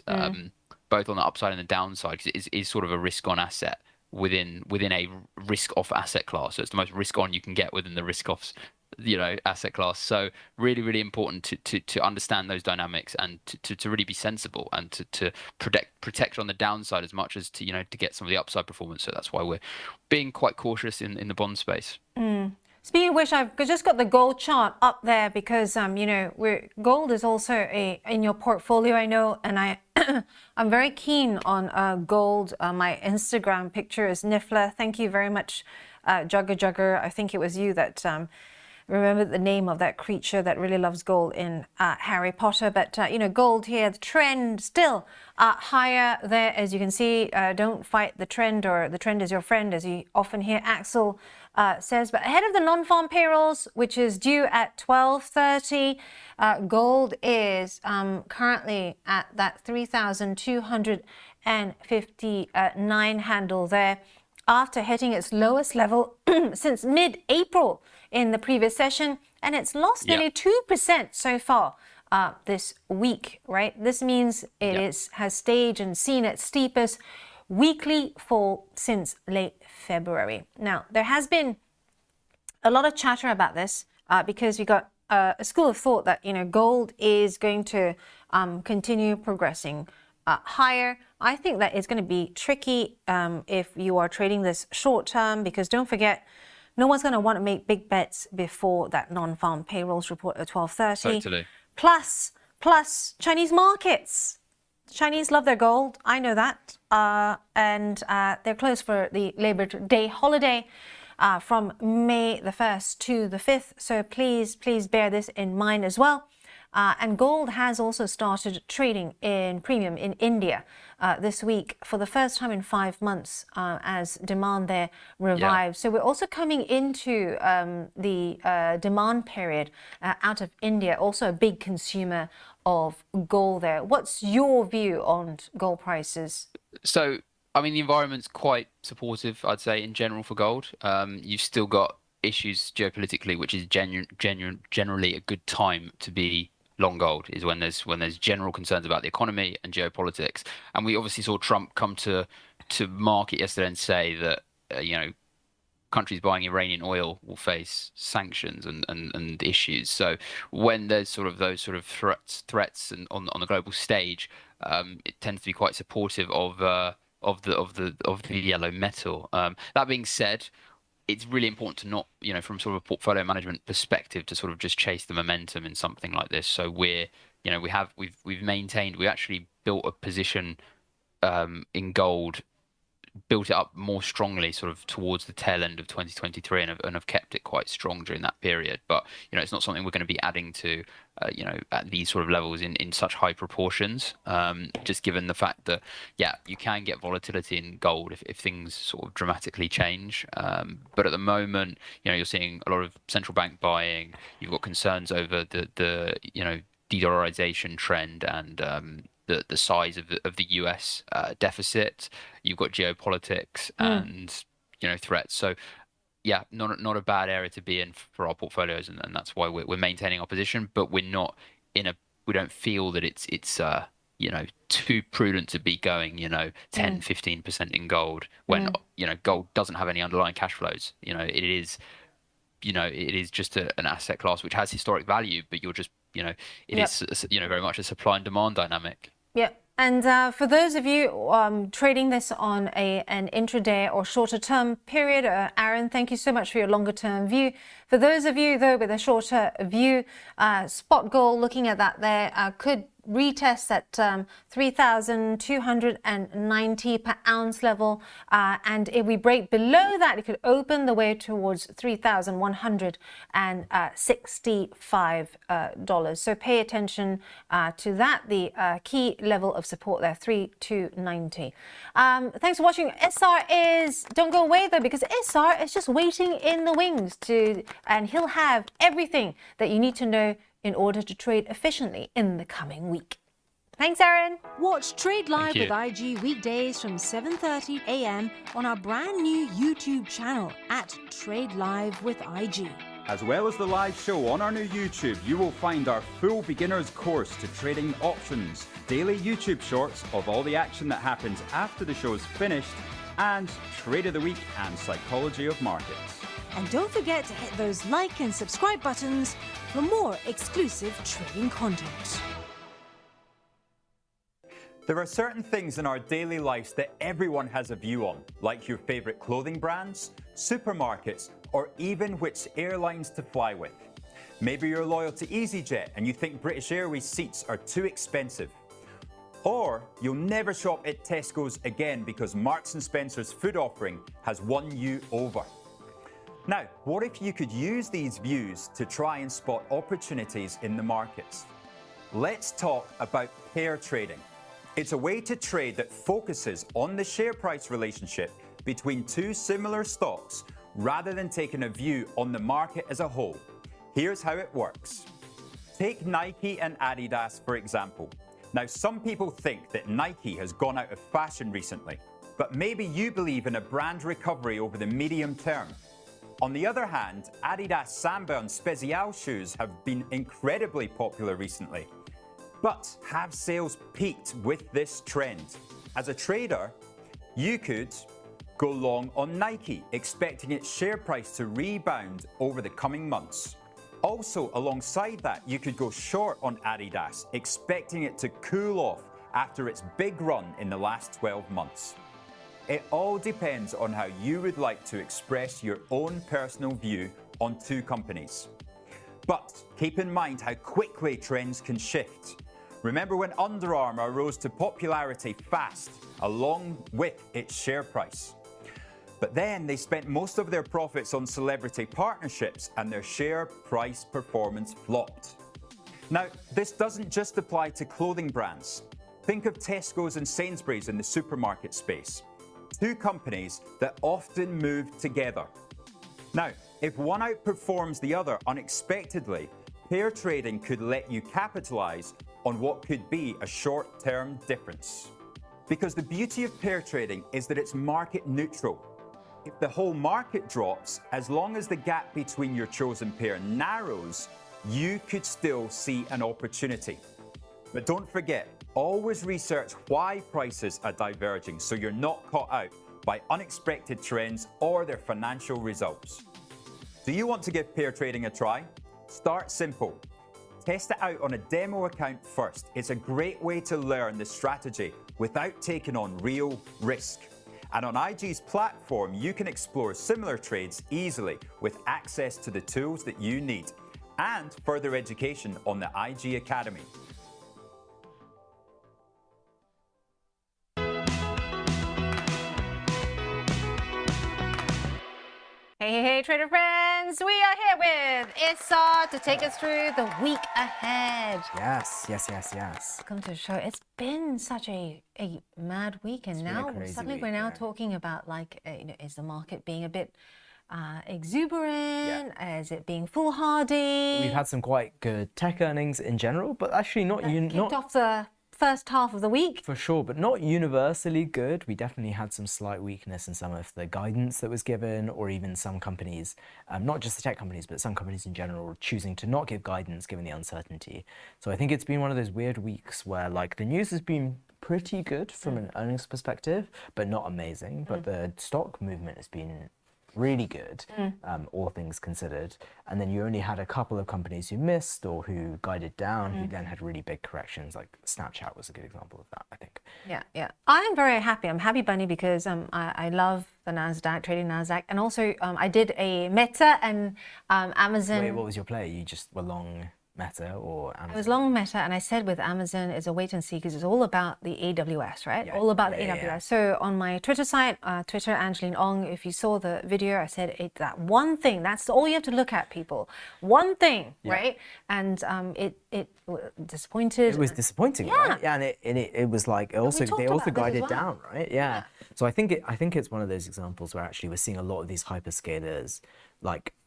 both on the upside and the downside, because it is sort of a risk-on asset within a risk-off asset class. So it's the most risk-on you can get within the risk-off, you know, asset class. So really, really important to understand those dynamics and to really be sensible and to protect on the downside as much as to get some of the upside performance. So that's why we're being quite cautious in the bond space. Speaking of which, I've just got the gold chart up there because you know, gold is also in your portfolio, I know, and I'm very keen on gold. My Instagram picture is Nifla. Thank you very much, Jugger. I think it was you that remembered the name of that creature that really loves gold in Harry Potter. But you know, gold here, the trend still higher there, as you can see. Don't fight the trend, or the trend is your friend, as you often hear Axel says. But ahead of the non-farm payrolls, which is due at 12:30, gold is currently at that 3,259 handle there, after hitting its lowest level since mid-April in the previous session, and it's lost nearly 2% so far this week, right? This means it has staged and seen its steepest weekly fall since late February. Now, there has been a lot of chatter about this because we got a school of thought that, you know, gold is going to continue progressing higher. I think that it's going to be tricky if you are trading this short term, because don't forget, no one's going to want to make big bets before that non-farm payrolls report at 12:30. Totally. Plus Chinese markets. Chinese love their gold. I know that. And they're closed for the Labor Day holiday from May the 1st to the 5th. So please bear this in mind as well. And gold has also started trading in premium in India this week for the first time in 5 months as demand there revives. So we're also coming into the demand period out of India, also a big consumer of gold there. What's your view on gold prices? So, I mean, the environment's quite supportive, I'd say, in general for gold. You've still got issues geopolitically, which is generally a good time to be long gold, is when there's general concerns about the economy and geopolitics. And we obviously saw Trump come to market yesterday and say that you know, countries buying Iranian oil will face sanctions and issues. So when there's sort of those sort of threats and on the global stage, it tends to be quite supportive of the yellow metal. That being said, it's really important to not, you know, from sort of a portfolio management perspective, to sort of just chase the momentum in something like this. So we've actually built a position in gold, built it up more strongly sort of towards the tail end of 2023, and have kept it quite strong during that period. But, you know, it's not something we're going to be adding to, you know, at these sort of levels in such high proportions, just given the fact that, yeah, you can get volatility in gold if things sort of dramatically change. But at the moment, you know, you're seeing a lot of central bank buying. You've got concerns over the you know, de-dollarization trend and the size of the US deficit. You've got geopolitics and, you know, threats. So yeah, not a bad area to be in for our portfolios, and that's why we're maintaining our position. But we're not we don't feel that it's you know, too prudent to be going, you know, 10-15% in gold when you know, gold doesn't have any underlying cash flows. You know, it is just an asset class which has historic value, but you're just, you know, it is, you know, very much a supply and demand dynamic. Yeah. And for those of you trading this on an intraday or shorter term period, Aaron, thank you so much for your longer term view. For those of you, though, with a shorter view, spot gold, looking at that there, could retest at 3,290 per ounce level, and if we break below that, it could open the way towards $3,165. So pay attention to that, the key level of support there, 3,290. Thanks for watching. SR don't go away though, because SR is just waiting in the wings and he'll have everything that you need to know in order to trade efficiently in the coming week. Thanks, Aaron. Watch Trade Live with IG weekdays from 7:30 a.m. on our brand new YouTube channel at Trade Live with IG. As well as the live show on our new YouTube, you will find our full beginner's course to trading options, daily YouTube shorts of all the action that happens after the show's finished, and Trade of the Week and Psychology of Markets. And don't forget to hit those like and subscribe buttons for more exclusive trading content. There are certain things in our daily lives that everyone has a view on, like your favourite clothing brands, supermarkets, or even which airlines to fly with. Maybe you're loyal to EasyJet and you think British Airways seats are too expensive. Or you'll never shop at Tesco's again because Marks & Spencer's food offering has won you over. Now, what if you could use these views to try and spot opportunities in the markets? Let's talk about pair trading. It's a way to trade that focuses on the share price relationship between two similar stocks rather than taking a view on the market as a whole. Here's how it works. Take Nike and Adidas, for example. Now, some people think that Nike has gone out of fashion recently, but maybe you believe in a brand recovery over the medium term. On the other hand, Adidas Samba and Spezial shoes have been incredibly popular recently. But have sales peaked with this trend? As a trader, you could go long on Nike, expecting its share price to rebound over the coming months. Also, alongside that, you could go short on Adidas, expecting it to cool off after its big run in the last 12 months. It all depends on how you would like to express your own personal view on two companies. But keep in mind how quickly trends can shift. Remember when Under Armour rose to popularity fast, along with its share price. But then they spent most of their profits on celebrity partnerships and their share price performance flopped. Now, this doesn't just apply to clothing brands. Think of Tesco's and Sainsbury's in the supermarket space. Two companies that often move together. Now, if one outperforms the other unexpectedly, pair trading could let you capitalize on what could be a short-term difference. Because the beauty of pair trading is that it's market neutral. If the whole market drops, as long as the gap between your chosen pair narrows, you could still see an opportunity. But don't forget, always research why prices are diverging so you're not caught out by unexpected trends or their financial results. Do you want to give pair trading a try? Start simple. Test it out on a demo account first. It's a great way to learn the strategy without taking on real risk. And on IG's platform, you can explore similar trades easily with access to the tools that you need and further education on the IG Academy. Hey, trader friends! We are here with Issa to take us through the week ahead. Yes. Welcome to the show. It's been such a mad week, and now suddenly we're now talking about is the market being a bit exuberant? Yeah. Is it being foolhardy? We've had some quite good tech earnings in general, but actually not kicked off the first half of the week. For sure, but not universally good. We definitely had some slight weakness in some of the guidance that was given, or even some companies, not just the tech companies, but some companies in general choosing to not give guidance given the uncertainty. So I think it's been one of those weird weeks where the news has been pretty good from an earnings perspective, but not amazing. But the stock movement has been really good, all things considered. And then you only had a couple of companies who missed or who guided down, who then had really big corrections. Like Snapchat was a good example of that, I think. Yeah. I'm very happy. I'm happy bunny because I love the Nasdaq, trading Nasdaq, and also I did a Meta and Amazon. Wait, what was your play? You just were long Meta or Amazon? It was long Meta, and I said with Amazon it's a wait and see because it's all about the AWS, right? Yeah, all about the AWS. Yeah. So on my Twitter site, Twitter Angeline Ong, if you saw the video, I said it's that one thing. That's all you have to look at, people. One thing, right? And it disappointed. It was disappointing, right? Yeah, and it was like also they also guided down, right? Yeah. So I think it's one of those examples where actually we're seeing a lot of these hyperscalers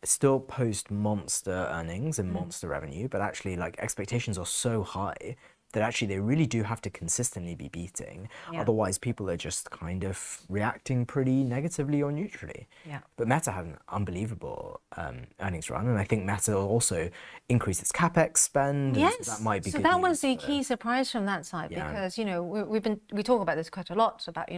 still post monster earnings and monster revenue, but actually expectations are so high that actually they really do have to consistently be beating. Yeah. Otherwise, people are just kind of reacting pretty negatively or neutrally. Yeah. But Meta had an unbelievable earnings run, and I think Meta will also increase its capex spend. Yes. That might be so good that news was the key surprise from that side because we talk about this quite a lot about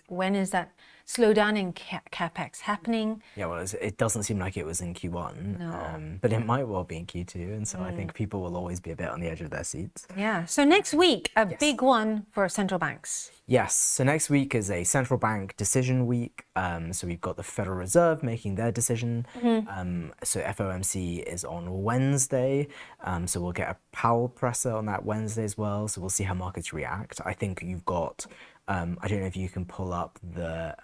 when is that slowdown in capex happening. Yeah, well, it doesn't seem like it was in Q1, but it might well be in Q2, and so I think people will always be a bit on the edge of their seats. Yeah, so next week, a big one for central banks. Yes, so next week is a central bank decision week. So we've got the Federal Reserve making their decision. So FOMC is on Wednesday. So we'll get a Powell presser on that Wednesday as well. So we'll see how markets react. I think you've got, I don't know if you can pull up the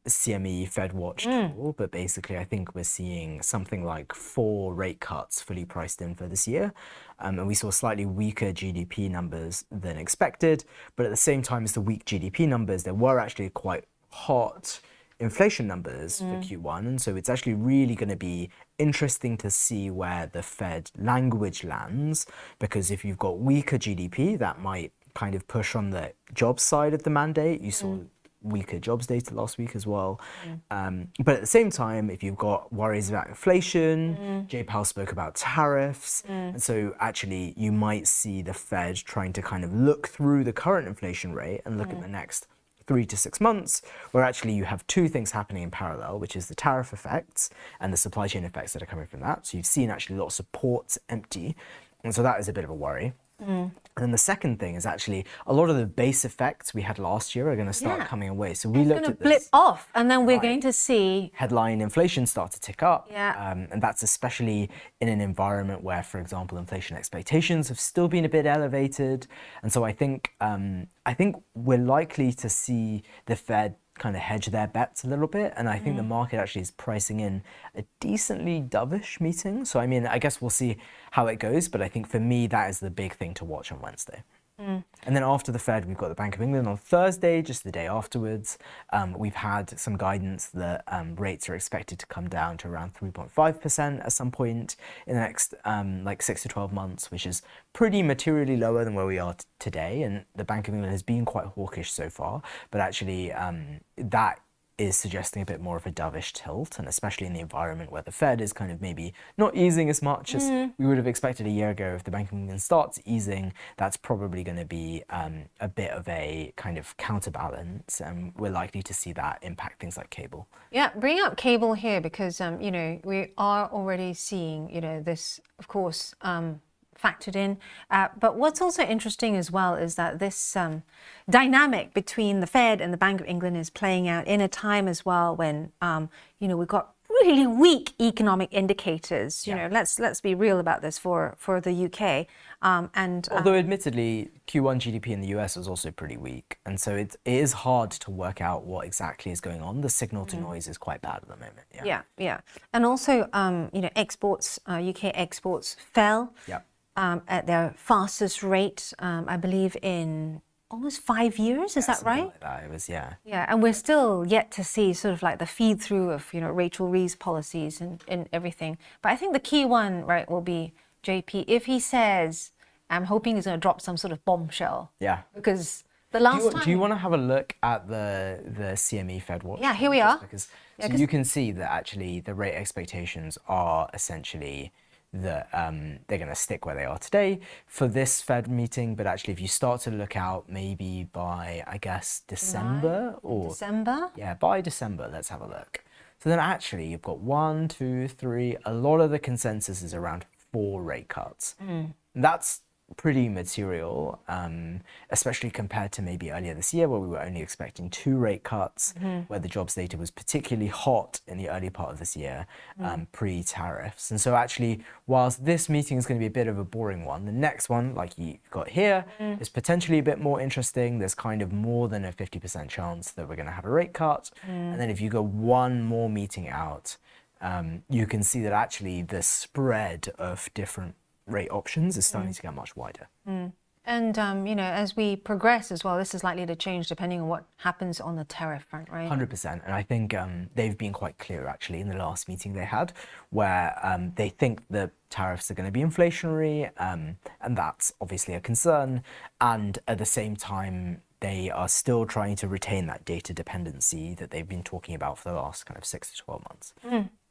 CME Fed Watch tool, but basically I think we're seeing something like 4 rate cuts fully priced in for this year. And we saw slightly weaker GDP numbers than expected, but at the same time as the weak GDP numbers, there were actually quite hot inflation numbers for Q1. And so it's actually really going to be interesting to see where the Fed language lands, because if you've got weaker GDP, that might kind of push on the jobs side of the mandate. You saw weaker jobs data last week as well. But at the same time, if you've got worries about inflation, Jay Powell spoke about tariffs, and so actually you might see the Fed trying to kind of look through the current inflation rate and look at the next 3 to 6 months, where actually you have 2 things happening in parallel, which is the tariff effects and the supply chain effects that are coming from that. So you've seen actually a lot of supports empty, and so that is a bit of a worry. And then the second thing is actually a lot of the base effects we had last year are going to start coming away. So we looked at this. Blip off, and then we're going to see headline inflation start to tick up. Yeah. And that's especially in an environment where, for example, inflation expectations have still been a bit elevated. And so I think we're likely to see the Fed kind of hedge their bets a little bit, and I think the market actually is pricing in a decently dovish meeting. So I mean, I guess we'll see how it goes, but I think for me that is the big thing to watch on Wednesday. And then after the Fed, we've got the Bank of England on Thursday, just the day afterwards. We've had some guidance that rates are expected to come down to around 3.5% at some point in the next like 6 to 12 months, which is pretty materially lower than where we are today. And the Bank of England has been quite hawkish so far, but actually that is suggesting a bit more of a dovish tilt, and especially in the environment where the Fed is kind of maybe not easing as much as we would have expected a year ago. If the Bank of England starts easing, that's probably going to be a bit of a kind of counterbalance, and we're likely to see that impact things like cable. Yeah, bring up cable here because, you know, we are already seeing, you know, this, of course, factored in. But what's also interesting as well is that this dynamic between the Fed and the Bank of England is playing out in a time as well when, you know, we've got really weak economic indicators. You know, let's be real about this for the UK. Although admittedly, Q1 GDP in the US was also pretty weak, and so it is hard to work out what exactly is going on. The signal to noise is quite bad at the moment. Yeah. And also, you know, exports, UK exports fell. At their fastest rate, I believe, in almost 5 years. Is that right? Like that. It was, yeah. Yeah, and we're still yet to see sort of like the feed through of, you know, Rachel Reeves' policies and everything. But I think the key one, right, will be JP. If he says, I'm hoping he's going to drop some sort of bombshell. Yeah. Because the last time. Do you want to have a look at the CME Fed Watch? Yeah, here we are. Because, so you can see that actually the rate expectations are essentially that they're going to stick where they are today for this Fed meeting, but actually if you start to look out maybe by, I guess, December or December? Yeah, by December, let's have a look. So then actually you've got 1, 2, 3, a lot of the consensus is around 4 rate cuts. That's pretty material, especially compared to maybe earlier this year where we were only expecting 2 rate cuts, where the jobs data was particularly hot in the early part of this year, pre-tariffs. And so actually, whilst this meeting is going to be a bit of a boring one, the next one, like you've got here, is potentially a bit more interesting. There's kind of more than a 50% chance that we're going to have a rate cut. And then if you go one more meeting out, you can see that actually the spread of different rate options is starting to get much wider. And, you know, as we progress as well, this is likely to change depending on what happens on the tariff front, right? 100%. And I think they've been quite clear, actually, in the last meeting they had, where they think the tariffs are going to be inflationary, and that's obviously a concern. And at the same time, they are still trying to retain that data dependency that they've been talking about for the last kind of 6 to 12 months.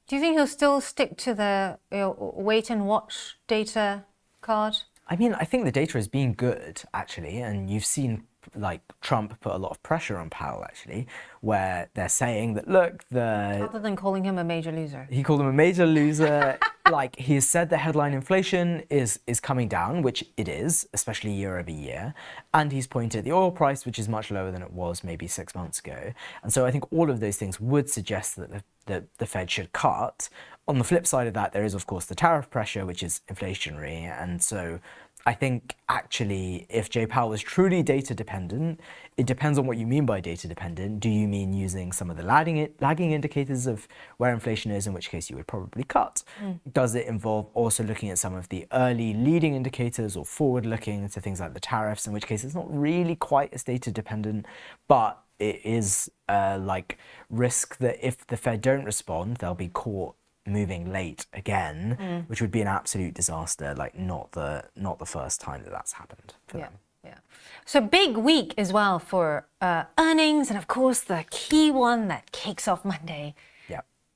Do you think he'll still stick to the wait and watch data card? I mean, I think the data has been good, actually, and you've seen like Trump put a lot of pressure on Powell actually, where they're saying that look, Other than calling him a major loser. he called him a major loser. Like he has said that headline inflation is coming down, which it is, especially year over year. And he's pointed at the oil price, which is much lower than it was maybe 6 months ago. And so I think all of those things would suggest that the Fed should cut. On the flip side of that, there is of course the tariff pressure, which is inflationary. And so I think actually if Jay Powell is truly data dependent, it depends on what you mean by data dependent. Do you mean using some of the lagging indicators of where inflation is, in which case you would probably cut? Does it involve also looking at some of the early leading indicators or forward looking to things like the tariffs, in which case it's not really quite as data dependent, but it is like risk that if the Fed don't respond, they'll be caught moving late again, which would be an absolute disaster. Like not the first time that that's happened for them. Yeah. So big week as well for earnings, and of course the key one that kicks off Monday.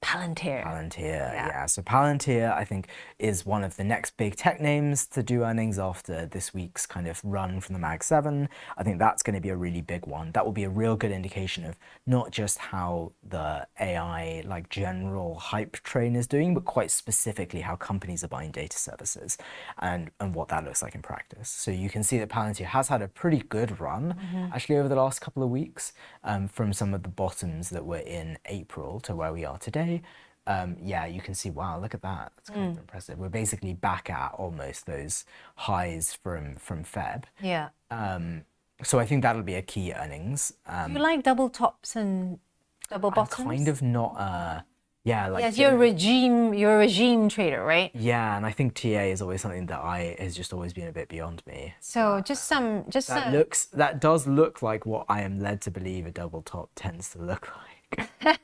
Palantir. Yeah. So Palantir, I think, is one of the next big tech names to do earnings after this week's kind of run from the Mag 7. I think that's going to be a really big one. That will be a real good indication of not just how the AI, like general hype train is doing, but quite specifically how companies are buying data services and what that looks like in practice. So you can see that Palantir has had a pretty good run, actually, over the last couple of weeks, from some of the bottoms that were in April to where we are today. Yeah, you can see, wow, look at that. That's kind of impressive. We're basically back at almost those highs from Feb. Yeah. So I think that'll be a key earnings. Do you like double tops and double bottoms? I'm kind of not, yeah. Like yes, you're a regime trader, right? Yeah, and I think TA is always something that has just always been a bit beyond me. So that does look like what I am led to believe a double top tends to look like.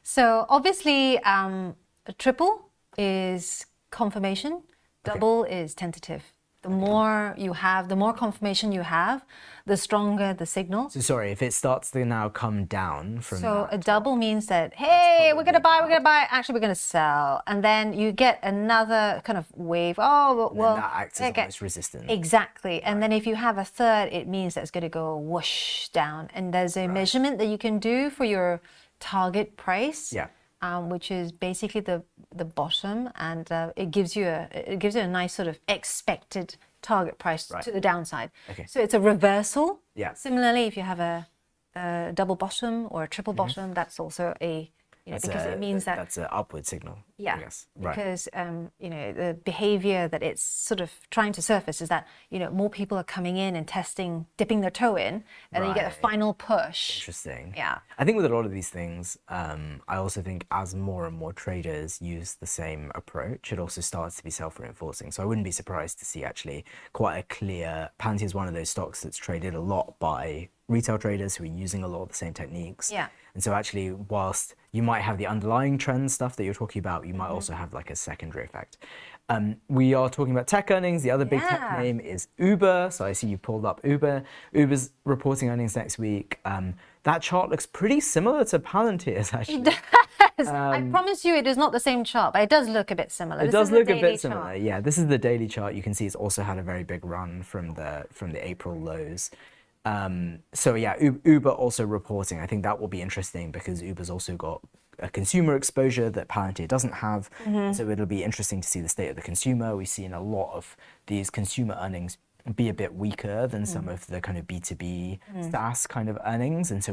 So obviously, a triple is confirmation, double is tentative. The more you have, the more confirmation you have, the stronger the signal. So sorry, if it starts to now come down from So a double means that, hey, we're gonna buy, actually we're gonna sell. And then you get another kind of wave. Oh, well, that acts as almost resistance. Exactly. And then if you have a third, it means that it's gonna go whoosh down. And there's a measurement that you can do for your target price. Yeah. Which is basically the bottom, and it gives you a nice sort of expected target price to the downside. Okay. So it's a reversal. Yeah. Similarly, if you have a double bottom or a triple bottom, that's also a because it means that that's an upward signal. Yeah, I guess. Right. Because the behavior that it's sort of trying to surface is that more people are coming in and testing, dipping their toe in, and then you get a final push. Interesting. Yeah. I think with a lot of these things, I also think as more and more traders use the same approach, it also starts to be self-reinforcing. So I wouldn't be surprised to see actually quite a clear. Palantir is one of those stocks that's traded a lot by retail traders who are using a lot of the same techniques. Yeah. And so actually, whilst you might have the underlying trend stuff that you're talking about, you might also have like a secondary effect. We are talking about tech earnings. The other big tech name is Uber. So I see you pulled up Uber. Uber's reporting earnings next week. That chart looks pretty similar to Palantir's actually. It does. I promise you it is not the same chart, but it does look a bit similar. It does look a bit similar. Yeah, this is the daily chart. You can see it's also had a very big run from the April lows. So yeah, Uber also reporting. I think that will be interesting because Uber's also got a consumer exposure that Palantir doesn't have. So it'll be interesting to see the state of the consumer. We've seen a lot of these consumer earnings be a bit weaker than some of the kind of B2B SaaS kind of earnings. And so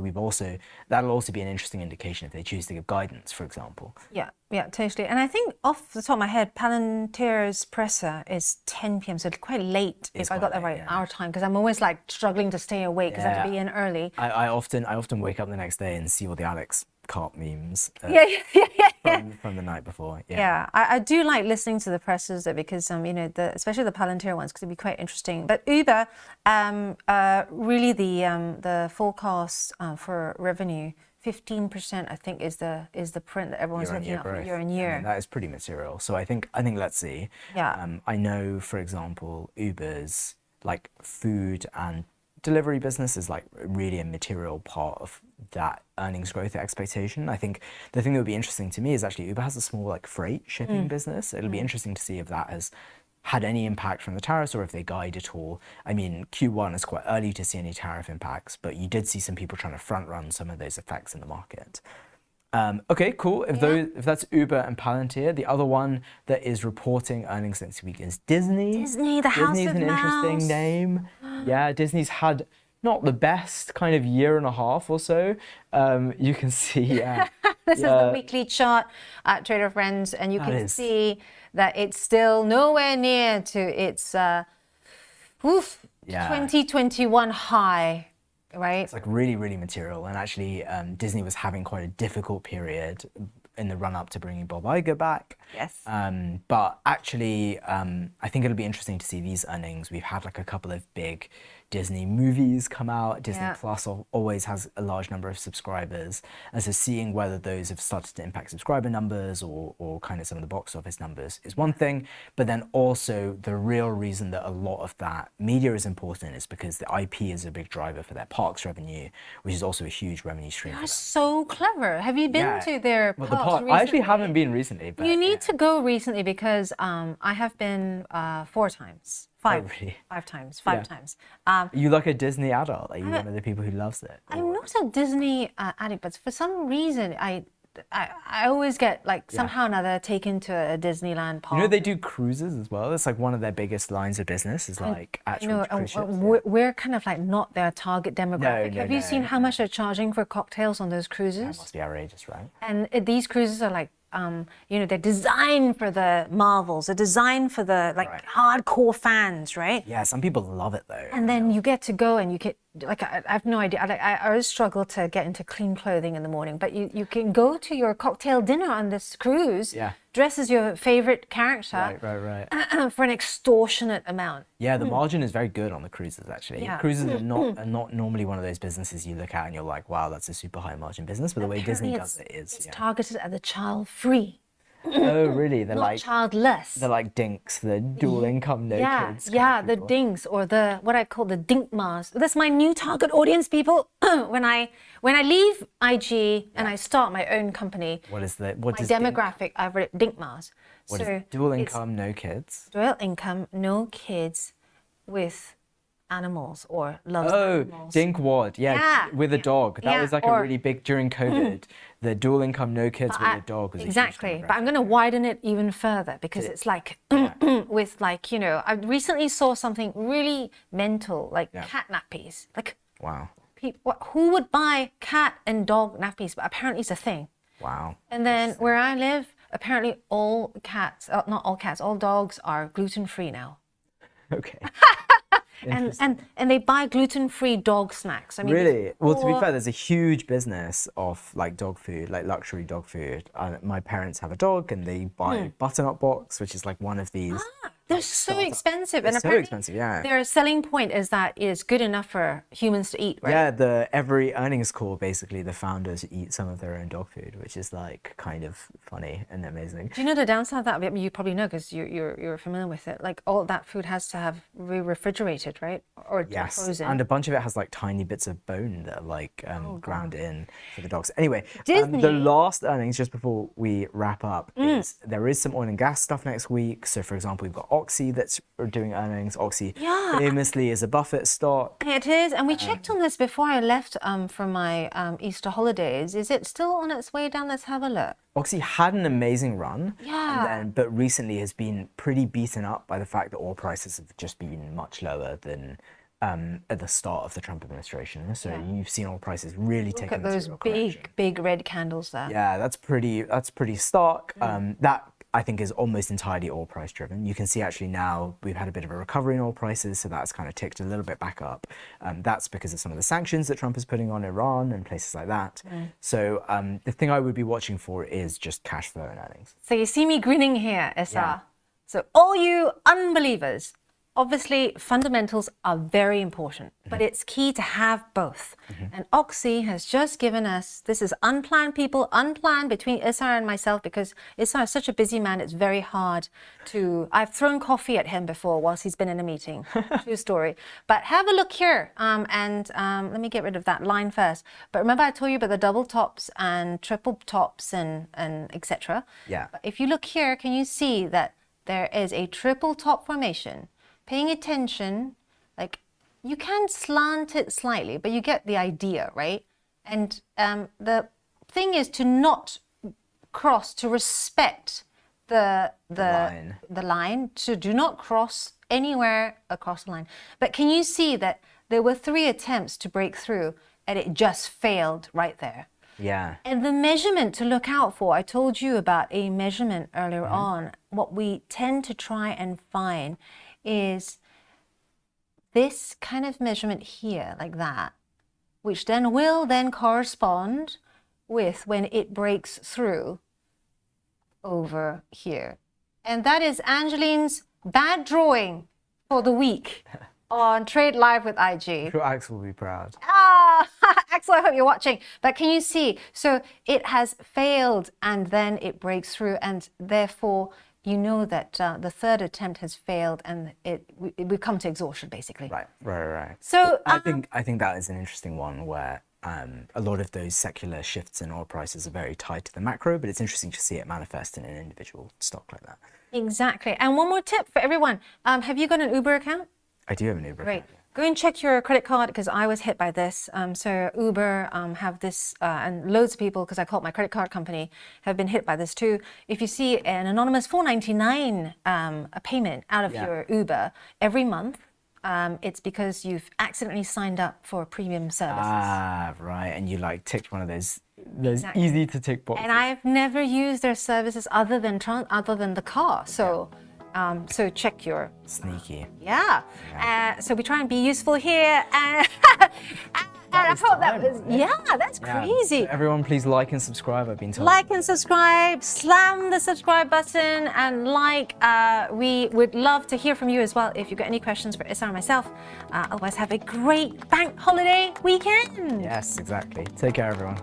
that'll also be an interesting indication if they choose to give guidance, for example. Yeah, totally. And I think off the top of my head, Palantir's presser is 10 p.m. So quite late if I got that right, our time, because I'm always like struggling to stay awake because I have to be in early. I often wake up the next day and see all the Alex Carp memes from the night before. Yeah, I do like listening to the pressers because especially the Palantir ones, because it'd be quite interesting. But Uber, really the forecast for revenue, 15% I think is the print that everyone's looking at for year on year. I mean, that is pretty material. So I think let's see. Yeah. I know, for example, Uber's like food and delivery business is like really a material part of that earnings growth expectation. I think the thing that would be interesting to me is actually Uber has a small like freight shipping business. It'll be interesting to see if that has had any impact from the tariffs or if they guide at all. I mean, Q1 is quite early to see any tariff impacts, but you did see some people trying to front run some of those effects in the market. Okay, cool. If that's Uber and Palantir, the other one that is reporting earnings next week is Disney. Disney, the House Disney's of an Mouse. interesting name. Yeah, Disney's had not the best kind of year and a half or so. You can see, This is the weekly chart at Trader Friends, and you can see that it's still nowhere near to its 2021 high. Right. It's like really, really material. And actually, Disney was having quite a difficult period in the run up to bringing Bob Iger back. Yes. But actually, I think it'll be interesting to see these earnings. We've had like a couple of big Disney movies come out. Disney Plus always has a large number of subscribers. And so seeing whether those have started to impact subscriber numbers or kind of some of the box office numbers is one thing. But then also the real reason that a lot of that media is important is because the IP is a big driver for their parks revenue, which is also a huge revenue stream. You're so clever. Have you been to their parks recently? I actually haven't been recently. But you need to go recently because I have been 4 times. Five times. You like a Disney adult? Are you one of the people who loves it? I'm not a Disney addict, but for some reason I always get like somehow or another taken to a Disneyland park. You know they do cruises as well. It's like one of their biggest lines of business is like actual cruise ships. We're kind of like not their target demographic. Have you seen how much they're charging for cocktails on those cruises? That must be outrageous, right? And these cruises are like, they're designed for the Marvels. They're designed for the hardcore fans, right? Yeah, some people love it though. And then you get to go and you get like I have no idea. I always struggle to get into clean clothing in the morning, but you can go to your cocktail dinner on this cruise. Yeah. Dress as your favorite character. Right. For an extortionate amount. Yeah, the margin is very good on the cruises actually. Yeah. Cruises are not normally one of those businesses you look at and you're like, wow, that's a super high margin business. But the way Disney does it is it's targeted at the child-free. Oh, really? They're not like childless. They're like dinks, the dual income, no kids. Yeah, the dinks or the what I call the dinkmas. That's my new target audience, people. when I leave IG and I start my own company, what is the my demographic? I've read it dinkmas. What is dual income, no kids? Dual income, no kids, with animals or loves animals. Dinkwad, with a dog. That was like a really big during COVID. The dual income, no kids with a dog was exactly. But I'm going to widen it even further because it's like with like I recently saw something really mental, like cat nappies. Like wow, who would buy cat and dog nappies? But apparently it's a thing. Wow. And then where I live, apparently all cats, not all cats, all dogs are gluten-free now. Okay. And they buy gluten-free dog snacks. I mean, really? Well, to be fair, there's a huge business of like dog food, like luxury dog food. My parents have a dog, and they buy Butternut Box, which is like one of these. They're so expensive, They're and so expensive, yeah. Their selling point is that it's good enough for humans to eat, right? Yeah, every earnings call, basically, the founders eat some of their own dog food, which is like kind of funny and amazing. Do you know the downside of that? I mean, you probably know because you're familiar with it. Like all that food has to have refrigerated, right? Or frozen. And a bunch of it has like tiny bits of bone that are like ground in for the dogs. Anyway, Disney. The last earnings, just before we wrap up, is there is some oil and gas stuff next week. So, for example, we've got Oxy that's doing earnings. Oxy famously is a Buffett stock. It is, and we checked on this before I left for my Easter holidays. Is it still on its way down? Let's have a look. Oxy had an amazing run, Yeah. but recently has been pretty beaten up by the fact that oil prices have just been much lower than at the start of the Trump administration. So you've seen oil prices really take a material Look at those big red candles there. Yeah, that's pretty stark. That I think is almost entirely oil price driven. You can see actually now we've had a bit of a recovery in oil prices, so that's kind of ticked a little bit back up. That's because of some of the sanctions that Trump is putting on Iran and places like that. So the thing I would be watching for is just cash flow and earnings. So you see me grinning here, SR. So all you unbelievers, obviously fundamentals are very important, but it's key to have both. And Oxy has just given us, this is unplanned, people, unplanned between Isar and myself, because Isar is such a busy man, it's very hard to, I've thrown coffee at him before whilst he's been in a meeting, true story. But have a look here, let me get rid of that line first. But remember I told you about the double tops and triple tops and etc. Yeah. If you look here, can you see that there is a triple top formation. Paying attention, like you can slant it slightly, but you get the idea, right? And the thing is to not cross, to respect the line, to do not cross anywhere across the line. But can you see that there were 3 attempts to break through and it just failed right there? Yeah. And the measurement to look out for, I told you about a measurement earlier on. What we tend to try and find is this kind of measurement here, like that, which then will then correspond with when it breaks through over here. And that is Angeline's bad drawing for the week on Trade Live with IG. I'm sure Axel will be proud. Ah, Axel, I hope you're watching. But can you see? So it has failed and then it breaks through, and therefore you know that the 3rd attempt has failed and we've come to exhaustion, basically. Right. So I think that is an interesting one where a lot of those secular shifts in oil prices are very tied to the macro, but it's interesting to see it manifest in an individual stock like that. Exactly. And one more tip for everyone. Have you got an Uber account? I do have an Uber Great. account. Go and check your credit card, because I was hit by this. So Uber have this, and loads of people, because I call it my credit card company, have been hit by this too. If you see an anonymous $4.99 a payment out of your Uber every month, it's because you've accidentally signed up for premium services. Ah, right. And you like ticked one of those Exactly. easy to tick boxes. And I've never used their services other than the car. So. So check your... Sneaky. Yeah. So we try and be useful here. And I thought that was... Yeah, that's crazy. So everyone please like and subscribe, I've been told. Like and subscribe, slam the subscribe button and like. We would love to hear from you as well if you've got any questions for Issa or myself. Otherwise, have a great bank holiday weekend. Yes, exactly. Take care, everyone.